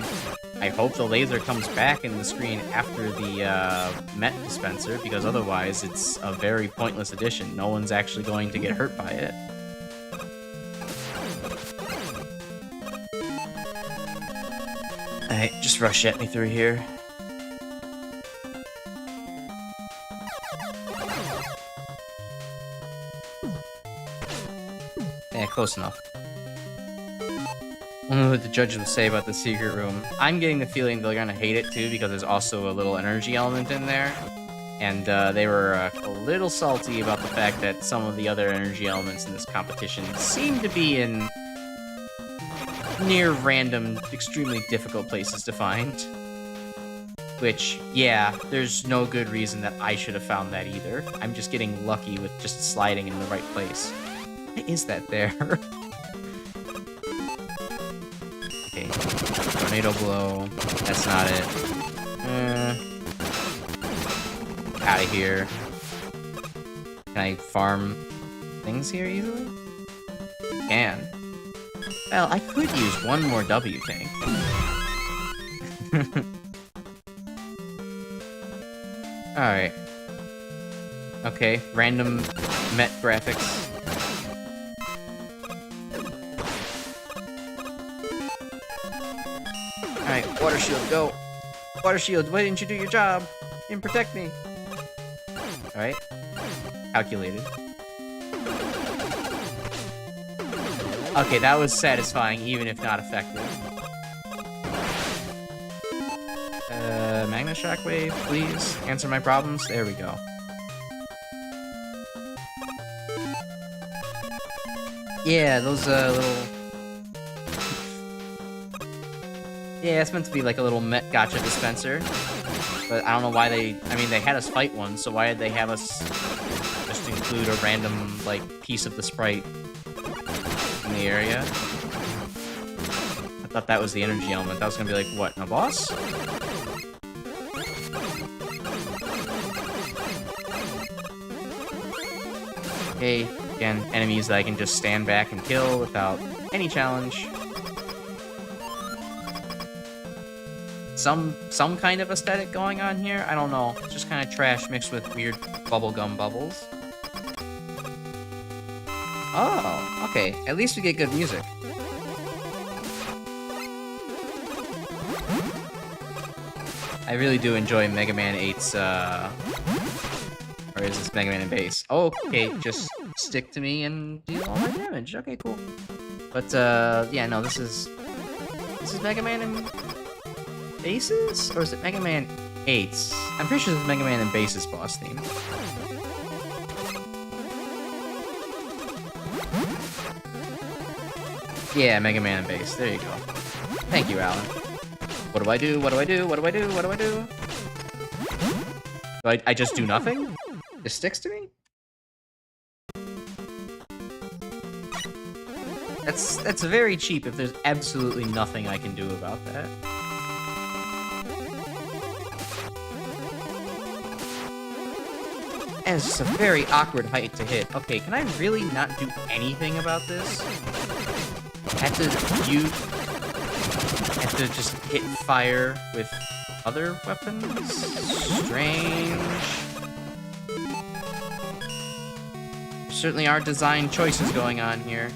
hope the laser comes back in the screen after the Met dispenser, because otherwise it's a very pointless addition. No one's actually going to get hurt by it. Alright, just rush at me through here. Yeah, close enough. I don't know what the judges will say about the secret room. I'm getting the feeling they're gonna hate it too, because there's also a little energy element in there. And they were a little salty about the fact that some of the other energy elements in this competition seem to be in near random, extremely difficult places to find. Which, yeah, there's no good reason that I should have found that either. I'm just getting lucky with just sliding in the right place. Why is that there? Okay, tornado blow. That's not it. Out of here. Can I farm things here easily? Can. Well, I could use one more W tank. Alright. Okay, random Met graphics. Alright, water shield, go! Water shield, why didn't you do your job? You didn't protect me. Alright. Calculated. Okay, that was satisfying, even if not effective. Magna Shockwave, please. Answer my problems. There we go. Yeah, those, little... Yeah, it's meant to be like a little Met gotcha dispenser. But I don't know why they... I mean, they had us fight one, so why did they have us just include a random, like, piece of the sprite in the area? I thought that was the energy element. That was gonna be like, what, a boss? Okay, again, enemies that I can just stand back and kill without any challenge. Some kind of aesthetic going on here. I don't know. It's just kind of trash mixed with weird bubblegum bubbles. Oh, okay. At least we get good music. I really do enjoy Mega Man 8's, or is this Mega Man in base? Oh, okay, just stick to me and deal all my damage. Okay, cool. But, yeah, no, this is Mega Man in bases? Or is it Mega Man 8's? I'm pretty sure this is Mega Man in bases boss theme. Yeah, Mega Man in base. There you go. Thank you, Alan. What do I do? What do I do? What do I do? What do I do? I just do nothing? It sticks to me? That's very cheap if there's absolutely nothing I can do about that. And it's just a very awkward height to hit. Okay, can I really not do anything about this? I have to just hit fire with other weapons? Strange. There certainly are design choices going on here.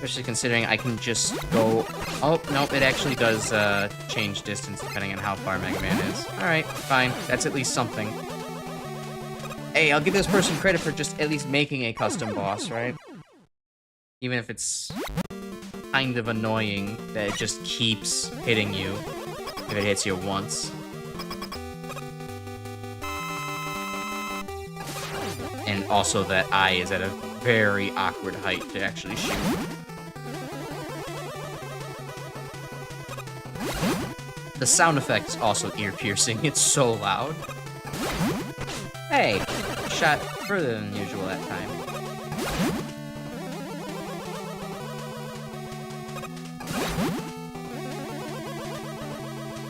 Especially considering I can just go... Oh, nope, it actually does change distance depending on how far Mega Man is. Alright, fine. That's at least something. Hey, I'll give this person credit for just at least making a custom boss, right? Even if it's kind of annoying that it just keeps hitting you if it hits you once. And also that eye is at a very awkward height to actually shoot. The sound effect is also ear-piercing. It's so loud. Hey, shot further than usual that time.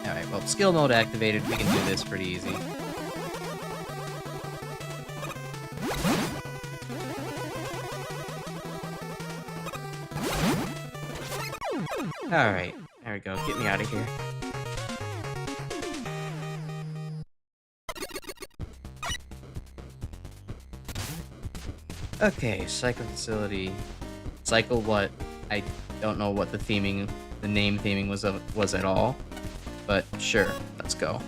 Alright, well, skill mode activated. We can do this pretty easy. Alright, there we go. Get me out of here. Okay, cycle facility. Cycle what? I don't know what the name theming was at all. But sure, let's go.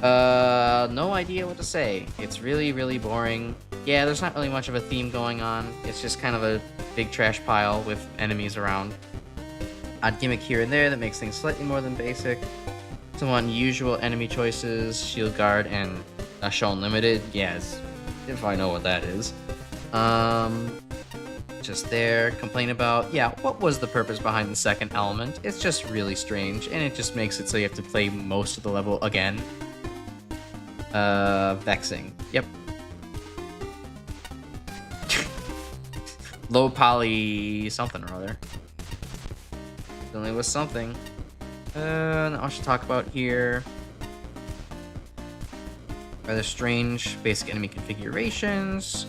No idea what to say. It's really, really boring. Yeah, there's not really much of a theme going on. It's just kind of a big trash pile with enemies around. Odd gimmick here and there that makes things slightly more than basic. Some unusual enemy choices, shield guard, and Show Unlimited. Yes, if I know what that is. Just there, complain about, yeah, what was the purpose behind the second element? It's just really strange, and it just makes it so you have to play most of the level again. Vexing. Yep. Low poly something or other. Definitely was something. Now I should talk about here. Rather strange basic enemy configurations.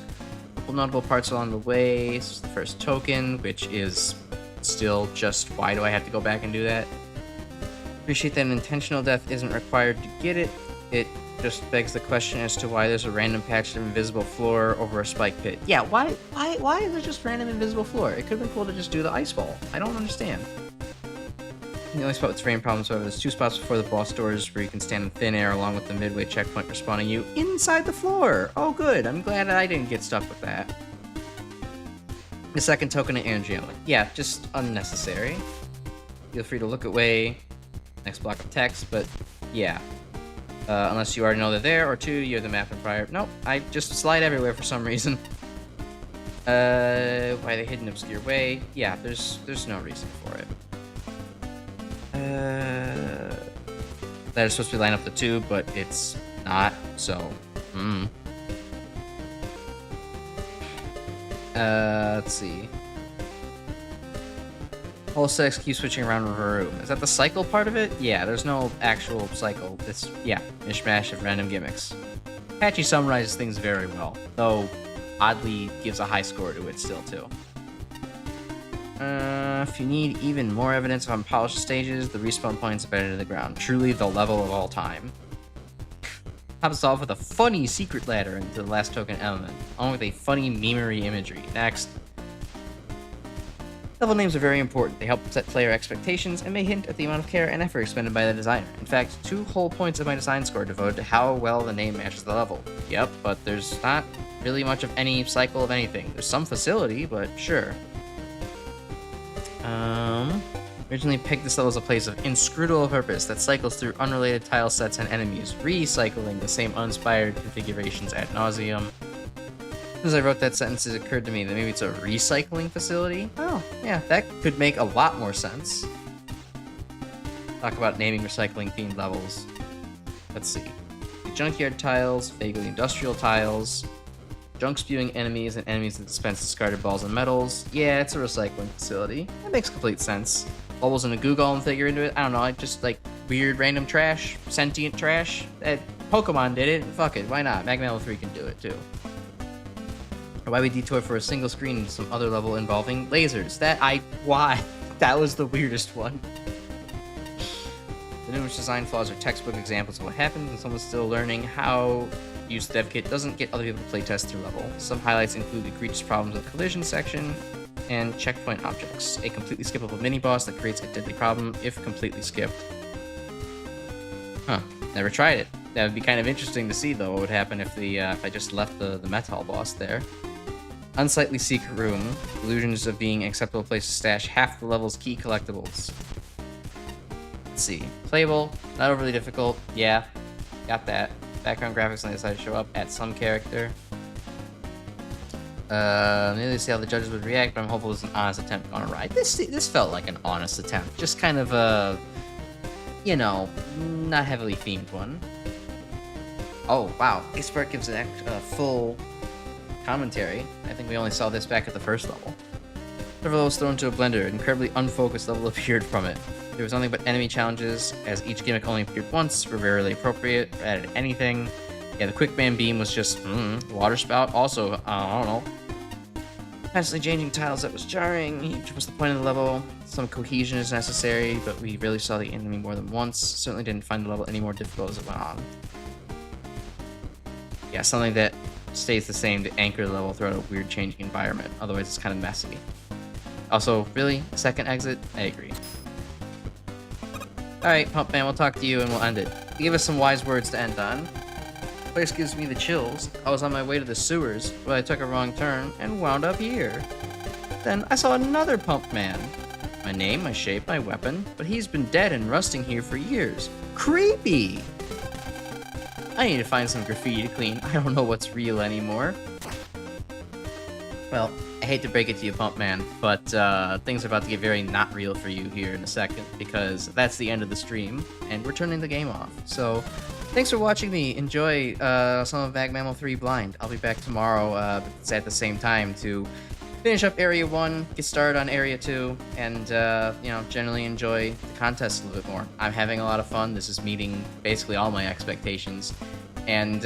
Couple notable parts along the way. This is the first token, which is still just why do I have to go back and do that? Appreciate that an intentional death isn't required to get it. It just begs the question as to why there's a random patch of invisible floor over a spike pit. Yeah, why is there just random invisible floor? It could have been cool to just do the ice ball. I don't understand. The only spot with frame problems, however, there's 2 spots before the boss doors where you can stand in thin air along with the midway checkpoint respawning you inside the floor. Oh, good. I'm glad I didn't get stuck with that. The second token of energy only. Yeah, just unnecessary. Feel free to look away. Next block of text, but yeah. Unless you already know they're there, or 2, you have the map in prior. Nope, I just slide everywhere for some reason. Why they hid an obscure way? Yeah, there's no reason for it. That is supposed to be lined up the 2, but it's not, so let's see. Whole sex keeps switching around in her room. Is that the cycle part of it? Yeah, there's no actual cycle. It's, yeah, mishmash of random gimmicks. Patchy summarizes things very well, though oddly gives a high score to it still, too. If you need even more evidence of unpolished stages, the respawn points embedded in the ground. Truly the level of all time. Tops us off with a funny secret ladder into the last token element, along with a funny memery imagery. Next. Level names are very important. They help set player expectations and may hint at the amount of care and effort expended by the designer. In fact, 2 whole points of my design score devoted to how well the name matches the level. Yep, but there's not really much of any cycle of anything. There's some facility, but sure. Originally picked this level as a place of inscrutable purpose that cycles through unrelated tile sets and enemies, recycling the same uninspired configurations ad nauseum. As I wrote that sentence, it occurred to me that maybe it's a recycling facility. Oh, yeah, that could make a lot more sense. Talk about naming recycling themed levels. Let's see. The junkyard tiles, vaguely industrial tiles, junk spewing enemies, and enemies that dispense discarded balls and metals. Yeah, it's a recycling facility. That makes complete sense. Bubbles and a goo golem figure into it. I don't know, I just like weird random trash, sentient trash. Pokemon did it. Fuck it, why not? MaGMML3 can do it too. Why we detour for a single screen into some other level involving lasers? Why? That was the weirdest one. The numerous design flaws are textbook examples of what happens when someone's still learning how to use dev kit doesn't get other people to playtest their level. Some highlights include egregious problems with collision section, and checkpoint objects. A completely skippable mini-boss that creates a deadly problem if completely skipped. Huh. Never tried it. That would be kind of interesting to see, though, what would happen if if I just left the metal boss there. Unsightly secret room. Illusions of being an acceptable place to stash half the level's key collectibles. Let's see. Playable. Not overly difficult. Yeah. Got that. Background graphics on the side show up. Add some character. Nearly see how the judges would react, but I'm hopeful it's an honest attempt on a ride. This felt like an honest attempt. Just kind of a, you know, not heavily themed one. Oh, wow. Expert gives an full commentary. I think we only saw this back at the first level. Several levels thrown into a blender. An incredibly unfocused level appeared from it. There was nothing but enemy challenges, as each gimmick only appeared once, were rarely appropriate, or added anything. Yeah, the quick man beam was just, water spout. Also, I don't know. Constantly changing tiles, that was jarring. Which was the point of the level. Some cohesion is necessary, but we rarely saw the enemy more than once. Certainly didn't find the level any more difficult as it went on. Yeah, something that stays the same to anchor the level throughout a weird changing environment. Otherwise, it's kind of messy. Also, really? A second exit? I agree. Alright, Pump Man, we'll talk to you and we'll end it. Give us some wise words to end on. The place gives me the chills. I was on my way to the sewers, but I took a wrong turn and wound up here. Then I saw another Pump Man. My name, my shape, my weapon, but he's been dead and rusting here for years. Creepy! I need to find some graffiti to clean. I don't know what's real anymore. Well, I hate to break it to you, Pump Man, but things are about to get very not real for you here in a second, because that's the end of the stream, and we're turning the game off. So, thanks for watching me. Enjoy some of MaGMML3 Blind. I'll be back tomorrow at the same time to finish up Area 1, get started on Area 2, and, you know, generally enjoy the contest a little bit more. I'm having a lot of fun. This is meeting basically all my expectations. And,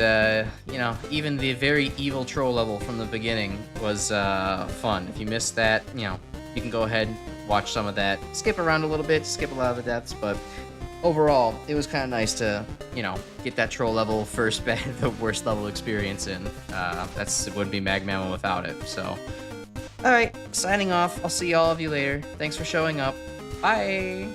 you know, even the very evil troll level from the beginning was fun. If you missed that, you know, you can go ahead and watch some of that. Skip around a little bit, skip a lot of the deaths, but overall, it was kind of nice to, you know, get that troll level first, the worst level experience in. It wouldn't be MaGMML without it, so. Alright, signing off. I'll see all of you later. Thanks for showing up. Bye!